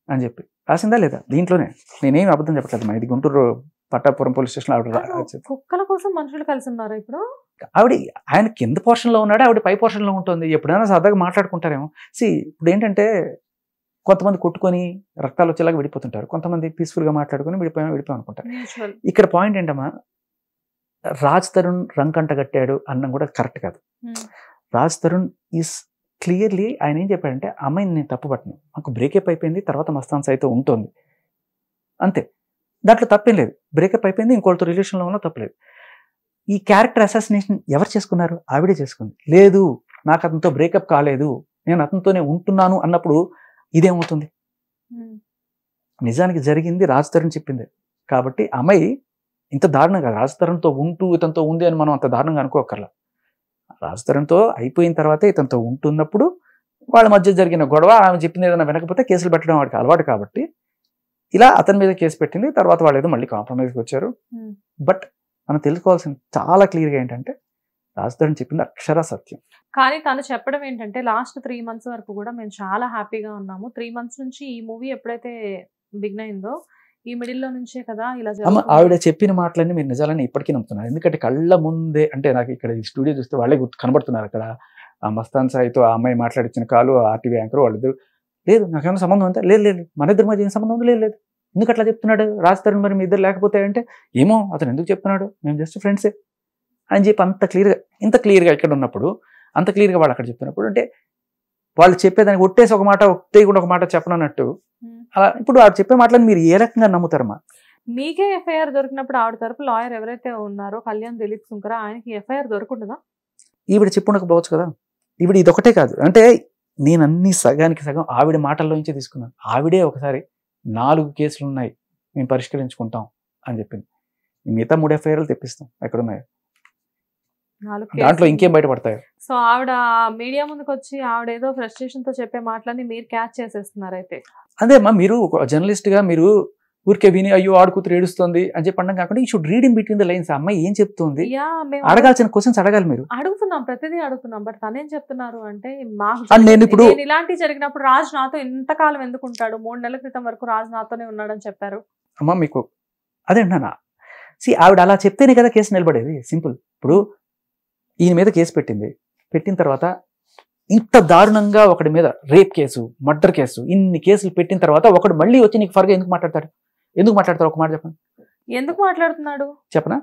అని చెప్పి రాసిందా లేదా? దీంట్లోనే నేనేం అబద్ధం చెప్పట్లేదు. ఇది గుంటూరు పట్టాపురం పోలీస్ స్టేషన్ ఆవిడ కుక్కల కోసం మనుషులు కలిసి ఉన్నారు. ఇప్పుడు ఆయన కింద పోర్షన్ లో ఉన్నాడు, ఆవిడ పై పోర్షన్ లో ఉంటుంది. ఎప్పుడైనా సరదాగా మాట్లాడుకుంటారేమో. ఇప్పుడు ఏంటంటే కొంతమంది కొట్టుకొని రక్తాలు వచ్చేలాగా విడిపోతుంటారు, కొంతమంది పీస్ఫుల్ గా మాట్లాడుకుని విడిపోయాం అనుకుంటారు. ఇక్కడ పాయింట్ ఏంటమ్మా, రాజ్ తరుణ్ రంకంట కట్టాడు అన్నం కూడా కరెక్ట్ కాదు. రాజ్ తరుణ్ ఈస్ క్లియర్లీ ఆయన ఏం చెప్పాడంటే, అమ్మాయిని నేను తప్పు పట్టను, నాకు బ్రేకప్ అయిపోయింది, తర్వాత మస్తాన్ సాయితో ఉంటుంది అంతే, దాంట్లో తప్పేం లేదు. బ్రేకప్ అయిపోయింది, ఇంకోళ్ళతో రిలేషన్లో ఉన్నా తప్పలేదు. ఈ క్యారెక్టర్ అసాసినేషన్ ఎవరు చేసుకున్నారు? ఆవిడే చేసుకుంది. లేదు నాకు అతనితో బ్రేకప్ కాలేదు, నేను అతనితోనే ఉంటున్నాను అన్నప్పుడు ఇదేమవుతుంది? నిజానికి జరిగింది రాజ్ తరుణ్ చెప్పింది కాబట్టి అమ్మాయి ఇంత దారుణంగా రాజ్ తరుణ్తో ఉంటూ ఇతనితో ఉంది అని మనం అంత దారుణంగా అనుకోకర్లా. రాజ్ తరుణ్తో అయిపోయిన తర్వాతే ఇతనితో ఉంటున్నప్పుడు వాళ్ళ మధ్య జరిగిన గొడవ, ఆమె చెప్పింది ఏదైనా వినకపోతే కేసులు పెట్టడం వాడికి అలవాటు కాబట్టి ఇలా అతని మీద కేసు పెట్టింది. తర్వాత వాళ్ళు ఏదో మళ్ళీ కాంప్రమైజ్కి వచ్చారు. బట్ మనం తెలుసుకోవాల్సింది చాలా క్లియర్గా ఏంటంటే, రాజ్ తరుణ్ చెప్పింది అక్షర సత్యం. కానీ తను చెప్పడం ఏంటంటే, లాస్ట్ 3 months వరకు కూడా మేము చాలా హ్యాపీగా ఉన్నాము. 3 months నుంచి ఈ మూవీ ఎప్పుడైతే బిగిన్ అయిందో ఈ మిడిల్లో నుంచే కదా ఇలా ఆవిడ చెప్పిన మాటలన్నీ మీరు నిజాలని ఇప్పటికీ నమ్ముతున్నారు. ఎందుకంటే కళ్ళ ముందే, అంటే నాకు ఇక్కడ ఈ స్టూడియో చూస్తే వాళ్ళే కనబడుతున్నారు. అక్కడ ఆ మస్తాన్ సాయితో ఆ అమ్మాయి మాట్లాడించిన కాలు, ఆర్టీవీ యాంకర్ వాళ్ళిద్దరు, లేదు నాకేమైనా సంబంధం అంతా లేదు, మన ఇద్దరి మధ్య ఏం సంబంధం ఉంది, లేదు ఎందుకు అట్లా చెప్తున్నాడు రాజ్ తరుణ్, మరి మీ ఇద్దరు లేకపోతే అంటే ఏమో అతను ఎందుకు చెప్తున్నాడు, మేము జస్ట్ ఫ్రెండ్సే అని చెప్పి ఇంత క్లియర్గా ఇక్కడ ఉన్నప్పుడు, అంత క్లియర్గా వాళ్ళు అక్కడ చెప్తున్నప్పుడు, అంటే వాళ్ళు చెప్పేదానికి ఒట్టేసి ఒక మాట, ఒట్టేయకుండా ఒక మాట చెప్పనన్నట్టు అలా ఇప్పుడు ఆవిడ చెప్పే మాటలను మీరు ఏ రకంగా నమ్ముతారమ్మా? మీకే ఎఫ్ఐఆర్ దొరికినప్పుడు ఆవిడ తరపు లాయర్ ఎవరైతే ఉన్నారో కళ్యాణ్ దిలీప్ సుంకర, ఆయనకి ఎఫ్ఐఆర్ దొరకకుండా ఈవిడ చెప్పుండకపోవచ్చు కదా. ఈవిడ ఇదొకటే కాదు, అంటే నేను అన్ని సగానికి సగం ఆవిడ మాటల్లో నుంచే తీసుకున్నాను. ఆవిడే ఒకసారి 4 కేసులు ఉన్నాయి మేము పరిష్కరించుకుంటాం అని చెప్పింది. మిగతా 3 ఎఫ్ఐఆర్లు తెప్పిస్తాం ఎక్కడున్నాయో, దాంట్లో ఇంకేం బయటపడతాయో. సో ఆవిడ మీడియా ముందుకు వచ్చి ఆవిడ ఏదో ఫ్రస్ట్రేషన్ తో చెప్పే మాటలని మీరు క్యాచ్ చేసేస్తున్నారు. అయితే అదేమ్మా, మీరు ఒక జర్నలిస్ట్ గా మీరు ఊరికే విని అయ్యో ఆడుకూతురు ఏడుస్తుంది అని చెప్పి అనడం కాకుండా, ఈ should read in between the lines. అమ్మాయి ఏం చెప్తుంది, అడగాల్సిన క్వశ్చన్స్ అడగాలి. మీరు అడుగుతున్నాం, ప్రతిదీ అడుగుతున్నాం. బట్ తనేం చెప్తున్నారు అంటే, నేను ఇప్పుడు ఇలాంటివి జరిగినప్పుడు రాజ్ నాతో ఇంతకాలం ఎందుకుంటాడు, 3 నెలల క్రితం వరకు రాజ్ నాతోనే ఉన్నాడని చెప్పారు. అమ్మా మీకు అదే అంటున్నా, ఆవిడ అలా చెప్తేనే కదా కేసు నిలబడేది. సింపుల్. ఇప్పుడు ఈయన మీద కేసు పెట్టిన తర్వాత ఇంత దారుణంగా ఒకటి మీద రేప్ కేసు, మర్డర్ కేసు, ఇన్ని కేసులు పెట్టిన తర్వాత ఒకడు మళ్ళీ వచ్చి నీకు ఫర్గా ఎందుకు మాట్లాడతాడు? ఒక మాట చెప్పండి. ఎందుకు మాట్లాడుతున్నాడు చెప్పనా?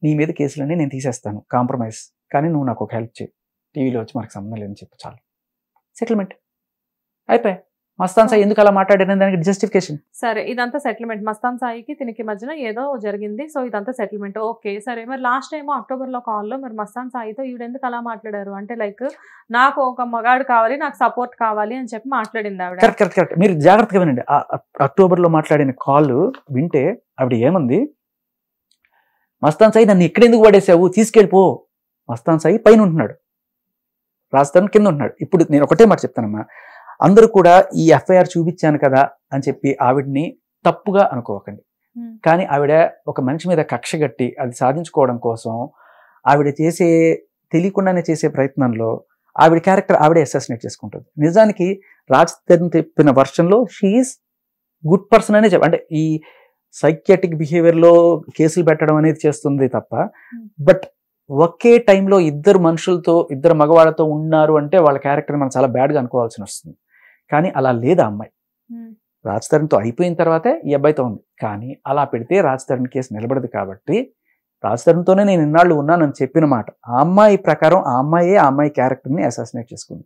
నీ మీద కేసులన్నీ నేను తీసేస్తాను, కాంప్రమైజ్, కానీ నువ్వు నాకు ఒక హెల్ప్ చేయి, టీవీలో వచ్చి మనకు సంబంధం లేదని చెప్పు, చాలు, సెటిల్మెంట్ అయిపోయి మస్తాన్ సాయి ఎందుకు అలా మాట్లాడారని దానికి జస్టిఫికేషన్. సరే ఇదంతా సెటిల్మెంట్, మస్తాన్ సాయికి తినికి మధ్యన ఏదో జరిగింది, సో ఇదంతా సెటిల్మెంట్. ఓకే సరే, మరి లాస్ట్ టైం అక్టోబర్ లో కాల్లో మరి మస్తాన్ సాయితో ఈవిడెందుకు అలా మాట్లాడారు అంటే లైక్ నాకు ఒక మగాడు కావాలి, నాకు సపోర్ట్ కావాలి అని చెప్పి మాట్లాడింది ఆవిడ. Correct correct correct. మీరు జాగ్రత్తగా వినండి. అక్టోబర్ లో మాట్లాడిన కాల్ వింటే ఆవిడ ఏమంది, మస్తాన్ సాయి నన్ను ఎక్కడెందుకు పడేసావు, తీసుకెళ్ళిపో. మస్తాన్ సాయి పైన ఉంటున్నాడు, రాజస్థాన్ కింద ఉంటున్నాడు. ఇప్పుడు నేను ఒకటే మాట చెప్తానమ్మా, అందరూ కూడా ఈ ఎఫ్ఐఆర్ చూపించాను కదా అని చెప్పి ఆవిడ్ని తప్పుగా అనుకోకండి. కానీ ఆవిడ ఒక మనిషి మీద కక్ష కట్టి అది సాధించుకోవడం కోసం ఆవిడ చేసే తెలియకుండానే చేసే ప్రయత్నంలో ఆవిడ క్యారెక్టర్ ఆవిడే అసాసినేట్ చేసుకుంటుంది. నిజానికి రాజ్ తరుణ్ చెప్పిన వర్షన్లో షీఈస్ గుడ్ పర్సన్ అనే అంటే ఈ సైకియాటిక్ బిహేవియర్లో కేసులు పెట్టడం అనేది చేస్తుంది తప్ప, బట్ ఒకే టైంలో ఇద్దరు మనుషులతో ఇద్దరు మగవాళ్ళతో ఉన్నారు అంటే వాళ్ళ క్యారెక్టర్ మనం చాలా బ్యాడ్గా అనుకోవాల్సి వస్తుంది. కానీ అలా లేదా అమ్మాయి. రాజ్ తరుణ్తో అయిపోయిన తర్వాతే ఈ అబ్బాయితో ఉంది. కానీ అలా పెడితే రాజ్ తరుణ్ కేసు నిలబడదు. కాబట్టి రాజ్ తరుణ్తోనే నేను ఇన్నాళ్ళు ఉన్నానని చెప్పిన మాట ఆ అమ్మాయి ప్రకారం ఆ అమ్మాయి క్యారెక్టర్ని అసాసినేట్ చేసుకుంది.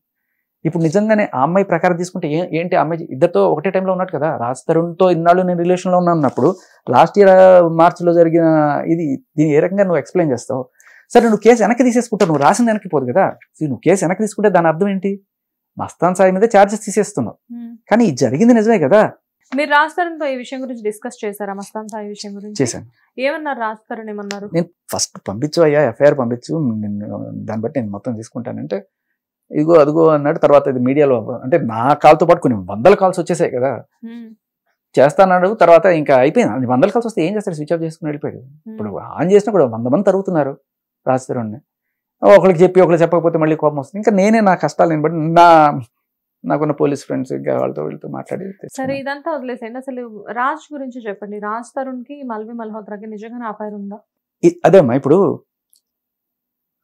ఇప్పుడు నిజంగానే ఆ అమ్మాయి ప్రకారం తీసుకుంటే ఏంటి, ఆ అమ్మాయి ఇద్దరితో ఒకటే టైంలో ఉన్నట్టు కదా. రాజ్ తరుణ్తో ఇన్నాళ్ళు నేను రిలేషన్లో ఉన్నప్పుడు లాస్ట్ ఇయర్ మార్చిలో జరిగిన దీన్ని ఏ రకంగా నువ్వు ఎక్స్ప్లెయిన్ చేస్తావు? సరే నువ్వు కేసు వెనక్కి తీసేసుకుంటావు, నువ్వు రాసింది వెనక్కి పోదు కదా. నువ్వు కేసు వెనక్కి తీసుకుంటే దాని అర్థం ఏంటి? మస్తాన్ సాయి మీద ఛార్జెస్ తీసేస్తున్నావు. కానీ ఇది జరిగింది నిజమే కదా. మీరు రాజ్ తరుణ్తో ఈ విషయం గురించి డిస్కస్ చేశారా? మస్తాన్ సాయి విషయం గురించి చేశాను. ఏమన్నారు రాజ్ తరుణ్? ఏమన్నారు? నేను ఫస్ట్ పంపించు అయ్యా, ఎఫ్ఐఆర్ పంపించు, దాన్ని బట్టి నేను మొత్తం తీసుకుంటానంటే ఇదిగో అదిగో అన్నాడు. తర్వాత ఇది మీడియాలో అంటే నా కాల్తో పాటు కొన్ని వందల కాల్స్ వచ్చేసాయి కదా, చేస్తాన్నాడు. తర్వాత ఇంకా అయిపోయింది. 100 కాల్స్ వస్తే ఏం చేస్తారు, స్విచ్ ఆఫ్ చేసుకుని వెళ్ళిపోయాడు. ఇప్పుడు ఆన్ చేసినా కూడా 100 మంది తరుగుతున్నారు రాజ్ తరుణ్ని. ఒకరికి చెప్పి ఒకరికి చెప్పకపోతే మళ్ళీ కోపం వస్తుంది. ఇంకా నేనే నా కష్టాలు నేను బట్టి నాకున్న పోలీస్ ఫ్రెండ్స్ ఇంకా వాళ్ళతో వీళ్ళతో మాట్లాడి. సరే ఇదంతా వదిలేసేయండి, అసలు రాజ్ గురించి చెప్పండి. రాజ్ తరుణ్కి మల్వి మల్హోత్రాకి నిజంగా అఫైర్ ఉందా? అదే అమ్మా, ఇప్పుడు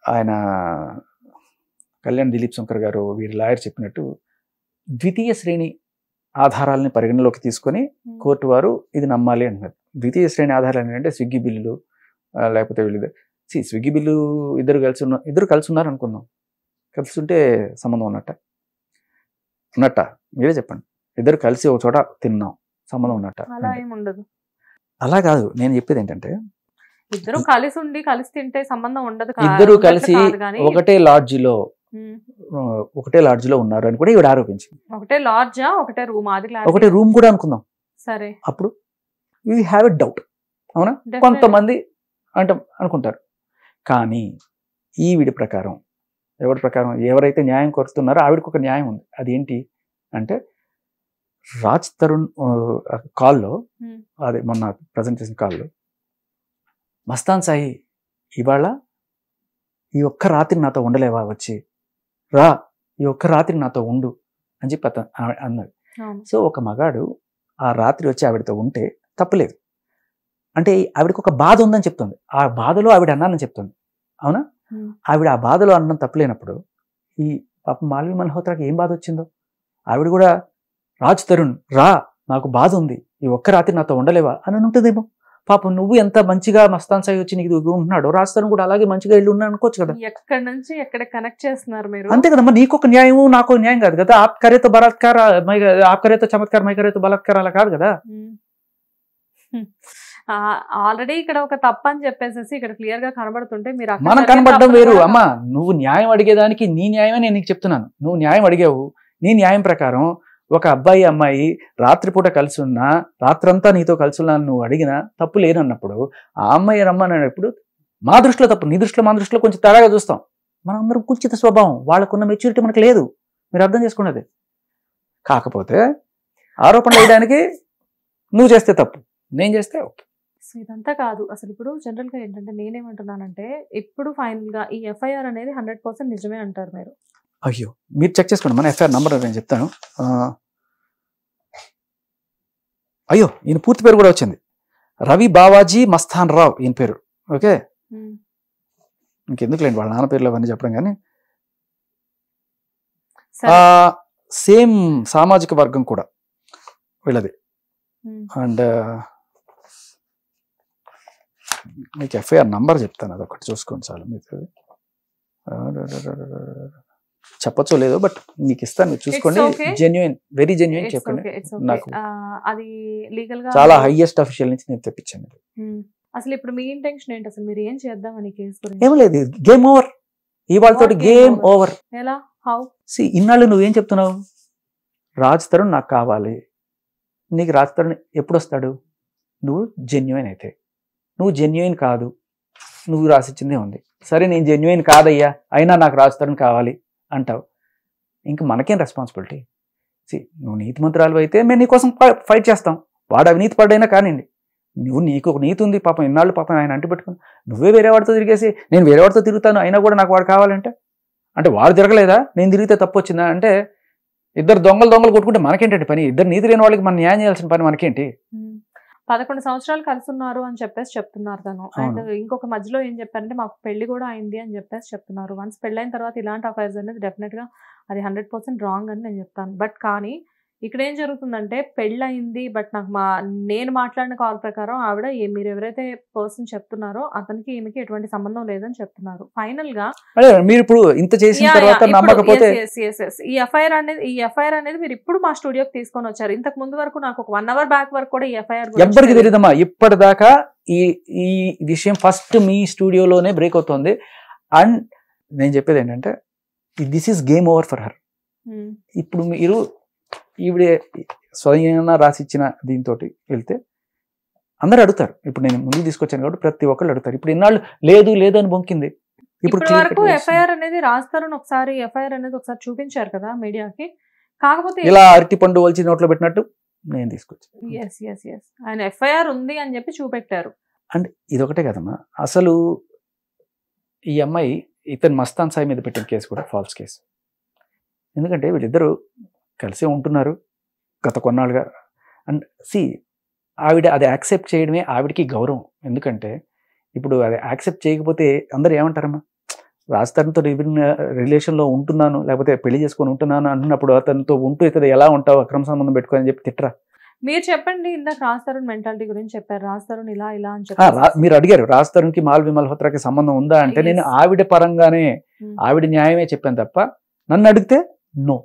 ఆయన కళ్యాణ్ దిలీప్ శంకర్ గారు వీరి లాయర్ చెప్పినట్టు ద్వితీయ శ్రేణి ఆధారాలని పరిగణలోకి తీసుకొని కోర్టు వారు ఇది నమ్మాలి అంటున్నారు. ద్వితీయ శ్రేణి ఆధారాలు ఏంటంటే స్విగ్గీ బిల్లులు, లేకపోతే వీళ్ళు స్విగ్గీ బిల్లు ఇద్దరు కలిసి ఉన్నారు అనుకుందాం. కలిసి ఉంటే సంబంధం ఉన్నట్ట మీరే చెప్పండి. ఇద్దరు కలిసి ఒక చోట తిన్నాం, సంబంధం ఉన్నట్ట? అలా ఏమి ఉండదు. అలా కాదు, నేను చెప్పేది ఏంటంటే ఇద్దరు కలిసి ఉండి కలిసి తింటే సంబంధం ఉండదు. ఇద్దరు కలిసి ఒకటే లాడ్జిలో ఉన్నారు అని కూడా ఈవిడ ఆరోపించింది. ఒకటే లాడ్జా, ఒకటే రూమ్? ఒకటే రూమ్ కూడా అనుకుందాం. సరే, అప్పుడు వీ హ్యావ్ ఎ డౌట్, అవునా? కొంతమంది అనుకుంటారు. కానీ ఈవిడి ప్రకారం, ఎవరి ప్రకారం, ఎవరైతే న్యాయం కోరుతున్నారో ఆవిడకి ఒక న్యాయం ఉంది. అదేంటి అంటే రాజ్ తరుణ్ కాల్లో, అదే మొన్న ప్రజెంట్ చేసిన కాల్లో, మస్తాన్ సాయి ఇవాళ ఈ ఒక్క రాత్రి నాతో ఉండలేవా, వచ్చి రా ఈ ఒక్క రాత్రి నాతో ఉండు అని చెప్పి అన్నది. సో ఒక మగాడు ఆ రాత్రి వచ్చి ఆవిడతో ఉంటే తప్పులేదు. అంటే ఆవిడకి ఒక బాధ ఉందని చెప్తుంది. ఆ బాధలో ఆవిడ అన్నానని చెప్తుంది, అవునా? ఆవిడ ఆ బాధలో అన్నం తప్పులేనప్పుడు ఈ పాప మాల్వి మల్హోత్రాకి ఏం బాధ వచ్చిందో, ఆవిడ కూడా రాజ్ తరుణ్ రా నాకు బాధ ఉంది, ఈ ఒక్క రాత్రి నాతో ఉండలేవా అని ఉంటుందేమో. పాపం నువ్వు ఎంత మంచిగా మస్తాన్ సాయి వచ్చి నీకు ఉంటున్నాడు, రాజ్ తరుణ్ కూడా అలాగే మంచిగా ఇల్లు ఉన్నాడు అనుకోవచ్చు కదా. ఎక్కడి నుంచి ఎక్కడ కనెక్ట్ చేస్తున్నారు మీరు? అంతే కదమ్మా, నీకు ఒక న్యాయం నాకు న్యాయం కాదు కదా. ఆప్ కరేతో బలాత్కార, ఆప్ కరేతో చమత్కార, మై కరేతో బలాత్కార అలా కాదు కదా. ఆల్రెడీ ఇక్కడ ఒక తప్పు అని చెప్పేసి ఇక్కడ క్లియర్ గా కనబడుతుంటే మీరు మనం కనబడడం వేరు అమ్మా. నువ్వు న్యాయం అడిగేదానికి నీ న్యాయమే నేను నీకు చెప్తున్నాను. నువ్వు న్యాయం అడిగావు, నీ న్యాయం ప్రకారం ఒక అబ్బాయి అమ్మాయి రాత్రిపూట కలిసి ఉన్నా, రాత్రంతా నీతో కలిసి ఉన్నా నువ్వు అడిగినా తప్పు లేనన్నప్పుడు ఆ అమ్మాయి రమ్మన్నప్పుడు మా దృష్టిలో తప్పు, నీ దృష్టిలో మా దృష్టిలో కొంచెం తేడాగా చూస్తాం. మనం అందరం కుచిత స్వభావం, వాళ్ళకున్న మెచ్యూరిటీ మనకు లేదు, మీరు అర్థం చేసుకున్నది. కాకపోతే ఆరోపణ వేయడానికి నువ్వు చేస్తే తప్పు, నేను చేస్తే ఓకే. సో ఇదంతా కాదు అసలు. ఇప్పుడు జనరల్ గా ఏంటంటే నేనేమంటున్నానంటే ఇప్పుడు ఫైనల్ గా ఈ ఎఫ్ఐఆర్ అనేది 100% నిజమే అంటారు మీరు? అయ్యో మీరు చెక్ చేసుకోండి, మన ఎఫ్ఐఆర్ నంబర్ నేను చెప్తాను. అయ్యో ఈయన పూర్తి పేరు కూడా వచ్చింది, రవి బావాజీ మస్తాన్ రావు ఈయన పేరు. ఓకే, ఇంకెందుకు లేండి వాళ్ళ నాన్న పేర్లు అవన్నీ చెప్పడం. కానీ సేమ్ సామాజిక వర్గం కూడా వీళ్ళది. అండ్ మీకు ఎఫ్ఐఆర్ నంబర్ చెప్తాను, అదొకటి చూసుకోండి చాలు. మీకు చెప్పచ్చో లేదో బట్ మీకు ఇస్తాను, మీరు చూసుకోండి. okay. Genuine, very genuine It's చెప్పండి. okay, it's okay. నాకు అది లీగల్ గా చాలా హైయెస్ట్ అఫీషియల్ నుంచి నేను తెప్పించాను. అసలు ఇప్పుడు మీ ఇంటెన్షన్ ఏంటి, అసలు మీరు ఏం చేద్దామని కేసు గురించి? ఏం లేదు, గేమ్ ఓవర్. ఇవాళతోటి What game game over? Over. ఎలా, హౌ? ఇన్నాళ్ళు నువ్వేం చెప్తున్నావు? రాజ్ తరుణ్ నాకు కావాలి. నీకు రాజ్ తరుణ్ ఎప్పుడు వస్తాడు? నువ్వు జెన్యున్ అయితే. నువ్వు జెన్యున్ కాదు, నువ్వు రాసిచ్చిందే ఉంది. సరే నేను జెన్యున్ కాదయ్యా, అయినా నాకు రాజ్ తరుణ్ కావాలి అంటావు. ఇంకా మనకేం రెస్పాన్సిబిలిటీ? నువ్వు నీతి మంత్రాలు అయితే మేము నీకోసం ఫైట్ చేస్తాం. వాడు అవినీతి పడ్డైనా కానివ్వండి, నీకు ఒక నీతి ఉంది పాపం, ఇన్నాళ్ళు పాపం ఆయన అంటి పెట్టుకుని నువ్వే వేరే వాడితో తిరిగేసి నేను వేరే వాడితో తిరుగుతాను అయినా కూడా నాకు వాడు కావాలంటే, అంటే వాడు తిరగలేదా, నేను తిరిగితే తప్పు వచ్చిందా? అంటే ఇద్దరు దొంగలు కొట్టుకుంటే మనకేంటంటే పని? ఇద్దరు నీతి లేని వాళ్ళకి మనం న్యాయం చేయాల్సిన పని మనకేంటి? 11 సంవత్సరాలు కలిసి ఉన్నారు అని చెప్పేసి చెప్తున్నారు తను. అండ్ ఇంకొక మధ్యలో ఏం చెప్పారంటే మాకు పెళ్లి కూడా అయింది అని చెప్పేసి చెప్తున్నారు. వన్స్ పెళ్ళైన తర్వాత ఇలాంటి అఫైర్స్ అనేది డెఫినెట్ గా అది 100% రాంగ్ అని నేను చెప్తాను. బట్ కానీ ఇక్కడ ఏం జరుగుతుందంటే పెళ్ళయింది, బట్ నేను మాట్లాడిన కాల్ ప్రకారం ఆవిడ మీరు ఎవరైతే పర్సన్ చెప్తున్నారో అతనికి ఈమెకి ఎటువంటి సంబంధం లేదని చెప్తున్నారు. ఫైనల్ గా మీరు ఇప్పుడు ఇంత చేసిన తర్వాత నమ్మకపోతే ఈ ఎఫ్ఐఆర్ అనేది మీరు ఇప్పుడు మా స్టూడియోకి తీసుకొని వచ్చారు. ఇంతకు ముందు వరకు నాకు ఒక 1 hour బ్యాక్ వరకు కూడా ఈ ఎఫ్ఐఆర్ ఎవ్వరికి తెలియదమ్మా. ఇప్పటిదాకా ఈ విషయం ఫస్ట్ మీ స్టూడియోలోనే బ్రేక్ అవుతుంది. అండ్ నేను చెప్పేది ఏంటంటే this is game over for her. ఇప్పుడు మీరు ఈవిడే స్వయంగా రాసిచ్చిన దీంతో వెళ్తే అందరు అడుగుతారు. ఇప్పుడు నేను ముందుకు తీసుకొచ్చాను కాబట్టి ప్రతి ఒక్కళ్ళు అడుగుతారు. ఇప్పుడు ఇన్నాళ్ళు లేదు అని బొంకింది. ఇప్పుడు వరకు ఎఫ్ఐఆర్ అనేది రాస్తారని ఒకసారి ఎఫ్ఐఆర్ అనేది ఒకసారి చూపించారు కదా మీడియాకి. కాకపోతే ఇలా అరటి పండు వలిచి నోట్లో పెట్టినట్టు నేను తీసుకొచ్చాను. ఆయన ఎఫ్ఐఆర్ ఉంది అని చెప్పి చూపెట్టారు. అండ్ ఇదొకటే కదమ్మా, అసలు ఈ అమ్మాయి ఇతను మస్తాన్ సాయి మీద పెట్టిన కేసు కూడా ఫాల్స్ కేసు. ఎందుకంటే వీళ్ళిద్దరూ కలిసే ఉంటున్నారు గత కొన్నాళ్ళుగా. అండ్ ఆవిడ అది యాక్సెప్ట్ చేయడమే ఆవిడకి గౌరవం. ఎందుకంటే ఇప్పుడు అది యాక్సెప్ట్ చేయకపోతే అందరూ ఏమంటారమ్మా, రాజధానితో రిలేషన్లో ఉంటున్నాను లేకపోతే పెళ్లి చేసుకొని ఉంటున్నాను అంటున్నప్పుడు అతనితో ఉంటూ ఇతను ఎలా ఉంటావు, అక్రమ సంబంధం పెట్టుకోని చెప్పి తిట్టరా? మీరు చెప్పండి, ఇందాక రాజ్ తరుణ్ మెంటాలిటీ గురించి చెప్పారు. రాజ్ తరుణ్ ఇలా అని చెప్పారు. మీరు అడిగారు రాజ్ తరుణ్కి మాల్వి మల్హోత్రాకి సంబంధం ఉందా అంటే నేను ఆవిడ పరంగానే ఆవిడ న్యాయమే చెప్పాను తప్ప నన్ను అడిగితే నో.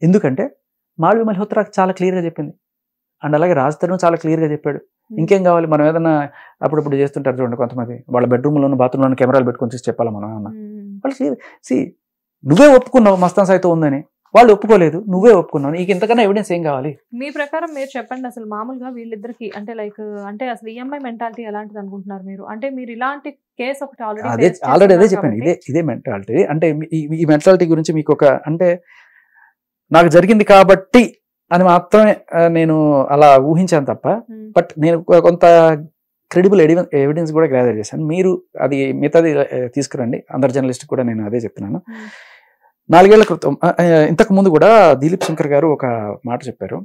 ఎందుకంటే మాల్వి మల్హోత్రాకి చాలా క్లియర్గా చెప్పింది. అండ్ అలాగే రాజ్ తరుణ్ చాలా క్లియర్గా చెప్పాడు. ఇంకేం కావాలి? మనం ఏదైనా అప్పుడప్పుడు చేస్తుంటారు చూడండి కొంతమంది, వాళ్ళ బెడ్రూమ్లోను బాత్రూంలోను కెమెరాలు పెట్టుకొని చూసి చెప్పాలా మనం ఏమన్నా? వాళ్ళు నువ్వే ఒప్పుకున్నావు మస్తాన్ సాయితో ఉందని, వాళ్ళు ఒప్పుకోలేదు, నువ్వే ఒప్పుకున్నావు, నీకు ఇంతకన్నా ఎవిడెన్స్ ఏం కావాలి? మీ ప్రకారం మీరు చెప్పండి అసలు మామూలుగా వీళ్ళిద్దరికి అంటే అసలు ఈఎంఐ మెంటాలిటీ ఎలాంటిది అనుకుంటున్నారు మీరు? అంటే మీరు ఇలాంటి కేసు ఒకటి ఆల్రెడీ అదే చెప్పాను, ఇదే మెంటాలిటీ. అంటే ఈ మెంటాలిటీ గురించి మీకు ఒక అంటే నాకు జరిగింది కాబట్టి అని మాత్రమే నేను అలా ఊహించాను తప్ప, బట్ నేను కొంత క్రెడిబుల్ ఎవిడెన్స్ కూడా గ్యాదర్ చేశాను. మీరు అది మిగతాది తీసుకురండి. అందరు జర్నలిస్ట్ కూడా నేను అదే చెప్తున్నాను. 4 ఏళ్ల క్రితం ఇంతకు ముందు కూడా దిలీప్ శంకర్ గారు ఒక మాట చెప్పారు.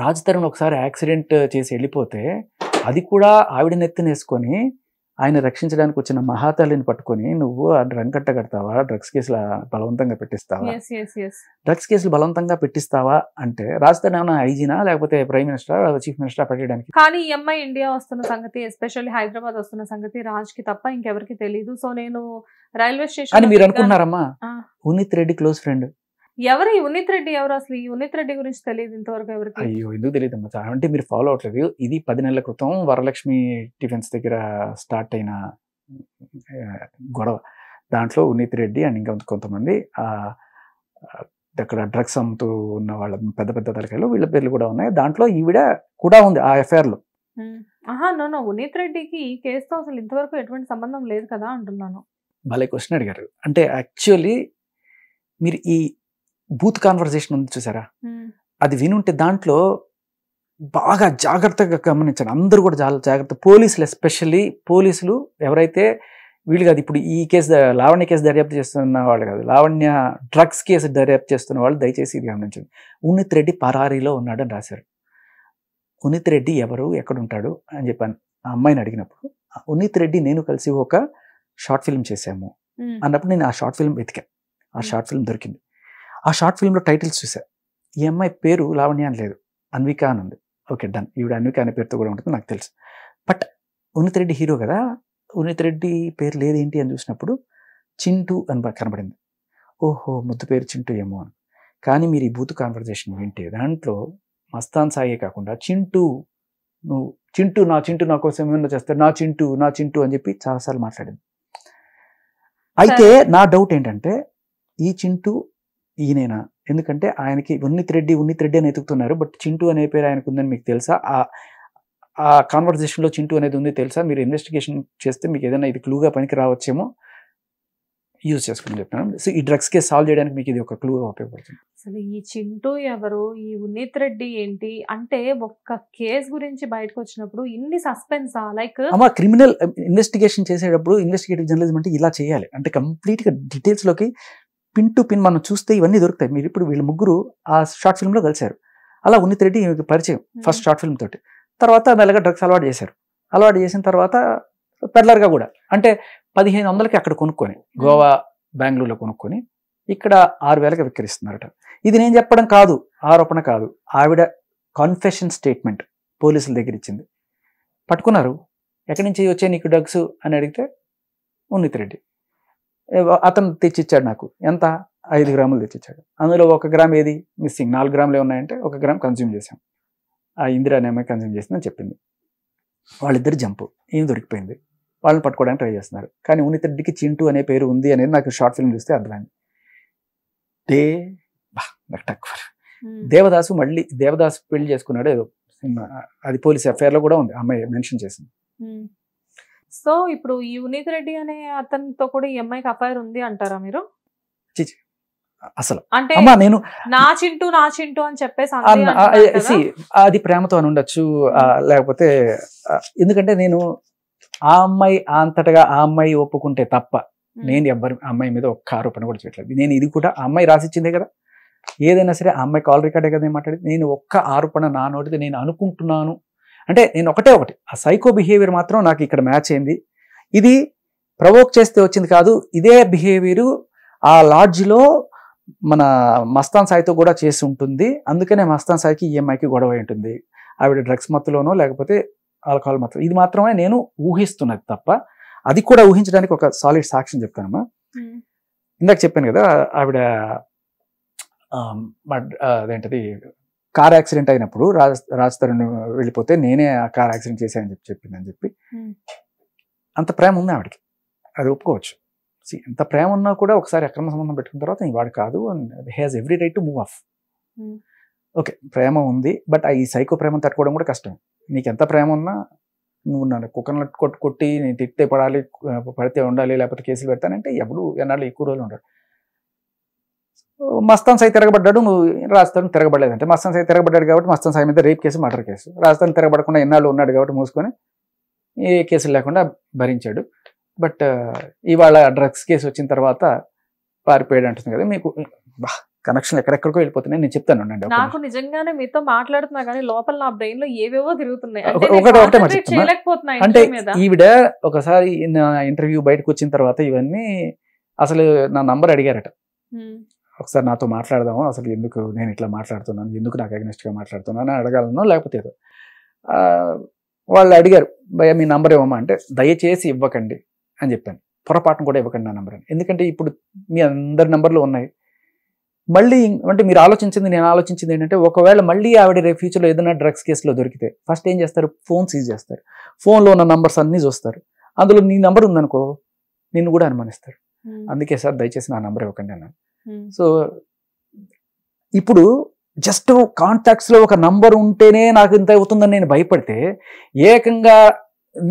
రాజ్ తరుణ్ ఒకసారి యాక్సిడెంట్ చేసి వెళ్ళిపోతే అది కూడా ఆవిడ నెత్తినేసుకొని ఆయన రక్షించడానికి వచ్చిన మహాతల్లిని పట్టుకొని నువ్వు రంకట్ట కడతావా, డ్రగ్స్ కేసులు బలవంతంగా పెట్టిస్తావా, డ్రగ్స్ కేసులు బలవంతంగా పెట్టిస్తావా అంటే రాజ్ తరుణ్ ఏమైనా ఐజీనా లేకపోతే ప్రైమ్ మినిస్టర్ చీఫ్ మినిస్టర్ పెట్టడానికి? కానీ ఈ అమ్మాయి ఇండియా వస్తున్న సంగతి, ఎస్పెషల్లీ హైదరాబాద్ వస్తున్న సంగతి రాజ్ కి తప్ప ఇంకెవరికి తెలియదు. సో నేను రైల్వే స్టేషన్ అని మీరు అనుకుంటున్నారమ్మా? Unnith Reddy close friend. ఎవరు ఈ ఉనిత్ రెడ్డి? ఎవరు అసలు ఈ ఉనిత్ రెడ్డి గురించి తెలియదు ఇంతవరకు ఎవరికి? అయ్యో ఎందుకు తెలియదు అమ్మా, అంటే మీరు ఫాలో అవట్లేదు. ఇది 10 నెలల క్రితం వరలక్ష్మి టిఫిన్స్ దగ్గర స్టార్ట్ అయిన గొడవ. దాంట్లో ఉనిత్ రెడ్డి అండ్ ఇంకా కొంతమంది అక్కడ డ్రగ్స్ అమ్ముతూ ఉన్న వాళ్ళ పెద్ద పెద్ద తలకాయలు వీళ్ళ పేర్లు కూడా ఉన్నాయి. దాంట్లో ఈవిడ కూడా ఉంది ఆ ఎఫ్ఐఆర్ లో. నో ఉనిత్ రెడ్డికి ఈ కేసుతో అసలు ఇంతవరకు ఎటువంటి సంబంధం లేదు కదా అంటున్నాను. భలే క్వశ్చన్ అడిగారు. అంటే యాక్చువల్లీ మీరు ఈ బూత్ కాన్వర్సేషన్ ఉంది చూసారా, అది వినుంటే దాంట్లో బాగా జాగ్రత్తగా గమనించాను. అందరూ కూడా చాలా జాగ్రత్త, పోలీసులు ఎస్పెషల్లీ పోలీసులు ఎవరైతే వీళ్ళు కాదు, ఇప్పుడు ఈ కేసు లావణ్య కేసు దర్యాప్తు చేస్తున్న వాళ్ళు కాదు, లావణ్య డ్రగ్స్ కేసు దర్యాప్తు చేస్తున్న వాళ్ళు దయచేసి ఇది గమనించండి. ఉనిత్ రెడ్డి పరారీలో ఉన్నాడు అని రాశారు. ఉనిత్ రెడ్డి ఎవరు, ఎక్కడుంటాడు అని చెప్పాను ఆ అమ్మాయిని అడిగినప్పుడు. ఉనిత్ రెడ్డి నేను కలిసి ఒక షార్ట్ ఫిల్మ్ చేశాము అన్నప్పుడు నేను ఆ షార్ట్ ఫిల్మ్ వెతికాను. ఆ షార్ట్ ఫిల్మ్ దొరికింది. ఆ షార్ట్ ఫిల్మ్లో టైటిల్స్ చూసా. ఈ అమ్మాయి పేరు లావణ్య అని లేదు, అన్విక అని ఉంది. ఓకే డన్, ఈవిడ అన్విక అనే పేరుతో కూడా ఉంటుంది నాకు తెలుసు. బట్ ఉనిత్ రెడ్డి హీరో కదా, ఉనిత్ రెడ్డి పేరు లేదేంటి అని చూసినప్పుడు చింటూ అని కనబడింది. ఓహో ముద్దు పేరు చింటూ ఏమో అని. కానీ మీరు ఈ బూత్ కాన్వర్జేషన్ వింటే దాంట్లో మస్తాన్ సాయే కాకుండా చింటూ నువ్వు చింటూ నా కోసం ఏమన్నా చేస్తాడు, నా చింటూ అని చెప్పి చాలాసార్లు మాట్లాడింది. అయితే నా డౌట్ ఏంటంటే ఈ చింటూ ఈయనేనా? ఎందుకంటే ఆయనకి ఉన్నిత్ రెడ్డి అని ఎతుకుతున్నారు, బట్ చింటూ అనే పేరు ఆయనకు ఉందని మీకు తెలుసా? ఆ కాన్వర్జేషన్లో చింటూ అనేది ఉంది తెలుసా? మీరు ఇన్వెస్టిగేషన్ చేస్తే మీకు ఏదైనా ఇది క్లూగా పనికి రావచ్చేమో, యూజ్ చేసుకుని చెప్తాను. సో ఈ డ్రగ్స్ కేసు సాల్వ్ చేయడానికి మీకు ఇది ఒక క్లూగా ఉపయోగపడుతుంది. అసలు ఈ చింటూ ఎవరు, ఈ ఉన్నిత్ రెడ్డి ఏంటి అంటే ఒక్క కేసు గురించి బయటకు వచ్చినప్పుడు ఇన్ని సస్పెన్సా? లైక్ అమ్మా క్రిమినల్ ఇన్వెస్టిగేషన్ చేసేటప్పుడు ఇన్వెస్టిగేటివ్ జర్నలిజం అంటే ఇలా చేయాలి. అంటే కంప్లీట్గా డీటెయిల్స్లోకి పిన్ టు పిన్ మనం చూస్తే ఇవన్నీ దొరుకుతాయి. మీరు ఇప్పుడు వీళ్ళు ముగ్గురు ఆ షార్ట్ ఫిల్మ్లో కలిశారు. అలా ఉన్నిత్ రెడ్డి పరిచయం ఫస్ట్ షార్ట్ ఫిల్మ్ తోటి. తర్వాత మెల్లగా డ్రగ్స్ అలవాటు చేశారు. అలవాటు చేసిన తర్వాత పెడ్లర్గా కూడా అంటే 1500కి అక్కడ కొనుక్కొని గోవా బెంగళూరులో కొనుక్కొని ఇక్కడ 6000కి విక్రయిస్తున్నారట. ఇది నేను చెప్పడం కాదు, ఆరోపణ కాదు, ఆవిడ కాన్ఫెషన్ స్టేట్మెంట్ పోలీసుల దగ్గర ఇచ్చింది. పట్టుకున్నారు. ఎక్కడి నుంచి వచ్చాయి నీకు డ్రగ్స్ అని అడిగితే ఉన్నిత్ రెడ్డి అతను తెచ్చిచ్చాడు. నాకు ఎంత 5 గ్రాములు తెచ్చిచ్చాడు. అందులో 1 గ్రామ్ ఏది మిస్సింగ్, 4 గ్రాములు ఉన్నాయంటే 1 గ్రామ్ కన్జ్యూమ్ చేశాం. ఆ ఇందిరా అనే అమ్మాయి కన్జ్యూమ్ చేసిందని చెప్పింది. వాళ్ళిద్దరు జంపు, ఏం దొరికిపోయింది. వాళ్ళని పట్టుకోవడానికి ట్రై చేస్తున్నారు. కానీ ఉన్నిత్ రెడ్డికి చింటూ అనే పేరు ఉంది అనేది నాకు షార్ట్ ఫిల్మ్ చూస్తే అర్థమైంది. దేవదాసు పెళ్లి చేసుకున్నాడు ఏదో సినిమా, అది పోలీస్ ఎఫ్ఐఆర్ లో కూడా ఉంది, అమ్మాయి మెన్షన్ చేసింది. సో ఇప్పుడు ఈ ఉన్నిత్ రెడ్డి అనే అతనితో కూడా ఈ అమ్మాయికి అఫైర్ ఉంది అంటారా మీరు? అసలు అంటే అమ్మా నేను నా చింటూ అని చెప్పేసి అది ప్రేమతో అని ఉండొచ్చు, లేకపోతే ఎందుకంటే నేను ఆ అమ్మాయి అంతటగా ఆ అమ్మాయి ఒప్పుకుంటే తప్ప నేను ఎవ్వరి అమ్మాయి మీద ఒక్క ఆరోపణ కూడా చేయట్లేదు. నేను ఇది కూడా ఆ అమ్మాయి రాసిచ్చిందే కదా, ఏదైనా సరే ఆ అమ్మాయి కాల్ రికార్డే కదా మాట్లాడి. నేను ఒక్క ఆరోపణ నా నోటితో నేను అనుకుంటున్నాను అంటే నేను ఒకటి ఆ సైకో బిహేవియర్ మాత్రం నాకు ఇక్కడ మ్యాచ్ అయింది. ఇది ప్రవోక్ చేస్తే వచ్చింది కాదు, ఇదే బిహేవియర్ ఆ లాడ్జ్లో మన మస్తాన్ సాయితో కూడా చేసి ఉంటుంది. అందుకనే మస్తాన్ సాయికి ఈఎంఐకి గొడవ ఉంటుంది. ఆవిడ డ్రగ్స్ మత్తులోనో లేకపోతే ఆల్కహాల్ మత్తు, ఇది మాత్రమే నేను ఊహిస్తున్నది తప్ప అది కూడా ఊహించడానికి ఒక సాలిడ్ సాక్ష్యం చెప్తానమ్మా. ఇందాక చెప్పాను కదా ఆవిడ అదేంటది కార్ యాక్సిడెంట్ అయినప్పుడు రాజ్ తరుణ్ వెళ్ళిపోతే నేనే ఆ కార్ యాక్సిడెంట్ చేశానని చెప్పిందని చెప్పి అంత ప్రేమ ఉంది ఆవిడకి, అది ఒప్పుకోవచ్చు. ఎంత ప్రేమ ఉన్నా కూడా ఒకసారి అక్రమ సంబంధం పెట్టుకున్న తర్వాత వాడు కాదు, has every right to move off. Okay ప్రేమ ఉంది, బట్ ఈ సైకో ప్రేమను తట్టుకోవడం కూడా కష్టం. నీకు ఎంత ప్రేమ ఉన్నా నువ్వు నన్ను కుక్కర్ని కొట్టి నేను తిట్టే పడితే ఉండాలి, లేకపోతే కేసులు పెడతానంటే ఎప్పుడు ఎన్నాళ్ళు ఎక్కువ రోజులు ఉండడు. మస్తాన్ సాయి తిరగబడ్డాడు, రాజస్థాన్ తిరగబడలేదంటే మస్తాన్ సాయి తిరగబడ్డాడు కాబట్టి మస్తాన్ సాయి మీద rape case, murder case. Rajasthan తిరగబడకుండా ఎన్నాళ్ళు ఉన్నాడు కాబట్టి మూసుకొని ఏ కేసులు లేకుండా భరించాడు. బట్ ఇవాళ డ్రగ్స్ కేసు వచ్చిన తర్వాత పారిపోయాడు అంటుంది కదా. మీకు కనెక్షన్ ఎక్కడెక్కడికో వెళ్ళిపోతున్నాయి, నేను చెప్తాను. నాకు నిజంగానే మీతో మాట్లాడుతున్నా కానీ లోపల నా బ్రెయిన్ లో ఏవేవో తిరుగుతున్నాయి. అంటే ఈవిడ ఒకసారి ఇంటర్వ్యూ బయటకు వచ్చిన తర్వాత ఇవన్నీ అసలు నా నంబర్ అడిగారట, ఒకసారి నాతో మాట్లాడదాము, అసలు ఎందుకు నేను ఇట్లా మాట్లాడుతున్నాను, ఎందుకు నాకు అగెనిస్ట్ గా మాట్లాడుతున్నాను అని అడగాలనో లేకపోతే ఏదో. వాళ్ళు అడిగారు భయ్యా మీ నంబర్ ఇవ్వమా అంటే దయచేసి ఇవ్వకండి అని చెప్పాను. పొరపాటును కూడా ఇవ్వకండి నా నంబర్ అని. ఎందుకంటే ఇప్పుడు మీ అందరి నంబర్లు ఉన్నాయి. మళ్ళీ అంటే మీరు ఆలోచించింది నేను ఆలోచించింది ఏంటంటే ఒకవేళ మళ్ళీ ఆవిడ రేపు ఫ్యూచర్లో ఏదైనా డ్రగ్స్ కేసులో దొరికితే ఫస్ట్ ఏం చేస్తారు, ఫోన్ సీజ్ చేస్తారు. ఫోన్లో ఉన్న నంబర్స్ అన్నీ చూస్తారు. అందులో నీ నంబర్ ఉందనుకో నిన్ను కూడా అనుమానిస్తారు. అందుకే సార్ దయచేసి నా నంబర్ ఇవ్వకండి అన్నాను. సో ఇప్పుడు జస్ట్ కాంటాక్ట్స్లో ఒక నంబర్ ఉంటేనే నాకు ఇంత అవుతుందని నేను భయపడితే ఏకంగా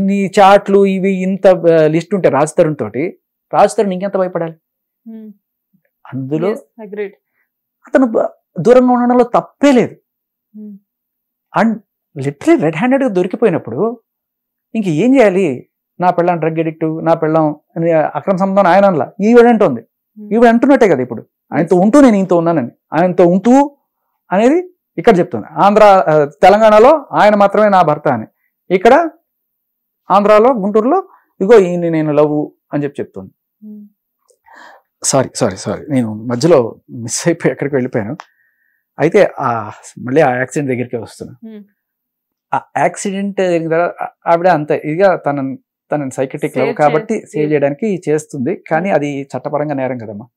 నీ చాట్లు ఇవి ఇంత లిస్ట్ ఉంటే రాజ్ తరుణ్ ఇంకెంత భయపడాలి. అందులో అతను దూరంగా ఉండడంలో తప్పే లేదు. అండ్ లిటరలీ రెడ్ హ్యాండెడ్గా దొరికిపోయినప్పుడు ఇంక ఏం చేయాలి? నా పెళ్ళం డ్రగ్ ఎడిక్ట్, నా పెళ్ళం అక్రమ సంబంధం ఆయన అనలా, ఈవిడంటుంది. ఈవిడ అంటున్నట్టే కదా ఇప్పుడు, ఆయనతో ఉంటూ నేను ఇంత ఉన్నానని, ఆయనతో ఉంటూ అనేది ఇక్కడ చెప్తుంది. తెలంగాణలో ఆయన మాత్రమే నా భర్త అని, ఇక్కడ ఆంధ్రాలో గుంటూరులో ఇగో ఈయన్ని నేను లవ్ అని చెప్తుంది. సారీ నేను మధ్యలో మిస్ అయిపోయి ఎక్కడికి వెళ్ళిపోయాను. అయితే మళ్ళీ ఆ యాక్సిడెంట్ దగ్గరికి వస్తున్నా. ఆ యాక్సిడెంట్ జరిగిన తర్వాత ఆవిడ అంత ఇదిగా తనని సైకిట్రిక్ లవ్ కాబట్టి సేవ్ చేయడానికి చేస్తుంది. కానీ అది చట్టపరంగా నేరం కదమ్మా.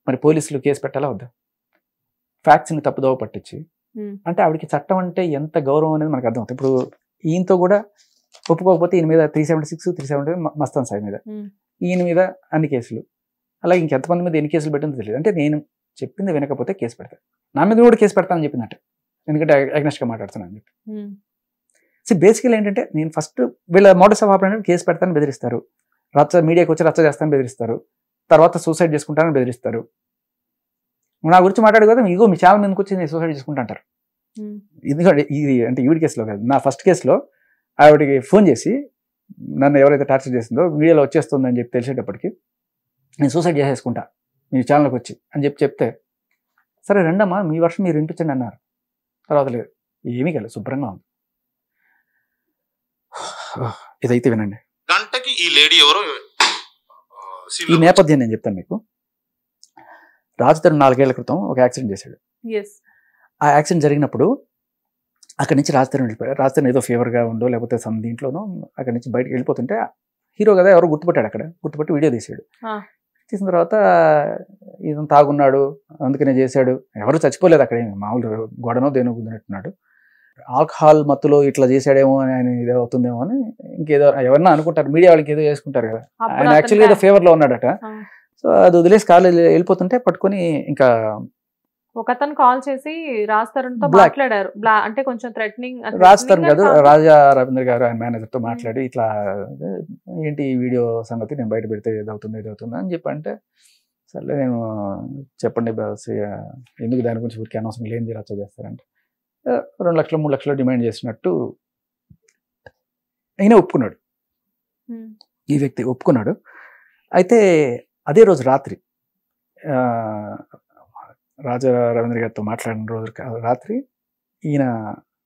మరి పోలీసులు కేసు పెట్టాలా వద్దా? ఫ్యాక్ట్స్ని తప్పుదోవ పట్టించి అంటే ఆవిడకి చట్టం అంటే ఎంత గౌరవం అనేది మనకు అర్థమవుతుంది. ఇప్పుడు ఈయనతో కూడా ఒప్పుకోకపోతే ఈయన మీద 376, 370 మస్తాన్ సాయి మీద, ఈయన మీద అన్ని కేసులు, అలాగే ఇంకెంతమంది మీద ఎన్ని కేసులు పెట్టిందో తెలియదు. అంటే నేను చెప్పింది వినకపోతే కేసు పెడతాను, నా మీద కూడా కేసు పెడతానని చెప్పిందంటే, ఎందుకంటే అగ్నెస్ట్గా మాట్లాడుతున్నాను అని చెప్పి. సో బేసికల్ ఏంటంటే నేను ఫస్ట్ వీళ్ళ మోడస్ ఆఫ్ ఆపరేషన్ కేసు పెడతానని బెదిరిస్తారు, మీడియాకి వచ్చి రచ్చ చేస్తానని బెదిరిస్తారు, తర్వాత సూసైడ్ చేసుకుంటానని బెదిరిస్తారు. నా గురించి మాట్లాడు కదా ఇగో మీ ఛానల్ మీదకి వచ్చి నేను సూసైడ్ చేసుకుంటా అంటారు. ఎందుకంటే ఇది అంటే ఈవిడ కేసులో కాదు, నా ఫస్ట్ కేసులో ఆవిడకి ఫోన్ చేసి నన్ను ఎవరైతే టార్చర్ చేసిందో మీడియాలో వచ్చేస్తుందని చెప్పి తెలిసేటప్పటికి నేను సూసైడ్ చేసేసుకుంటా మీ ఛానల్కి వచ్చి అని చెప్తే, సరే రండమ్మా మీ వర్షం మీరు వినిపించండి అన్నారు. తర్వాత లేదు, ఏమీ కాలేదు, శుభ్రంగా ఉంది. ఇదైతే వినండి. గంటకి ఈ లేడీ ఎవరో ఈ నేపథ్యం నేను చెప్తాను మీకు. రాజుతరు 4 ఏళ్ల క్రితం ఒక యాక్సిడెంట్ చేశాడు. ఆ యాక్సిడెంట్ జరిగినప్పుడు అక్కడి నుంచి రాజుతరు వెళ్ళిపోయాడు. రాజుతరు ఏదో ఫీవర్గా ఉండో లేకపోతే సమ్ దీంట్లోనో అక్కడి నుంచి బయటకు వెళ్ళిపోతుంటే హీరో కదా ఎవరో గుర్తుపట్టాడు, అక్కడ గుర్తుపట్టి వీడియో తీసాడు. తీసిన తర్వాత ఇతను తాగున్నాడు అందుకనే చేశాడు, ఎవరు చచ్చిపోలేదు అక్కడ, మామూలు గొడవనో దేనో గుద్దినట్టున్నాడు, ఆల్కహాల్ మత్తులో ఇట్లా చేశాడేమో అని ఆయన ఇదే అవుతుందేమో అని ఇంకేదో ఎవరన్నా అనుకుంటారు, మీడియా వాళ్ళకి ఏదో చేసుకుంటారు కదా. ఆయన యాక్చువల్గా ఏదో ఫేవర్లో ఉన్నాడట. సో అది వదిలేసి కాలు వెళ్ళిపోతుంటే పట్టుకొని ఇంకా ఒకతను కాల్ చేసి రాజ్ తరుణ్ తో మాట్లాడారు, అంటే కొంచెం థ్రెటనింగ్. రాజ్ తరుణ్ కాదు, రాజా రవీంద్ర గారు ఆయన మేనేజర్ తో మాట్లాడి ఇట్లా ఏంటి ఈ వీడియో సంగతి నేను బయట పెడితే ఏదవుతుంది అని చెప్పంటే, సర్లే నేను చెప్పండి బాస్ ఎందుకు దాని గురించి ఊరికి అనవసరం లేని రచ్చ చేస్తారంటే 2 లక్షలు 3 లక్షలు డిమాండ్ చేసినట్టు అయినా ఒప్పుకున్నాడు, ఈ వ్యక్తి ఒప్పుకున్నాడు. అయితే అదే రోజు రాత్రి రాజా రవీంద్ర గారితో మాట్లాడిన రోజు రాత్రి ఈయన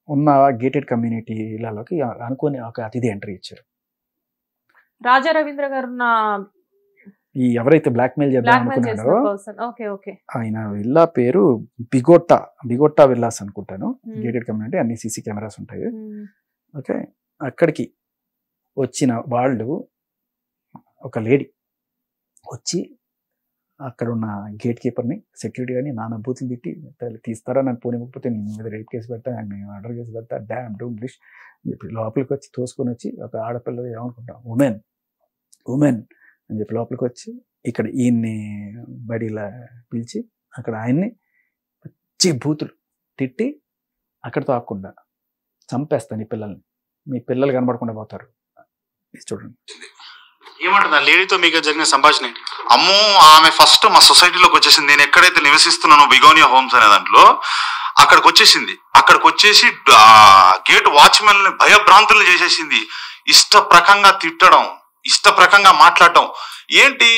ఉన్న గేటెడ్ కమ్యూనిటీలలోకి అనుకోని ఒక అతిథి ఎంట్రీ ఇచ్చారు. రాజా రవీంద్ర గారు ఈ ఎవరైతే బ్లాక్మెయిల్ చేద్దాం అనుకున్నాడో ఆయన విల్లా పేరు బిగోట్టా విల్లాస్ అనుకుంటాను. గేటెడ్ కమ్యూనిటీ, అన్ని సీసీ కెమెరాస్ ఉంటాయి. ఓకే, అక్కడికి వచ్చిన వాళ్ళు ఒక లేడీ వచ్చి అక్కడ ఉన్న గేట్ కీపర్ని సెక్యూరిటీ కానీ నానా బూతులు తిట్టి తీస్తారా నన్ను పోనివ్వకపోతే నేను మీద రేప్ కేసు పెడతా, నేను మర్డర్ కేసు పెడతా, డ్యామ్ డూమ్ డిష్ చెప్పి లోపలికి వచ్చి తోసుకొని వచ్చి ఒక ఆడపిల్ల ఏమనుకుంటాం ఉమెన్ అని చెప్పి లోపలికి వచ్చి ఇక్కడ ఈయన్ని బడిలా పిలిచి అక్కడ ఆయన్ని పచ్చి బూతులు తిట్టి అక్కడితో ఆకుండా చంపేస్తాను ఈ పిల్లల్ని, మీ పిల్లలు కనబడకుండా పోతారు. చూడండి ఏమంటుంది ఆ లేడీతో మీకు జరిగిన సంభాషణ. అమ్మో ఆమె ఫస్ట్ మా సొసైటీలోకి వచ్చేసింది, నేను ఎక్కడైతే నివసిస్తున్నానో బిగోనియా హోమ్స్ అనే దాంట్లో అక్కడికి వచ్చేసి గేట్ వాచ్మెన్ భయభ్రాంతులు చేసేసింది, ఇష్టప్రకంగా తిట్టడం, ఇష్టప్రకంగా మాట్లాడటం. ఏంటి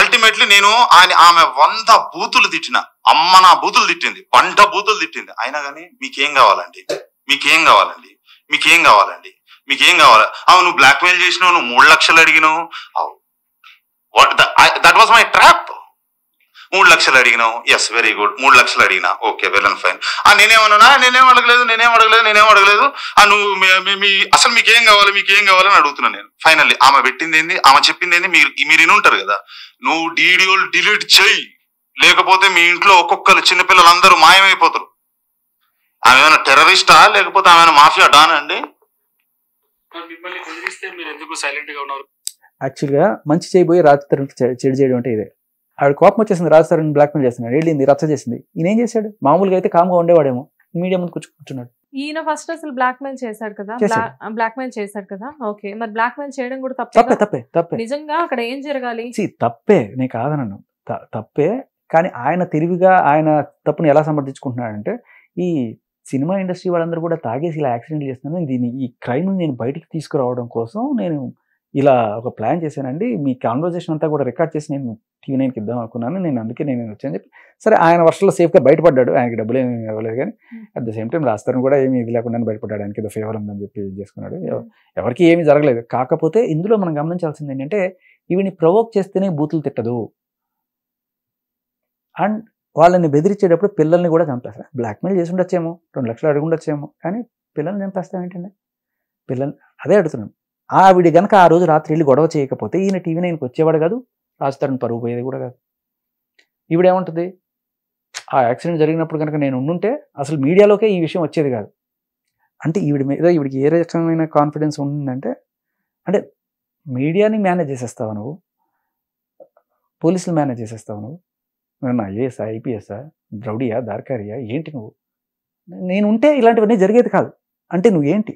అల్టిమేట్లీ నేను ఆమె 100 బూతులు తిట్టిన, అమ్మ నా బూతులు తిట్టింది, పంట బూతులు తిట్టింది. అయినా కానీ మీకేం కావాలండి, మీకేం కావాలి? నువ్వు బ్లాక్మెయిల్ చేసినావు, నువ్వు 3 లక్షలు అడిగినావు, దట్ వాజ్ మై ట్రాప్. 3 లక్షలు అడిగినావు, ఎస్ వెరీ గుడ్, 3 లక్షలు అడిగినా, ఓకే వెల్ అండ్ ఫైన్. నేనేం అడగలేదు. నువ్వు అసలు మీకేం కావాలని అడుగుతున్నా నేను. ఫైనల్లీ ఆమె పెట్టింది ఏంది, ఆమె చెప్పింది ఏంది మీరు వినుంటారు కదా, నువ్వు వీడియోలు డిలీట్ చేయి లేకపోతే మీ ఇంట్లో ఒక్కొక్కరు చిన్నపిల్లలందరూ మాయమైపోతారు. ఆమె ఏమైనా టెర్రరిస్టా లేకపోతే ఆమె మాఫియా డాన్ అండి? మిమ్మల్ని బెదిరిస్తే మీరు ఎందుకు సైలెంట్ గా ఉన్నారు? యాక్చువల్గా మంచి చేయబోయి రాజతరుణ్ చెడు చేయడం అంటే ఇదే. ఆవిడ కోపం వచ్చేసింది, రాజతరుణ్ బ్లాక్మెయిల్ చేస్తున్నాడు, వెళ్ళింది రచ్చ చేసింది. ఈయన ఏం చేశాడు, మామూలుగా అయితే కామ్గా ఉండేవాడేమో, మీడియా ముందు కూర్చున్నాడు. ఈయన ఫస్ట్ అసలు బ్లాక్మెయిల్ చేశాడు కదా. ఓకే, మరి బ్లాక్మెయిల్ చేయడం కూడా తప్పే. నిజంగా అక్కడ ఏం జరగాలి? తప్పే, నేను కాదనను, తప్పే. కానీ ఆయన తెలివిగా ఆయన తప్పుని ఎలా సమర్థించుకుంటున్నాడంటే, ఈ సినిమా ఇండస్ట్రీ వాళ్ళందరూ కూడా తాగేసి ఇలా యాక్సిడెంట్ చేస్తున్నాను, ఈ క్రైమ్ నేను బయటికి తీసుకురావడం కోసం నేను ఇలా ఒక ప్లాన్ చేశానండి, మీ కాన్వర్జేషన్ అంతా కూడా రికార్డ్ చేసి నేను TV9కి ఇద్దాం అనుకున్నాను, అందుకే నేను వచ్చాను చెప్పి. సరే ఆయన వర్షంలో సేఫ్గా బయటపడ్డాడు, ఆయనకి డబ్బులు ఏమి ఇవ్వలేదు. కానీ at the same time Raj Tarun కూడా ఏమి ఇది లేకుండా బయటపడ్డాడు, ఆయనకి ఏదో ఫేవర్ ఉందని చెప్పి చేసుకున్నాడు. ఎవరికి ఏమీ జరగలేదు. కాకపోతే ఇందులో మనం గమనించాల్సింది ఏంటంటే, ఈవిని ప్రొవోక్ చేస్తేనే బూతులు తిట్టదు, అండ్ వాళ్ళని బెదిరించేటప్పుడు పిల్లల్ని కూడా చంపేస్తారు. బ్లాక్మెయిల్ చేసి ఉండొచ్చేమో, 2 లక్షలు అడిగి ఉండొచ్చేమో, కానీ పిల్లల్ని చంపేస్తాం ఏంటండి? అదే అడుగుతున్నాను. ఆవిడ గనక ఆ రోజు రాత్రి వెళ్ళి గొడవ చేయకపోతే ఈయన TV9కి వచ్చేవాడు కాదు, రాజతరుణ్ పరువు పోయేది కూడా కాదు. ఈవిడేమంటుంది, ఆ యాక్సిడెంట్ జరిగినప్పుడు కనుక నేను ఉండుంటే అసలు మీడియాలోకే ఈ విషయం వచ్చేది కాదు. అంటే ఈవిడ మీద ఈవిడికి ఏ రకమైన కాన్ఫిడెన్స్ ఉందంటే, అంటే మీడియాని మేనేజ్ చేసేస్తావు నువ్వు, పోలీసులు మేనేజ్ చేసేస్తావు నువ్వు, నా ఐఏఎస్ఆ ఐపీఎస్ఆ రౌడీయా దార్కారియా ఏంటి నువ్వు, నేను ఉంటే ఇలాంటివన్నీ జరిగేది కాదు అంటే నువ్వేంటి.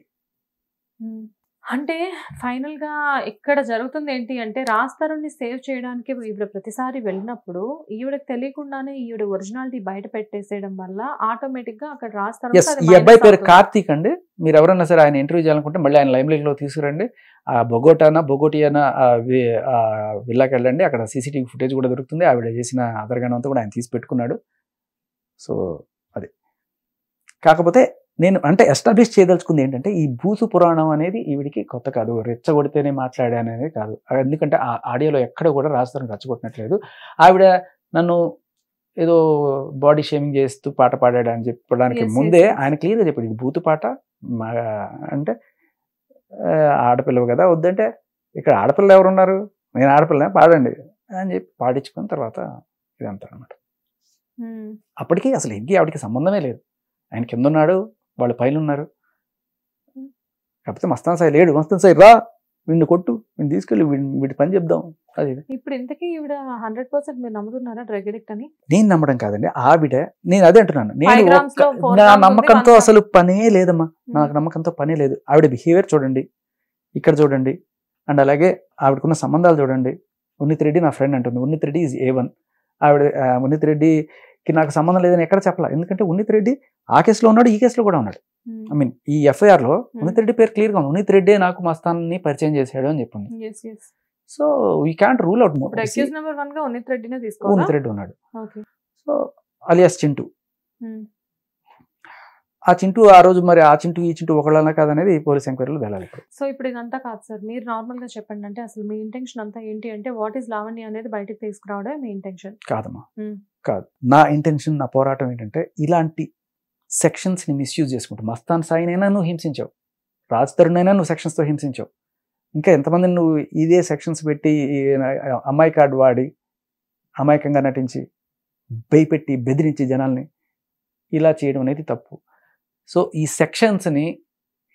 అంటే ఫైనల్ గా ఇక్కడ జరుగుతుంది ఏంటి అంటే, రాజ్ తరుణ్ ని సేవ్ చేయడానికి ఈవిడ ప్రతిసారి వెళ్ళినప్పుడు ఈవిడకి తెలియకుండానే ఈవిడ ఒరిజినాలిటీ బయట పెట్టేసేయడం వల్ల ఆటోమేటిక్ గా అక్కడ రాజ్ తరుణ్ ఎస్, ఈ అబ్బాయి పేరు కార్తీక్ అండి. మీరు ఎవరైనా సరే ఆయన ఇంటర్వ్యూ చేయాలనుకుంటే మళ్ళీ ఆయన లైమ్ లైట్ లో తీసుకురండి. ఆ బొగోటియానా విల్లాకి వెళ్ళండి, అక్కడ సీసీటీవీ ఫుటేజ్ కూడా దొరుకుతుంది. ఆవిడ చేసిన అదరగానం అంతా కూడా ఆయన తీసి పెట్టుకున్నాడు. సో అది కాకపోతే నేను అంటే ఎస్టాబ్లిష్ చేయదలుచుకుంది ఏంటంటే, ఈ భూతు పురాణం అనేది ఈవిడికి కొత్త కాదు, రెచ్చగొడితేనే మాట్లాడాననేది కాదు. ఎందుకంటే ఆ ఆడియోలో ఎక్కడ కూడా రాజ్ తరుణ్ రెచ్చగొట్టినట్లేదు. ఆవిడ నన్ను ఏదో బాడీ షేమింగ్ చేస్తూ పాట పాడాడని చెప్పడానికి ముందే ఆయన క్లియర్గా చెప్పాడు, ఇది భూతు పాట అంటే ఆడపిల్లవు కదా, వద్దంటే ఇక్కడ ఆడపిల్ల ఎవరున్నారు, నేను ఆడపిల్ల పాడండి అని చెప్పి పాడించుకున్న తర్వాత ఇదంతా అనమాట. అప్పటికి అసలు ఇంకే ఆవిడకి సంబంధమే లేదు. ఆయన కింద ఉన్నాడు, వాళ్ళు పైన ఉన్నారు. కాకపోతే మస్తాన్ సాయి లేడు. మస్తాన్ సాయి రా, వీడిని కొట్టు, వీడిని తీసుకెళ్ళి వీడి పని చెప్దాం. అది ఇప్పుడు ఇంతకీ ఈవిడ 100% మీరు నమ్ముతున్నారా డ్రగ్ అడిక్ట్ అని? నేను నమ్మడం కాదండి, ఆవిడ. నేను అదే అంటున్నాను, నేను నా నమ్మకంతో అసలు పనే లేదమ్మా, నాకు నమ్మకంతో పనే లేదు. ఆవిడ బిహేవియర్ చూడండి, ఇక్కడ చూడండి, అండ్ అలాగే ఆవిడకున్న సంబంధాలు చూడండి. ఉన్నిత్ రెడ్డి నా ఫ్రెండ్ అంటుంది. ఉన్నిత్ రెడ్డి ఈజ్ A1. ఆవిడ ఉన్నిత్ రెడ్డికి నాకు సంబంధం లేదని ఎక్కడ చెప్పాల. ఎందుకంటే ఉన్నిత్ రెడ్డి ఆ కేసులో ఉన్నాడు, ఈ కేసులో కూడా ఉన్నాడు. ఐ మీన్ ఈ FIR లో ఉన్నిత్ రెడ్డి పేరు క్లియర్గా ఉంది. ఉన్నిత్ రెడ్డి నాకు మస్తాన్ని పరిచయం చేశాడు అని చెప్పింది. So we can't rule out more. Unnith Reddy ఉన్నాడు. So alias Chintu. ఆ చింటూ ఆ రోజు మరి ఆ చింటూ ఈ చింటూ ఒకళ్ళనా కాదనేది పోలీస్ ఎంక్వైరీలో వెళ్ళాలి. సో ఇప్పుడు ఇదంతా కాదు సార్, మీరు నార్మల్ గా చెప్పండి. అంటే అసలు మీ ఇంటెన్షన్ అంతా ఏంటి అంటే, వాట్ ఈస్ లావణ్య అనేది బయటకు తీసుకురావడం మీ ఇంటెన్షన్? కాదమ్మా, కాదు. నా ఇంటెన్షన్, నా పోరాటం ఏంటంటే, ఇలాంటి సెక్షన్స్ ని మిస్యూజ్ చేసుకుంటూ మస్తాన్ సాయినైనా నువ్వు హింసించావు, రాజ్ తరుణ్ అయినా నువ్వు సెక్షన్స్ తో హింసించావు, ఇంకా ఎంతమందిని నువ్వు ఇదే సెక్షన్స్ పెట్టి అమ్మాయి కార్డు వాడి అమాయకంగా నటించి భయపెట్టి బెదిరించి జనాల్ని ఇలా చేయడం అనేది తప్పు. సో ఈ సెక్షన్స్ని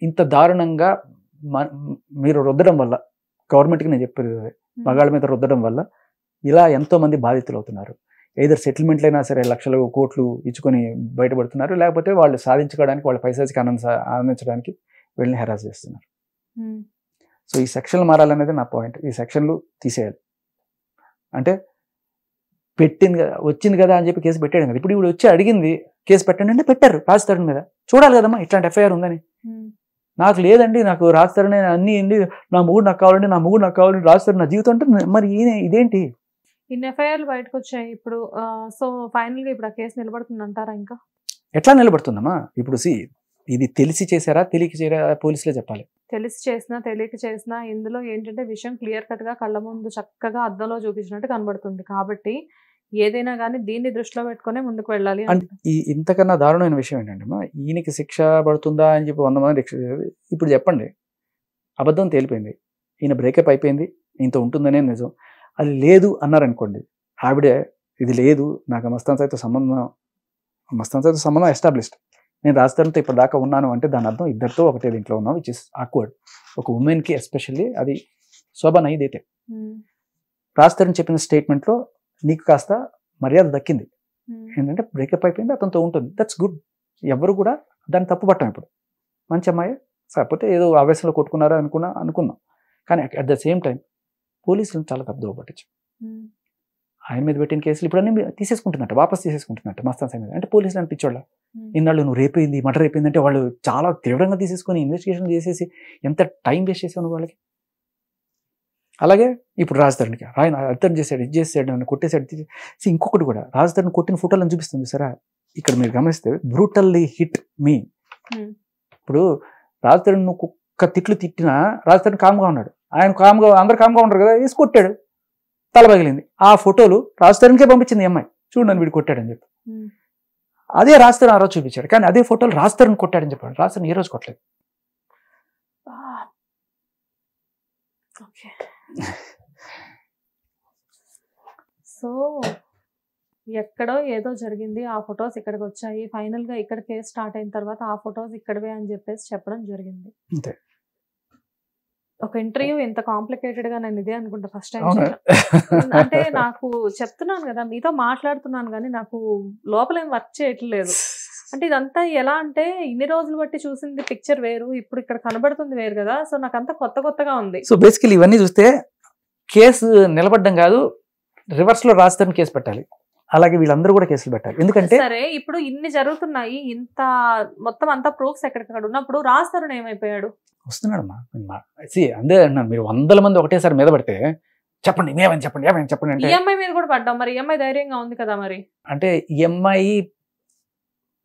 ఇంత దారుణంగా మీరు రుద్దడం వల్ల, గవర్నమెంట్కి నేను చెప్పేది మగాళ్ళ మీద రుద్దడం వల్ల ఇలా ఎంతోమంది బాధితులు అవుతున్నారు. ఏదర్ సెటిల్మెంట్లు అయినా సరే లక్షలు కోట్లు ఇచ్చుకొని బయటపడుతున్నారు, లేకపోతే వాళ్ళు సాధించుకోవడానికి వాళ్ళ పైసాకి ఆనందించడానికి వీళ్ళని హెరాస్ చేస్తున్నారు. సో ఈ సెక్షన్లు మారాలనేది నా పాయింట్. ఈ సెక్షన్లు తీసేయాలి. అంటే పెట్టింది కదా, వచ్చింది కదా అని చెప్పి కేసు పెట్టాడు కదా. ఇప్పుడు ఇప్పుడు వచ్చి అడిగింది కేసు పెట్టండి అంటే పెట్టారు రాజ్ తరుణ్ మీద. చూడాలి కదమ్మా ఇట్లాంటి FIR ఉందని. నాకు లేదండి, నాకు రాజ్ తరుణ్ అన్నీ అండి, నా మొగుడు నాకు కావాలండి, నా మొగుడు నాకు కావాలండి, రాజ్ తరుణ్ నా జీవితం అంటే మరి ఇదేంటి? ఇన్ని FIRలు బయటకు వచ్చాయి ఇప్పుడు. సో ఫైనల్ గా ఇప్పుడు ఆ కేసు నిలబడుతుంది అంటారా? ఇంకా ఎట్లా నిలబడుతుందమ్మా? ఇప్పుడు ఇది తెలిసి చేశారా తెలియక చేశారా పోలీసులే చెప్పాలి. తెలిసి చేసినా తెలియక చేసినా ఇందులో ఏంటంటే విషయం క్లియర్ కట్ గా కళ్ళ ముందు చక్కగా అద్దంలో చూపించినట్టు కనబడుతుంది. కాబట్టి ఏదైనా కానీ దీన్ని దృష్టిలో పెట్టుకునే ముందుకు వెళ్ళాలి. ఇంతకన్నా దారుణమైన విషయం ఏంటంటే, ఈయనకి శిక్ష పడుతుందా అని చెప్పి 100 మంది ఇప్పుడు చెప్పండి, అబద్ధం తేలిపోయింది, ఈయన బ్రేకప్ అయిపోయింది, ఈయనతో ఉంటుందనే నిజం. అది లేదు అన్నారనుకోండి, ఆవిడే ఇది లేదు నాకు మస్తాన్ సాయితో సంబంధం ఎస్టాబ్లిష్డ్, నేను రాజ్ తరుణ్తో ఇప్పుడు దాకా ఉన్నాను అంటే దాని అర్థం ఇద్దరితో ఒకటే దీంట్లో ఉన్నాం, విచ్ ఇస్ ఆక్వర్డ్. ఒక ఉమెన్కి ఎస్పెషల్లీ అది శోభన ఇదైతే. రాజ్ తరుణ్ చెప్పిన స్టేట్మెంట్లో నీకు కాస్త మర్యాద దక్కింది. ఏంటంటే బ్రేకప్ అయిపోయింది, అతనితో ఉంటుంది, దట్స్ గుడ్. ఎవరు కూడా దాన్ని తప్పు పట్టాం. ఇప్పుడు మంచి అమ్మాయి, కాకపోతే ఏదో ఆవేశంలో కొట్టుకున్నారా అనుకున్నాం. కానీ అట్ ద సేమ్ టైం పోలీసులను చాలా తప్పుదోవ పట్టించు. ఆయన మీద పెట్టిన కేసులు ఇప్పుడు అన్ని తీసేసుకుంటున్నట్టు, వాపస్ తీసేసుకుంటున్నట్టు మస్తాన్ సాయి మీద. అంటే పోలీసులు అనిపించోళ్ళ ఇన్నాళ్ళు నువ్వు రేపైంది మర్డర్ అయిపోయింది అంటే వాళ్ళు చాలా తీవ్రంగా తీసేసుకొని ఇన్వెస్టిగేషన్ చేసేసి ఎంత టైం వేస్ట్ చేసావు వాళ్ళకి. అలాగే ఇప్పుడు రాజ్ తరుణ్కి ఆయన అర్థం చేశాడు, ఇది చేసాడు, నన్ను కొట్టేశాడు. ఇంకొకటి కూడా రాజ్ తరుణ్ కొట్టిన ఫోటోలను చూపిస్తుంది సరే. ఇక్కడ మీరు గమనిస్తే బ్రూటల్లీ హిట్ మీ. ఇప్పుడు రాజ్ తరుణ్ నువ్వు కుక్క తిట్లు తిట్టినా రాజ్ తరుణ్ కామ్గా ఉన్నాడు. ఆయన కామ్గా, అందరు కామ్గా ఉంటారు కదా, వేసి కొట్టాడు, తల పగిలింది. ఆ ఫోటోలు రాజ్ తరుణ్కే పంపించింది అమ్మాయి, చూడు నన్ను వీడు కొట్టాడని చెప్పి. అదే రాజ్ తరుణ్ ఆ రోజు చూపించాడు, కానీ అదే ఫోటోలు రాజ్ తరుణ్ కొట్టాడని చెప్పాడు. రాజ్ తరుణ్ ఏ రోజు కొట్టలేదు. సో ఎక్కడో ఏదో జరిగింది, ఆ ఫొటోస్ ఇక్కడికి వచ్చాయి, ఫైనల్ గా ఇక్కడ కేసు స్టార్ట్ అయిన తర్వాత ఆ ఫొటోస్ ఇక్కడవే అని చెప్పేసి చెప్పడం జరిగింది. అంతే. ఒక ఇంటర్వ్యూ ఇంత కాంప్లికేటెడ్ గా నేను ఇదే అనుకుంటా ఫస్ట్ టైం. అవునా? అంటే నాకు చెప్తున్నాను కదా, మీతో మాట్లాడుతున్నాను కానీ నాకు లోపల ఏం వర్క్ చేయట్లేదు. అంటే ఇదంతా ఎలా అంటే ఇన్ని రోజులు బట్టి చూసింది పిక్చర్ వేరు, ఇప్పుడు ఇక్కడ కనబడుతుంది వేరు కదా. సో నాకు అంతా కొత్తగా ఉంది. సో బేసికలీ ఇవన్నీ చూస్తే కేసు నిలబడ్డం కాదు, రివర్స్ లో రాజధాని కేసు పెట్టాలి, అలాగే వీళ్ళందరూ కూడా కేసులు పెట్టాలి. ఎందుకంటే సరే ఇప్పుడు ఇన్ని జరుగుతున్నాయి, ఇంత మొత్తం అంతా ప్రూఫ్స్ ఎక్కడికక్కడ ఉన్నప్పుడు రాజ్ తరుణ్ ఏమైపోయాడు? వస్తున్నాడమ్మా. అందే అన్నాను, మీరు 100 మంది ఒకటేసారి మీద పడితే చెప్పండి ఏమని చెప్పండి అంటే ఈఎంఐ మీద కూడా పడ్డాం, మరి ఈఎంఐ ధైర్యంగా ఉంది కదా. మరి అంటే ఈ అమ్మాయి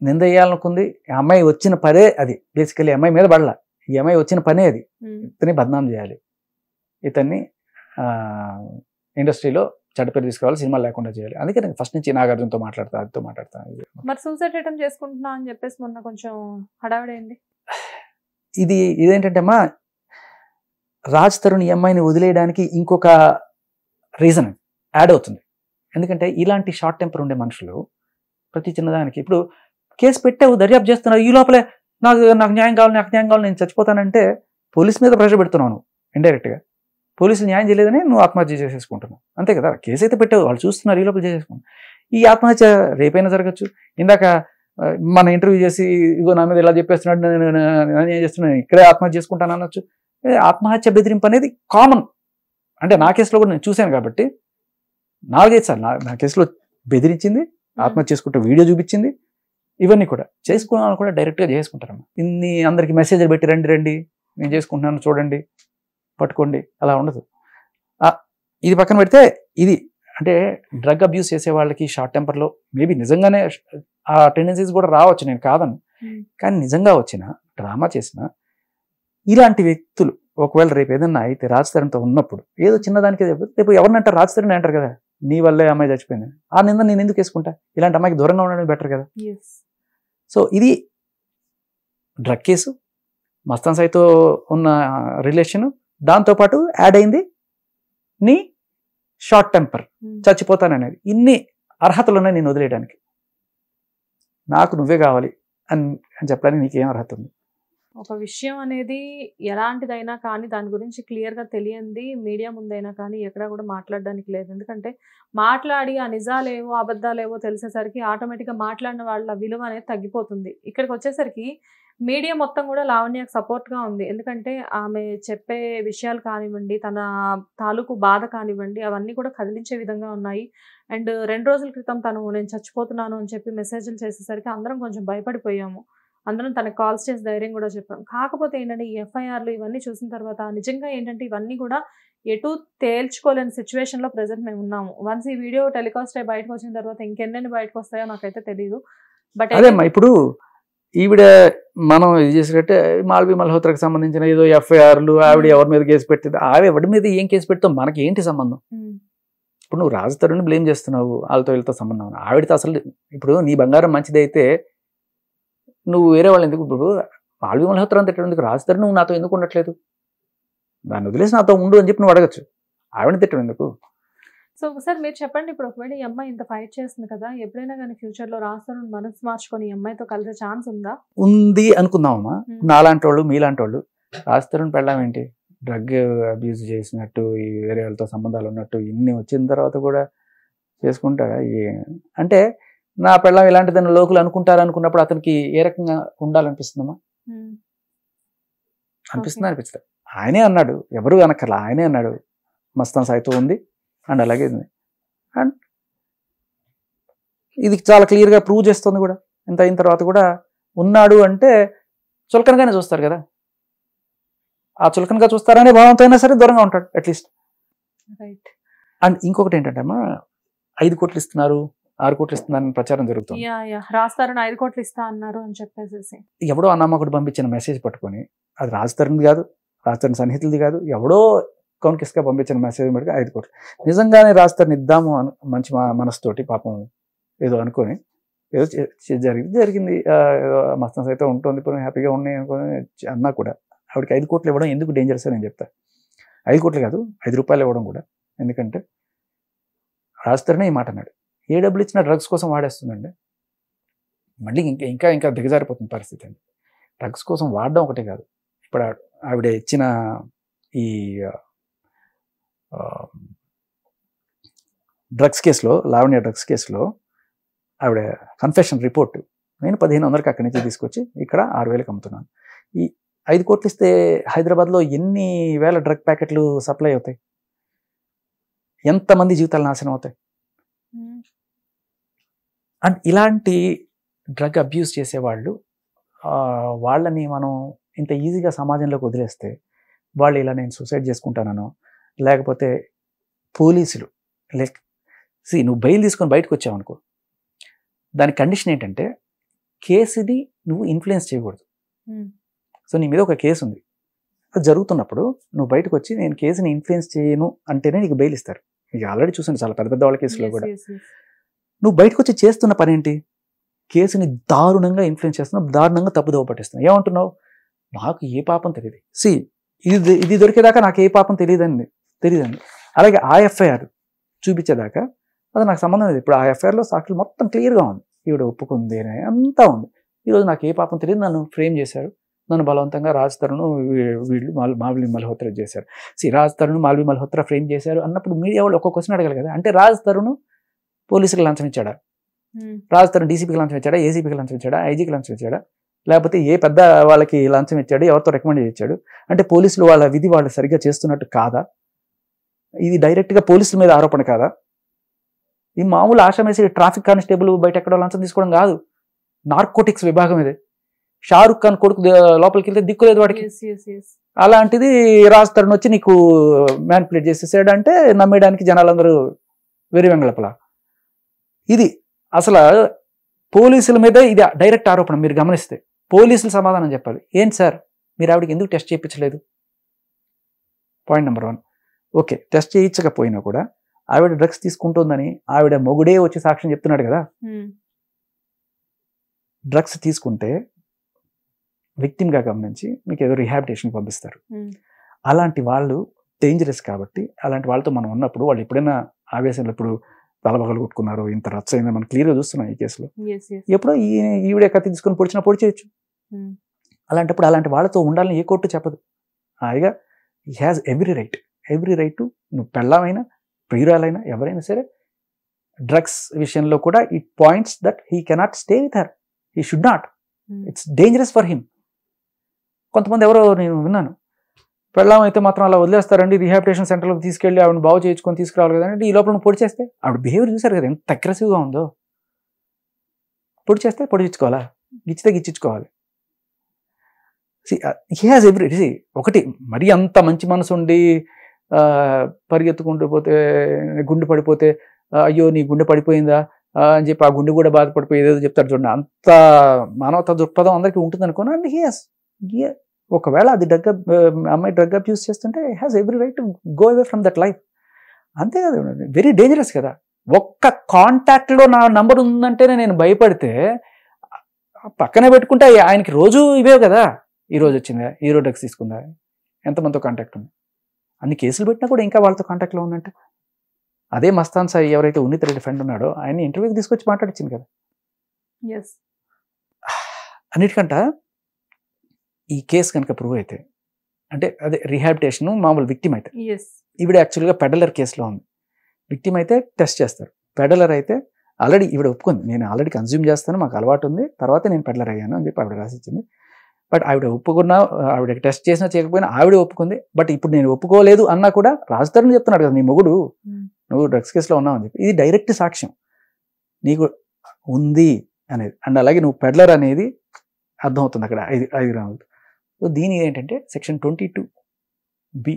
నింద వేయాలనుకుంది, ఆ అమ్మాయి వచ్చిన పనే అది. బేసికలీ అమ్మాయి మీద పడలా, ఈ అమ్మాయి వచ్చిన పనే అది. ఇతన్ని బద్నాం చేయాలి, ఇతన్ని ఇండస్ట్రీలో చెడ్డ పేరు తీసుకోవాలి, సినిమాలు లేకుండా చేయాలి. అందుకే నేను ఫస్ట్ నుంచి నాగార్జునతో మాట్లాడతా, అదితో మాట్లాడతా. మరి సూసైడ్ అటెంప్ట్ చేసుకుంటున్నా అని చెప్పేసి మొన్న కొంచెం హడావిడైంది. ఇదేంటంటే అమ్మా, రాజ్ తరుణ్ ఈ అమ్మాయిని వదిలేయడానికి ఇంకొక రీజన్ యాడ్ అవుతుంది. ఎందుకంటే ఇలాంటి షార్ట్ టెంపర్ ఉండే మనుషులు ప్రతి చిన్నదానికి, ఇప్పుడు కేసు పెట్టావు, దర్యాప్తు చేస్తున్నారు, ఈ లోపలే నాకు న్యాయం కావాలి, నేను చచ్చిపోతానంటే పోలీస్ మీద ప్రెషర్ పెడుతున్నాను ఇండైరెక్ట్గా. పోలీసులు న్యాయం చేయలేదని నువ్వు ఆత్మహత్య చేసేసుకుంటున్నావు, అంతే కదా. కేసు అయితే పెట్టావు, వాళ్ళు చూస్తున్నారు, ఈ లోపల చేసేసుకుంటున్నావు. ఈ ఆత్మహత్య రేపైనా జరగచ్చు. ఇందాక మన ఇంటర్వ్యూ చేసి ఇగో నా మీద ఇలా చెప్పేస్తున్నాడు, నేను ఏం చేస్తున్నాను, ఇక్కడే ఆత్మహత్య చేసుకుంటాను అనొచ్చు. ఆత్మహత్య బెదిరింపు అనేది కామన్. అంటే నా కేసులో కూడా నేను చూశాను కాబట్టి 4-5 సార్లు నా కేసులో బెదిరించింది, ఆత్మహత్య చేసుకుంటే వీడియో చూపించింది. ఇవన్నీ కూడా చేసుకున్న వాళ్ళు కూడా డైరెక్ట్గా చేసుకుంటారమ్మా. ఇన్ని అందరికి మెసేజ్లు పెట్టి రండి నేను చేసుకుంటున్నాను చూడండి పట్టుకోండి, అలా ఉండదు. ఇది పక్కన పెడితే ఇది అంటే డ్రగ్ అబ్యూస్ చేసే వాళ్ళకి షార్ట్ టెంపర్లో మేబీ నిజంగానే ఆ టెండెన్సీస్ కూడా రావచ్చు, నేను కాదను. కానీ నిజంగా వచ్చిన డ్రామా చేసిన ఇలాంటి వ్యక్తులు ఒకవేళ రేపు ఏదన్నా అయితే రాజ్ తరుణ్తో ఉన్నప్పుడు ఏదో చిన్నదానికి రేపు ఎవరినంటారు, రాజ్ తరుణ్ అంటారు కదా, నీ వల్లే అమ్మాయి చచ్చిపోయింది, ఆ నింద నేను ఎందుకు వేసుకుంటా, ఇలాంటి అమ్మాయికి దూరంగా ఉండడం బెటర్ కదా. సో ఇది డ్రగ్ కేసు, మస్తాన్ సాయితో ఉన్న రిలేషన్, దాంతోపాటు యాడ్ అయింది నీ షార్ట్ టెంపర్, చచ్చిపోతాననేది. ఇన్ని అర్హతలు ఉన్నాయి నేను వదిలేయడానికి. నాకు నువ్వే కావాలి అని చెప్పడానికి నీకేం అర్హత ఉంది? ఒక విషయం అనేది ఎలాంటిదైనా కానీ దాని గురించి క్లియర్గా తెలియంది మీడియా ముందైనా కానీ ఎక్కడా కూడా మాట్లాడడానికి లేదు. ఎందుకంటే మాట్లాడి ఆ నిజాలేవో అబద్ధాలేవో తెలిసేసరికి ఆటోమేటిక్గా మాట్లాడిన వాళ్ళ విలువ అనేది తగ్గిపోతుంది. ఇక్కడికి వచ్చేసరికి మీడియా మొత్తం కూడా లావణ్యకు సపోర్ట్గా ఉంది. ఎందుకంటే ఆమె చెప్పే విషయాలు కానివ్వండి, తన తాలూకు బాధ కానివ్వండి, అవన్నీ కూడా కదిలించే విధంగా ఉన్నాయి. అండ్ 2 రోజుల క్రితం నేను చచ్చిపోతున్నాను అని చెప్పి మెసేజ్లు చేసేసరికి అందరం కొంచెం భయపడిపోయాము. అందరం తనకు కాల్స్ చేసి ధైర్యం కూడా చెప్పాం. కాకపోతే ఏంటంటే ఈ ఎఫ్ఐఆర్లు ఇవన్నీ చూసిన తర్వాత నిజంగా ఏంటంటే ఇవన్నీ కూడా ఎటు తేల్చుకోలేని సిచ్యువేషన్లో ప్రజెంట్ మేము ఉన్నాము. వన్స్ ఈ వీడియో టెలికాస్ట్ అయ్యి బయటకు వచ్చిన తర్వాత ఇంకెన్నెన్ని బయటకు వస్తాయో నాకైతే తెలియదు. బట్ అదేమ్మా, ఇప్పుడు ఈవిడ మనం ఇది చేసినట్టే మాల్వి మల్హోత్రాకి సంబంధించిన ఏదో ఎఫ్ఐఆర్లు, ఆవిడ ఎవరి మీద కేసు పెట్టింది, ఎవరి మీద ఏం కేసు పెడతావు, మనకి ఏంటి సంబంధం? ఇప్పుడు నువ్వు రాజ్ తరుణ్ బ్లేమ్ చేస్తున్నావు, వాళ్ళతో వీళ్ళతో సంబంధం. ఆవిడతో అసలు ఇప్పుడు నీ బంగారం మంచిదైతే నువ్వు వేరే వాళ్ళు ఎందుకు, ఇప్పుడు మాల్వి మల్హోత్రా అంత తిట్టడం రాజ్ తరుణ్ నువ్వు నాతో ఎందుకు ఉండట్లేదు, దాన్ని వదిలేసి నాతో ఉండు అని చెప్పి నువ్వు అడగచ్చు, ఆవిడని తిట్టడం ఎందుకు? సో సార్ మీరు చెప్పండి, ఇప్పుడు ఒకవేళ ఈ అమ్మాయి ఇంత ఫైట్ చేస్తుంది కదా, ఎప్పుడైనా కానీ ఫ్యూచర్లో రాజ్ తరుణ్ మనసు మార్చుకొని ఈ అమ్మాయితో కలిసే ఛాన్స్ ఉందా? ఉంది అనుకుందామమ్మా. నాలాంటి వాళ్ళు మీలాంటి వాళ్ళు రాజ్ తరుణ్ పెళ్ళాం ఏంటి, డ్రగ్ అబ్యూజ్ చేసినట్టు, ఈ వేరే వాళ్ళతో సంబంధాలు ఉన్నట్టు ఇన్ని వచ్చిన తర్వాత కూడా చేసుకుంటారా? అంటే నా పెళ్ళాం ఇలాంటిదని లోకులు అనుకుంటారు అనుకున్నప్పుడు అతనికి ఏ రకంగా ఉండాలనిపిస్తుందమ్మా? అనిపిస్తుంది. ఆయనే అన్నాడు, ఎవరు అనక్కర్లా, ఆయనే అన్నాడు మస్తాన్ సాయితో ఉంది అండ్ అలాగే ఉంది. అండ్ ఇది చాలా క్లియర్గా ప్రూవ్ చేస్తుంది కూడా. ఇంత అయిన తర్వాత కూడా ఉన్నాడు అంటే చులకనగానే చూస్తారు కదా, ఆ చులకనగా చూస్తారనే భావంతో అయినా సరే దూరంగా ఉంటాడు అట్లీస్ట్. రైట్. అండ్ ఇంకొకటి ఏంటంటే అమ్మా, 5 కోట్లు ఇస్తున్నారు, 6 కోట్లు ఇస్తున్నారని ప్రచారం జరుగుతుంది. రాజ్ తరుణ్ 5 కోట్లు ఇస్తా అన్నారు అని చెప్పేసి ఎవడో అన్నమ్మకుడు పంపించిన మెసేజ్ పట్టుకొని, అది రాజ్ తరుణ్ది కాదు, రాజ్ తరుణ్ సన్నిహితులది కాదు, ఎవడో కౌన్కిస్గా పంపించిన మెసేజ్ బట్టి 5 కోట్లు నిజంగానే రాజ్ తరుణ్ ఇద్దాము మంచి మనసుతోటి పాపం ఏదో అనుకొని ఏదో జరిగింది. మస్తాన్ అయితే ఉంటుంది, ఇప్పుడు హ్యాపీగా ఉన్నాయి అనుకుని అన్నా కూడా ఆవిడకి 5 కోట్లు ఇవ్వడం ఎందుకు డేంజరస్ అని నేను చెప్తా. 5 కోట్లు కాదు, 5 రూపాయలు ఇవ్వడం కూడా. ఎందుకంటే రాజ్ తరుణే ఈ మాట అన్నాడు, ఏ డబ్బులు ఇచ్చినా డ్రగ్స్ కోసం వాడేస్తుందండి. మళ్ళీ ఇంకా ఇంకా ఇంకా దిగజారిపోతుంది పరిస్థితి అండి. డ్రగ్స్ కోసం వాడడం ఒకటే కాదు, ఇప్పుడు ఆవిడ ఇచ్చిన ఈ డ్రగ్స్ కేసులో, లావణ్య డ్రగ్స్ కేసులో ఆవిడ కన్ఫెషన్ రిపోర్ట్, నేను 1500కి అక్కడి నుంచి తీసుకొచ్చి ఇక్కడ 6000కి అమ్ముతున్నాను. ఈ 5 కోట్లు ఇస్తే హైదరాబాద్లో ఎన్ని వేల డ్రగ్ ప్యాకెట్లు సప్లై అవుతాయి, ఎంతమంది జీవితాలు నాశనం అవుతాయి. అండ్ ఇలాంటి డ్రగ్ అబ్యూస్ చేసేవాళ్ళు, వాళ్ళని మనం ఇంత ఈజీగా సమాజంలోకి వదిలేస్తే వాళ్ళు ఇలా నేను సూసైడ్ చేసుకుంటానో, లేకపోతే పోలీసులు నువ్వు బెయిల్ తీసుకొని బయటకు వచ్చావు అనుకో, దాని కండిషన్ ఏంటంటే కేసుని నువ్వు ఇన్ఫ్లుయెన్స్ చేయకూడదు. సో నీ మీద ఒక కేసు ఉంది, అది జరుగుతున్నప్పుడు నువ్వు బయటకు వచ్చి నేను కేసుని ఇన్ఫ్లుయెన్స్ చేయను అంటేనే నీకు బెయిల్ ఇస్తారు. మీకు ఆల్రెడీ చూసాను చాలా పెద్ద పెద్ద వాళ్ళ కేసులో కూడా. నువ్వు బయటకు వచ్చి చేస్తున్న పని ఏంటి, కేసుని దారుణంగా ఇన్ఫ్లుయెన్స్ చేస్తున్నావు, దారుణంగా తప్పుదోవ పట్టిస్తున్నావు. ఏమంటున్నావు, నాకు ఏ పాపం తెలియదు, ఇది దొరికేదాకా నాకు ఏ పాపం తెలియదండి. అలాగే ఆ ఎఫ్ఐఆర్ చూపించేదాకా అది నాకు సంబంధం లేదు. ఇప్పుడు ఆ ఎఫ్ఐఆర్లో సాక్షులు మొత్తం క్లియర్గా ఉంది, ఈవిడ ఒప్పుకుంది అని అంతా ఉంది. ఈరోజు నాకు ఏ పాపం తెలియదు, నన్ను ఫ్రేమ్ చేశారు, నన్ను బలవంతంగా రాజ్ తరుణ్ వీళ్ళు మాల్వి మల్హోత్రా చేశారు. రాజ్ తరుణ్ మాల్వి మల్హోత్రా ఫ్రేమ్ చేశారు అన్నప్పుడు మీడియా వాళ్ళు ఒక్క క్వశ్చన్ అడగాలి కదా. అంటే రాజ్ తరుణ్ పోలీసులకు లంచం ఇచ్చాడా, రాజ్ తరుణ్ డీసీపీకి లంచం ఇచ్చాడా, ఏసీపీకి లంచం ఇచ్చాడా, ఐజీకి లంచం ఇచ్చాడా, లేకపోతే ఏ పెద్ద వాళ్ళకి లంచం ఇచ్చాడు, ఎవరితో రికమెండ్ ఇచ్చాడు, అంటే పోలీసులు వాళ్ళ విధి వాళ్ళు సరిగ్గా చేస్తున్నట్టు కాదా, ఇది డైరెక్ట్గా పోలీసుల మీద ఆరోపణ కాదా? ఈ మామూలు ఆషామేసి ట్రాఫిక్ కానిస్టేబుల్ బయట ఎక్కడో లంచం తీసుకోవడం కాదు, నార్కోటిక్స్ విభాగం ఇది. షారుఖ్ ఖాన్ కొడుకు లోపలికి వెళ్తే దిక్కులేదు వాడికి. అలాంటిది రాజ్ తరుణ్ వచ్చి నీకు మ్యానిపులేట్ చేసేసాడు అంటే నమ్మేయడానికి జనాలందరూ వెరి వెంగళపల. ఇది అసలు పోలీసుల మీద ఇది డైరెక్ట్ ఆరోపణ. మీరు గమనిస్తే పోలీసులు సమాధానం చెప్పాలి. ఏంటి సార్ మీరు ఆవిడకి ఎందుకు టెస్ట్ చేయించలేదు? Point number 1. ఓకే, టెస్ట్ చేయించకపోయినా కూడా ఆవిడ డ్రగ్స్ తీసుకుంటుందని ఆవిడ మొగుడే వచ్చి సాక్ష్యం చెప్తున్నాడు కదా. డ్రగ్స్ తీసుకుంటే విక్టిమ్గా గమనించి మీకు ఏదో రిహాబిలిటేషన్ పంపిస్తారు. అలాంటి వాళ్ళు డేంజరస్ కాబట్టి అలాంటి వాళ్ళతో మనం ఉన్నప్పుడు వాళ్ళు ఎప్పుడైనా ఆవేశంలో ఇప్పుడు తలబగలు కొట్టుకున్నారు, ఇంత రచ్చ అయిందో మనం క్లియర్గా చూస్తున్నాం ఈ కేసులో. ఎప్పుడో ఈవిడే కత్తి తీసుకొని పొడి చేయొచ్చు. అలాంటప్పుడు అలాంటి వాళ్ళతో ఉండాలని ఏ కోర్టు చెప్పదు. హాయిగా he has every right to, నువ్వు పెళ్ళామైనా ప్రియురాలైనా ఎవరైనా సరే, డ్రగ్స్ విషయంలో కూడా it points that he cannot stay with her, he should not, it's dangerous for him. కొంతమంది ఎవరో నేను విన్నాను, పెళ్ళాం అయితే మాత్రం అలా వదిలేస్తారండి, రిహాబిలిటేషన్ సెంటర్లోకి తీసుకెళ్ళి ఆవిడని బాగు చేయించుకొని తీసుకురావాలి కదండి. ఈ లోపల నువ్వు పొడి చేస్తే, ఆవిడ బిహేవియర్ చూసారు కదా ఎంత అగ్రెసివ్గా ఉందో. పొడి చేస్తే పొడిపించుకోవాలా, గిచ్చితే గిచ్చించుకోవాలి. He has every. ఒకటి మరీ అంత మంచి మనసు ఉండి పరిగెత్తుకుంటూ పోతే గుండె పడిపోతే అయ్యో నీ గుండె పడిపోయిందా అని చెప్పి ఆ గుండె కూడా బాధపడిపోయి ఏదో చెప్తారు చూడండి, అంత మానవతా దృక్పథం అందరికీ ఉంటుంది అనుకోను. అండ్ హీ హాస్, ఒకవేళ అది అమ్మాయి డ్రగ్ అబ్యూస్ చేస్తుంటే has every right to go away from that life. అంతే కదా, వెరీ డేంజరస్ కదా. ఒక్క కాంటాక్ట్లో నా నంబర్ ఉందంటేనే నేను భయపడితే పక్కనే పెట్టుకుంటే ఆయనకి రోజు ఇవే కదా, ఈ రోజు వచ్చిందా, ఈ రోజు డ్రగ్స్ తీసుకుందా, ఎంతమందితో కాంటాక్ట్ ఉంది, అన్ని కేసులు పెట్టినా కూడా ఇంకా వాళ్ళతో కాంటాక్ట్లో ఉందంటే. అదే మస్తాన్ సాయి ఎవరైతే ఉన్నిత్ రెడ్డి ఫ్రెండ్ ఉన్నాడో ఆయన ఇంటర్వ్యూకి తీసుకొచ్చి మాట్లాడించింది కదా. అన్నిటికంట ఈ కేసు కనుక ప్రూవ్ అయితే, అంటే అదే రిహాబిలిటేషన్ మామూలు విక్టిమ్ అయితే, ఈవిడ యాక్చువల్గా పెడలర్ కేసులో ఉంది. విక్టిమ్ అయితే టెస్ట్ చేస్తారు, పెడలర్ అయితే ఆల్రెడీ ఈవిడ ఒప్పుకుంది, నేను ఆల్రెడీ కన్జ్యూమ్ చేస్తాను, మాకు అలవాటు ఉంది, తర్వాత నేను పెడలర్ అయ్యాను అని చెప్పి ఆవిడ రాసిచ్చింది. బట్ ఆవిడ ఒప్పుకున్నా, ఆవిడకి టెస్ట్ చేసినా చేయకపోయినా ఆవిడ ఒప్పుకుంది. బట్ ఇప్పుడు నేను ఒప్పుకోలేదు అన్నా కూడా రాజ్ తరుణ్ చెప్తున్నాడు కదా, నీ మొగుడు నువ్వు డ్రగ్స్ కేసులో ఉన్నావు అని చెప్పి, ఇది డైరెక్ట్ సాక్ష్యం నీకు ఉంది అనేది. అండ్ అలాగే నువ్వు పెడలర్ అనేది అర్థమవుతుంది అక్కడ 5 గ్రాములు. సో దీని ఏంటంటే సెక్షన్ 22B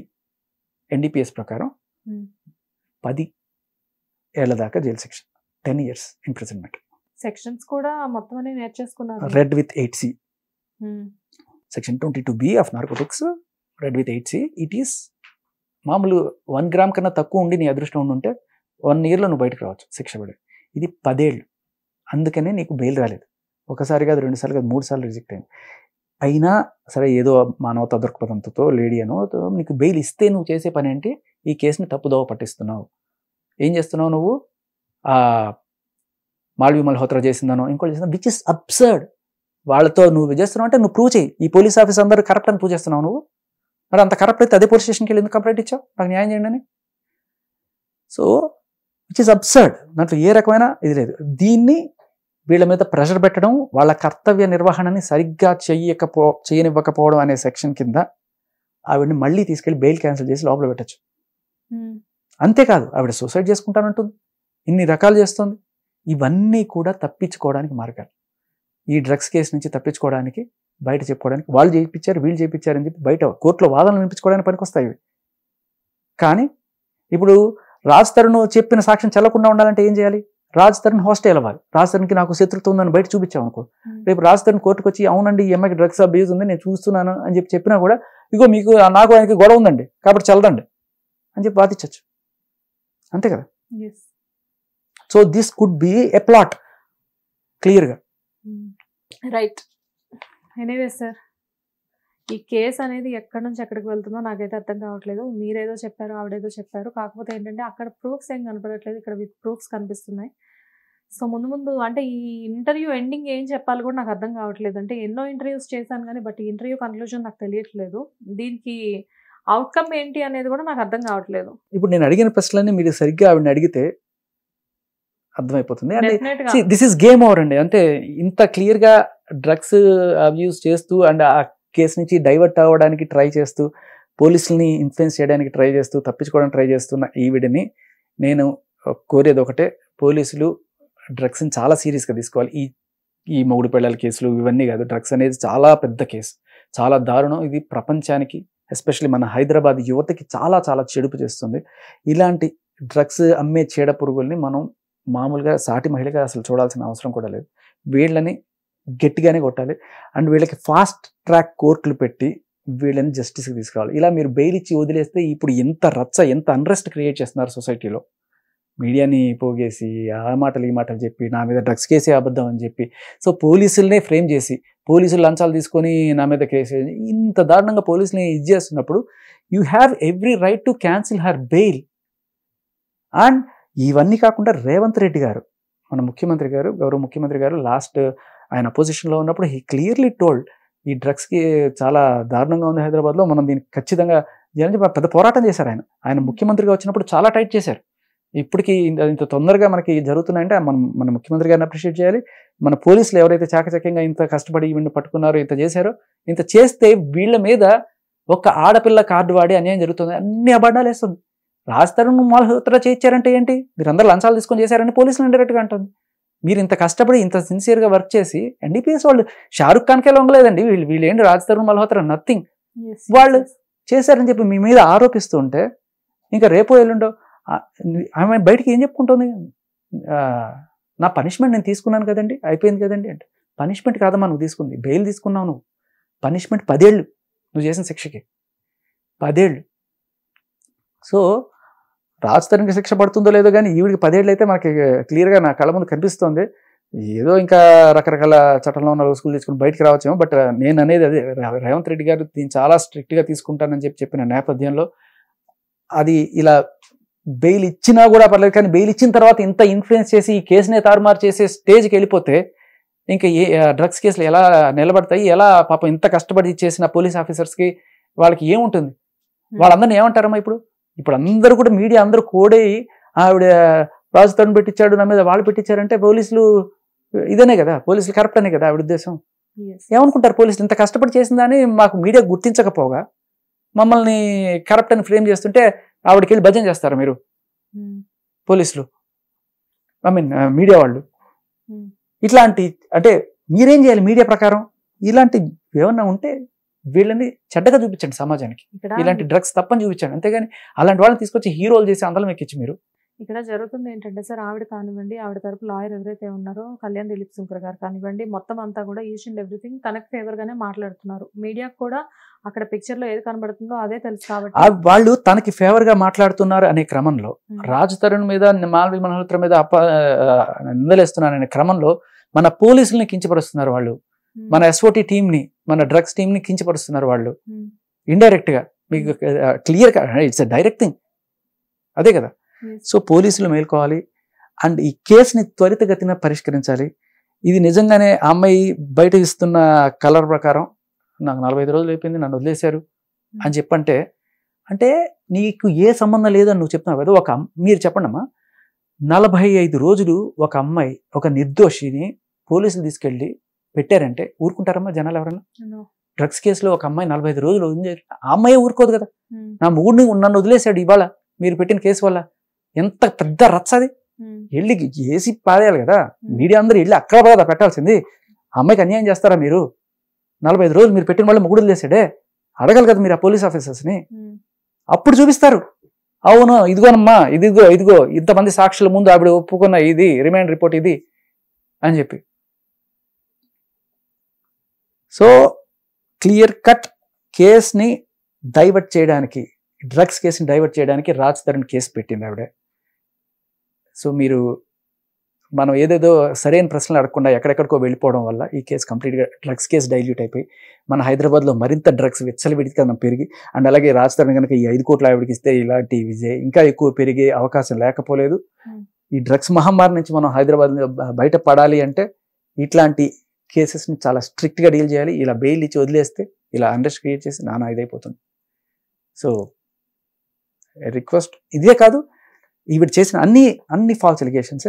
NDPS ప్రకారం 10 ఏళ్ల దాకా జైలు శిక్ష, 10 years ఇంప్రిజన్మెంట్. సెక్షన్స్ కూడా మొత్తం అనే నేర్చేసుకున్నారు. Read with 8C. Section 22B of narcotics, read with 8C. It is మామూలు 1 గ్రామ్ కన్నా తక్కువ ఉండి నీ అదృష్టం ఉండుంటే 1 yearలో నువ్వు బయటకు రావచ్చు శిక్ష పడి. ఇది 10 ఏళ్ళు, అందుకనే నీకు బెయిల్ రాలేదు. ఒకసారి కాదు, 2 సార్లు కాదు, 3 సార్లు రిజెక్ట్ అయింది. అయినా సరే ఏదో మానవతా దృక్పథంతో లేడీ అనో నీకు బెయిల్ ఇస్తే నువ్వు చేసే పని ఏంటి, ఈ కేసుని తప్పుదోవ పట్టిస్తున్నావు. ఏం చేస్తున్నావు నువ్వు, మాల్వి మల్హోత్రా చేసిందనో ఇంకోటి చేసిందో, విచ్ ఇస్ అబ్సర్డ్. వాళ్ళతో నువ్వు చేస్తున్నావు అంటే నువ్వు ప్రూవ్ చేయి. ఈ పోలీస్ ఆఫీస్ అందరూ కరప్ట్ అని ప్రూవ్ చేస్తున్నావు నువ్వు. మరి అంత కరప్ట్ అయితే అదే పోలీస్ స్టేషన్కి వెళ్ళి ఎందుకు కంప్లైంట్ ఇచ్చావు, నాకు న్యాయం చేయండి అని. So which is absurd. దాంట్లో ఏ రకమైన ఇది లేదు. దీన్ని వీళ్ళ మీద ప్రెషర్ పెట్టడం, వాళ్ళ కర్తవ్య నిర్వహణని సరిగ్గా చేయనివ్వకపోవడం అనే సెక్షన్ కింద ఆవిడని మళ్ళీ తీసుకెళ్లి బెయిల్ క్యాన్సిల్ చేసి లోపల పెట్టచ్చు. అంతేకాదు ఆవిడ సూసైడ్ చేసుకుంటానంటుంది, ఇన్ని రకాలు చేస్తుంది. ఇవన్నీ కూడా తప్పించుకోవడానికి మార్గాలు. ఈ డ్రగ్స్ కేసు నుంచి తప్పించుకోవడానికి, బయట చెప్పుకోవడానికి, వాళ్ళు చేయించారు వీళ్ళు చేయించారు అని చెప్పి బయట కోర్టులో వాదనలు వినిపించుకోవడానికి పనికొస్తాయి. కానీ ఇప్పుడు రాజ్ తరుణ్ చెప్పిన సాక్ష్యం చెల్లకుండా ఉండాలంటే ఏం చేయాలి? రాజ్ తరుణ్ హాస్టల్ అవ్వాలి. రాజ్ తరుణ్కి నాకు శత్రుత్వం ఉందని బయట చూపించాం అనుకో, రేపు రాజ్ తరుణ్ కోర్టుకు వచ్చి అవునండి ఈ అమ్మాయికి డ్రగ్స్ అబ్యూజ్ ఉంది నేను చూస్తున్నాను అని చెప్పి చెప్పినా కూడా, ఇగో మీకు నాకు ఆయనకి గొడవ ఉందండి కాబట్టి చల్లదండి అని చెప్పి వాదించచ్చు. అంతే కదా. So this could be a plot క్లియర్గా. రైట్. ఎనీవే సార్, ఈ కేసు అనేది ఎక్కడి నుంచి ఎక్కడికి వెళ్తుందో నాకైతే అర్థం కావట్లేదు. మీరేదో చెప్పారు, ఆవిడేదో చెప్పారు. కాకపోతే ఏంటంటే అక్కడ ప్రూఫ్స్ ఏం కనపడట్లేదు, ఇక్కడ విత్ ప్రూఫ్స్ కనిపిస్తున్నాయి. సో ముందు ముందు అంటే ఈ ఇంటర్వ్యూ ఎండింగ్ ఏం చెప్పాలి కూడా నాకు అర్థం కావట్లేదు. అంటే ఎన్నో ఇంటర్వ్యూస్ చేశాను కానీ బట్ ఈ ఇంటర్వ్యూ కన్క్లూజన్ నాకు తెలియట్లేదు. దీనికి అవుట్కమ్ ఏంటి అనేది కూడా నాకు అర్థం కావట్లేదు. ఇప్పుడు నేను అడిగిన ప్రశ్నలన్నీ మీరు సరిగ్గా ఆవిడని అడిగితే అర్థమైపోతుంది. అంటే దిస్ ఇస్ గేమ్ ఓవర్ అండి. అంటే ఇంత క్లియర్గా డ్రగ్స్ అబ్యూస్ చేస్తూ అండ్ ఆ కేసు నుంచి డైవర్ట్ అవ్వడానికి ట్రై చేస్తూ, పోలీసులని ఇన్ఫ్లుయెన్స్ చేయడానికి ట్రై చేస్తూ, తప్పించుకోవడానికి ట్రై చేస్తున్న ఈవిడిని నేను కోరేది ఒకటే, పోలీసులు డ్రగ్స్ని చాలా సీరియస్గా తీసుకోవాలి. ఈ మొగుడు పిల్లల కేసులు ఇవన్నీ కాదు, డ్రగ్స్ అనేది చాలా పెద్ద కేసు, చాలా దారుణం. ఇది ప్రపంచానికి ఎస్పెషల్లీ మన హైదరాబాద్ యువతకి చాలా చాలా చెడుపు చేస్తుంది. ఇలాంటి డ్రగ్స్ అమ్మే చీడ పురుగుల్ని మనం మామూలుగా సాటి మహిళగా అసలు చూడాల్సిన అవసరం కూడా లేదు. వీళ్ళని గట్టిగానే కొట్టాలి అండ్ వీళ్ళకి ఫాస్ట్ ట్రాక్ కోర్టులు పెట్టి వీళ్ళని జస్టిస్కి తీసుకురావాలి. ఇలా మీరు బెయిల్ ఇచ్చి వదిలేస్తే ఇప్పుడు ఎంత రచ్చ, ఎంత అన్రెస్ట్ క్రియేట్ చేస్తున్నారు సొసైటీలో. మీడియాని పోగేసి ఆ మాటలు ఈ మాటలు చెప్పి నా మీద డ్రగ్స్ కేసే అబద్ధం అని చెప్పి, సో పోలీసులనే ఫ్రేమ్ చేసి పోలీసులు లంచాలు తీసుకొని నా మీద కేసు, ఇంత దారుణంగా పోలీసులని ఇది చేస్తున్నప్పుడు you have every right to cancel her bail. And ఇవన్నీ కాకుండా రేవంత్ రెడ్డి గారు, మన ముఖ్యమంత్రి గారు, గౌరవ ముఖ్యమంత్రి గారు లాస్ట్ ఆయన అపోజిషన్లో ఉన్నప్పుడు హీ క్లియర్లీ టోల్డ్ ఈ డ్రగ్స్కి చాలా దారుణంగా ఉంది హైదరాబాద్లో, మనం దీనికి ఖచ్చితంగా పెద్ద పోరాటం చేశారు. ఆయన ముఖ్యమంత్రిగా వచ్చినప్పుడు చాలా టైట్ చేశారు. ఇప్పటికీ ఇంత తొందరగా మనకి జరుగుతున్నాయంటే మన ముఖ్యమంత్రి గారిని అప్రిషియేట్ చేయాలి. మన పోలీసులు ఎవరైతే చాకచక్యంగా ఇంత కష్టపడి ఈవెంట్ పట్టుకున్నారో, ఇంత చేశారో, ఇంత చేస్తే వీళ్ళ మీద ఒక ఆడపిల్ల కార్డు వాడి అన్యాయం జరుగుతుంది, అన్ని అబద్ధాలు వేస్తుంది. రాజ్ తరుణ్ మల్హోత్రా చేయించారంటే ఏంటి, మీరు అందరూ లంచాలు తీసుకొని చేశారని పోలీసులు ఇండైరెక్ట్గా అంటుంది. మీరు ఇంత కష్టపడి ఇంత సిన్సియర్గా వర్క్ చేసి ఎన్డీపీఎస్ వాళ్ళు షారుఖ్ ఖాన్కే లొంగలేదండి, వీళ్ళు ఏంటి రాజ్ తరుణ్ మల్హోత్రా నథింగ్, వాళ్ళు చేశారని చెప్పి మీ మీద ఆరోపిస్తూ ఉంటే ఇంకా రేపో ఎల్లుండో ఆమె బయటికి ఏం చెప్పుకుంటుంది, నా పనిష్మెంట్ నేను తీసుకున్నాను కదండి, అయిపోయింది కదండి అంటే. పనిష్మెంట్ కాదమ్మా నువ్వు తీసుకుంది, బెయిల్ తీసుకున్నావు నువ్వు. పనిష్మెంట్ 10 ఏళ్ళు నువ్వు చేసిన శిక్షకి, 10 ఏళ్ళు. సో రాజ్ తరుణ్కి శిక్ష పడుతుందో లేదో కానీ ఈవిడికి 10 ఏళ్ళు అయితే మనకి క్లియర్గా నా కళ్ళ ముందు కనిపిస్తుంది. ఏదో ఇంకా రకరకాల చట్టంలో ఉన్న రోజులు తీసుకుని బయటికి రావచ్చేమో, బట్ నేను అనేది అదే, రేవంత్ రెడ్డి గారు దీన్ని చాలా స్ట్రిక్ట్గా తీసుకుంటానని చెప్పిన నేపథ్యంలో అది ఇలా బెయిల్ ఇచ్చినా కూడా పర్లేదు, కానీ బెయిల్ ఇచ్చిన తర్వాత ఇంత ఇన్ఫ్లుయెన్స్ చేసి ఈ కేసునే తారుమారు చేసే స్టేజ్కి వెళ్ళిపోతే ఇంకా ఏ డ్రగ్స్ కేసులు ఎలా నిలబడతాయి, ఎలా పాపం ఇంత కష్టపడి చేసిన పోలీస్ ఆఫీసర్స్కి వాళ్ళకి ఏముంటుంది, వాళ్ళందరినీ ఏమంటారమ్మా? ఇప్పుడు అందరూ కూడా మీడియా అందరూ కోడేయి ఆవిడ రాజ్ తరుణ్ పెట్టించాడు నా మీద, వాళ్ళు పెట్టించారంటే పోలీసులు ఇదనే కదా, పోలీసులు కరప్ట్ అనే కదా ఆవిడ ఉద్దేశం. ఏమనుకుంటారు పోలీసులు ఇంత కష్టపడి చేసిందని మాకు మీడియా గుర్తించకపోగా మమ్మల్ని కరప్ట్ అని ఫ్రేమ్ చేస్తుంటే ఆవిడకి వెళ్ళి భజన చేస్తారు మీరు పోలీసులు, మీడియా వాళ్ళు. ఇట్లాంటి అంటే మీరేం చేయాలి మీడియా ప్రకారం? ఇలాంటి ఏమన్నా ఉంటే వీళ్ళని చెడ్డగా చూపించండి సమాజానికి, ఇలాంటి డ్రగ్స్ తప్పని చూపించండి. అంతేగాని అలాంటి వాళ్ళని తీసుకొచ్చి హీరోలు చేసి అందరం ఎక్కించి మీరు. ఇక్కడ జరుగుతుంది ఏంటంటే సార్, ఆవిడ కానివ్వండి, ఆవిడ తరపు లాయర్ ఎవరైతే ఉన్నారో కళ్యాణ్ దిలీప్ శంకర్ గారు కానివ్వండి, మొత్తం అంతా కూడా ఈచ్ అండ్ ఎవ్రీథింగ్ తనకు ఫేవర్ గానే మాట్లాడుతున్నారు. మీడియాకు కూడా అక్కడ పిక్చర్ లో ఏది కనబడుతుందో అదే తెలుసు కాబట్టి వాళ్ళు తనకి ఫేవర్ గా మాట్లాడుతున్నారు అనే క్రమంలో, రాజ్ తరుణ్ మీద మాల్వి మల్హోత్రా మీద నిందలేస్తున్నారనే క్రమంలో మన పోలీసుల్ని కించపరుస్తున్నారు వాళ్ళు, మన ఎస్ఓటి టీమ్ ని, మన డ్రగ్స్ టీమ్ ని కించపరుస్తున్నారు వాళ్ళు ఇండైరెక్ట్ గా. మీకు క్లియర్ గా ఇట్స్ ఎ డైరెక్ట్ థింగ్, అదే కదా. సో పోలీసులు మేల్కోవాలి. అండ్ ఈ కేసుని త్వరితగతిన పరిష్కరించాలి. ఇది నిజంగానే ఆ అమ్మాయి బయట ఇస్తున్న కలర్ ప్రకారం నాకు 45 రోజులు అయిపోయింది, నన్ను వదిలేశారు అని చెప్పంటే, అంటే నీకు ఏ సంబంధం లేదని నువ్వు చెప్తున్నావు కదా. మీరు చెప్పండి అమ్మా, 45 రోజులు ఒక అమ్మాయి, ఒక నిర్దోషిని పోలీసులు తీసుకెళ్ళి పెట్టారంటే ఊరుకుంటారమ్మా జనాలు ఎవరన్నా? డ్రగ్స్ కేసులో ఒక అమ్మాయి 45 రోజులు ఆ అమ్మాయి ఊరుకోదు కదా. నా మొగుడిని నన్ను వదిలేశాడు ఇవాళ మీరు పెట్టిన కేసు వల్ల, ఎంత పెద్ద రచ్చ అది. వెళ్ళి ఏసి పారేయాలి కదా. మీడియా అందరూ వెళ్ళి అక్కడ కదా పెట్టాల్సింది. ఆ అమ్మాయికి అన్యాయం చేస్తారా మీరు? 45 రోజులు మీరు పెట్టిన వాళ్ళు మొగుడు వదిలేశాడే, అడగాలి కదా మీరు ఆ పోలీస్ ఆఫీసర్స్ని. అప్పుడు చూపిస్తారు, అవును ఇదిగోనమ్మా, ఇదిగో ఇంతమంది సాక్షుల ముందు ఆవిడ ఒప్పుకున్న ఇది రిమాండ్ రిపోర్ట్ ఇది అని చెప్పి. సో క్లియర్ కట్ కేసుని డైవర్ట్ చేయడానికి, డ్రగ్స్ కేసుని డైవర్ట్ చేయడానికి రాజ్ తరుణ్ కేసు పెట్టింది ఆవిడ. సో మనం ఏదేదో సరైన ప్రశ్నలు అడగకుండా ఎక్కడెక్కడికో వెళ్ళిపోవడం వల్ల ఈ కేసు కంప్లీట్గా డ్రగ్స్ కేసు డైల్యూట్ అయిపోయి మన హైదరాబాద్లో మరింత డ్రగ్స్ విచ్చలవిడిగా పెరిగి, అండ్ అలాగే రాజ్ తరుణ్ కనుక ఈ 5 కోట్ల ఆవిడకి ఇస్తే ఇలాంటి విజయ్ ఇంకా ఎక్కువ పెరిగే అవకాశం లేకపోలేదు. ఈ డ్రగ్స్ మహమ్మారి నుంచి మనం హైదరాబాద్ బయటపడాలి అంటే ఇట్లాంటి కేసెస్ని చాలా స్ట్రిక్ట్గా డీల్ చేయాలి. ఇలా బెయిల్ ఇచ్చి వదిలేస్తే ఇలా అండర్స్ క్రియేట్ చేసి నానా ఇదైపోతుంది. సో రిక్వెస్ట్ ఇదే కాదు, ఈవిడ చేసిన అన్ని ఫాల్స్ ఎలిగేషన్స్,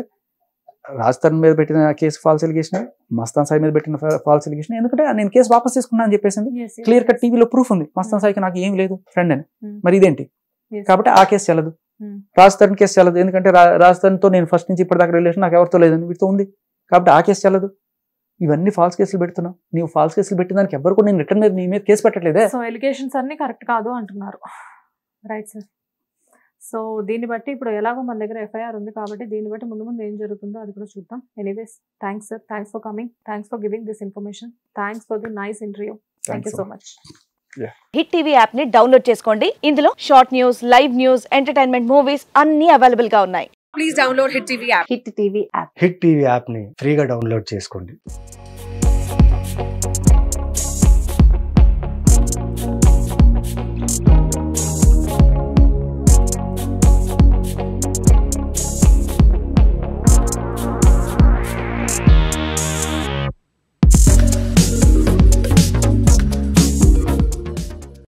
రాజ్ తరుణ్ మీద పెట్టిన case false allegation, Mastan Sai మీద పెట్టిన ఫాల్స్ ఎలిగేషన్. ఎందుకంటే నేను కేసు వాపస్ తీసుకున్నా అని చెప్పేసింది. క్లియర్ కట్ టీవీలో ప్రూఫ్ ఉంది, మస్తాన్ సాయికి నాకు ఏం లేదు ఫ్రెండ్ అని. మరి ఇదేంటి? కాబట్టి ఆ కేసు చెల్లదు, రాజ్ తరుణ్ కేసు చెల్లదు. ఎందుకంటే రాజ్ తరుణ్తో నేను ఫస్ట్ నుంచి ఇప్పటిదాకా రిలేషన్ నాకు ఎవరితో లేదని వీటితో ఉంది, కాబట్టి ఆ కేసు చెల్లదు. ఇవన్నీ ఫాల్స్ కేసులు పెడుతున్నావు. నీవు ఫాల్స్ కేసులు పెట్టిన దానికి ఎవరు కూడా నేను రిటర్న్ మీద నీ మీద కేసు పెట్టట్లేదే. సో ఎలిగేషన్స్ అన్ని కరెక్ట్ కాదు అంటున్నారు, రైట్ సార్? సో దీన్ని బట్టి ఇప్పుడు ఎలాగో మన దగ్గర ఎఫ్ఐఆర్ ఉంది కాబట్టి దీన్ని బట్టి ముందు ఏం జరుగుతుందో అది కూడా చూద్దాం. Anyways, thanks sir, thanks for coming, thanks for giving this information, thanks for the nice interview. Thank you so much. Hit TV app ని డౌన్లోడ్ చేసుకోండి. ఇందులో short news, live news, entertainment movies అన్ని అవైలబుల్ గా ఉన్నాయి. Please download hit TV app. Hit TV app hit TV యాప్ని ఫ్రీగా download చేసుకోండి.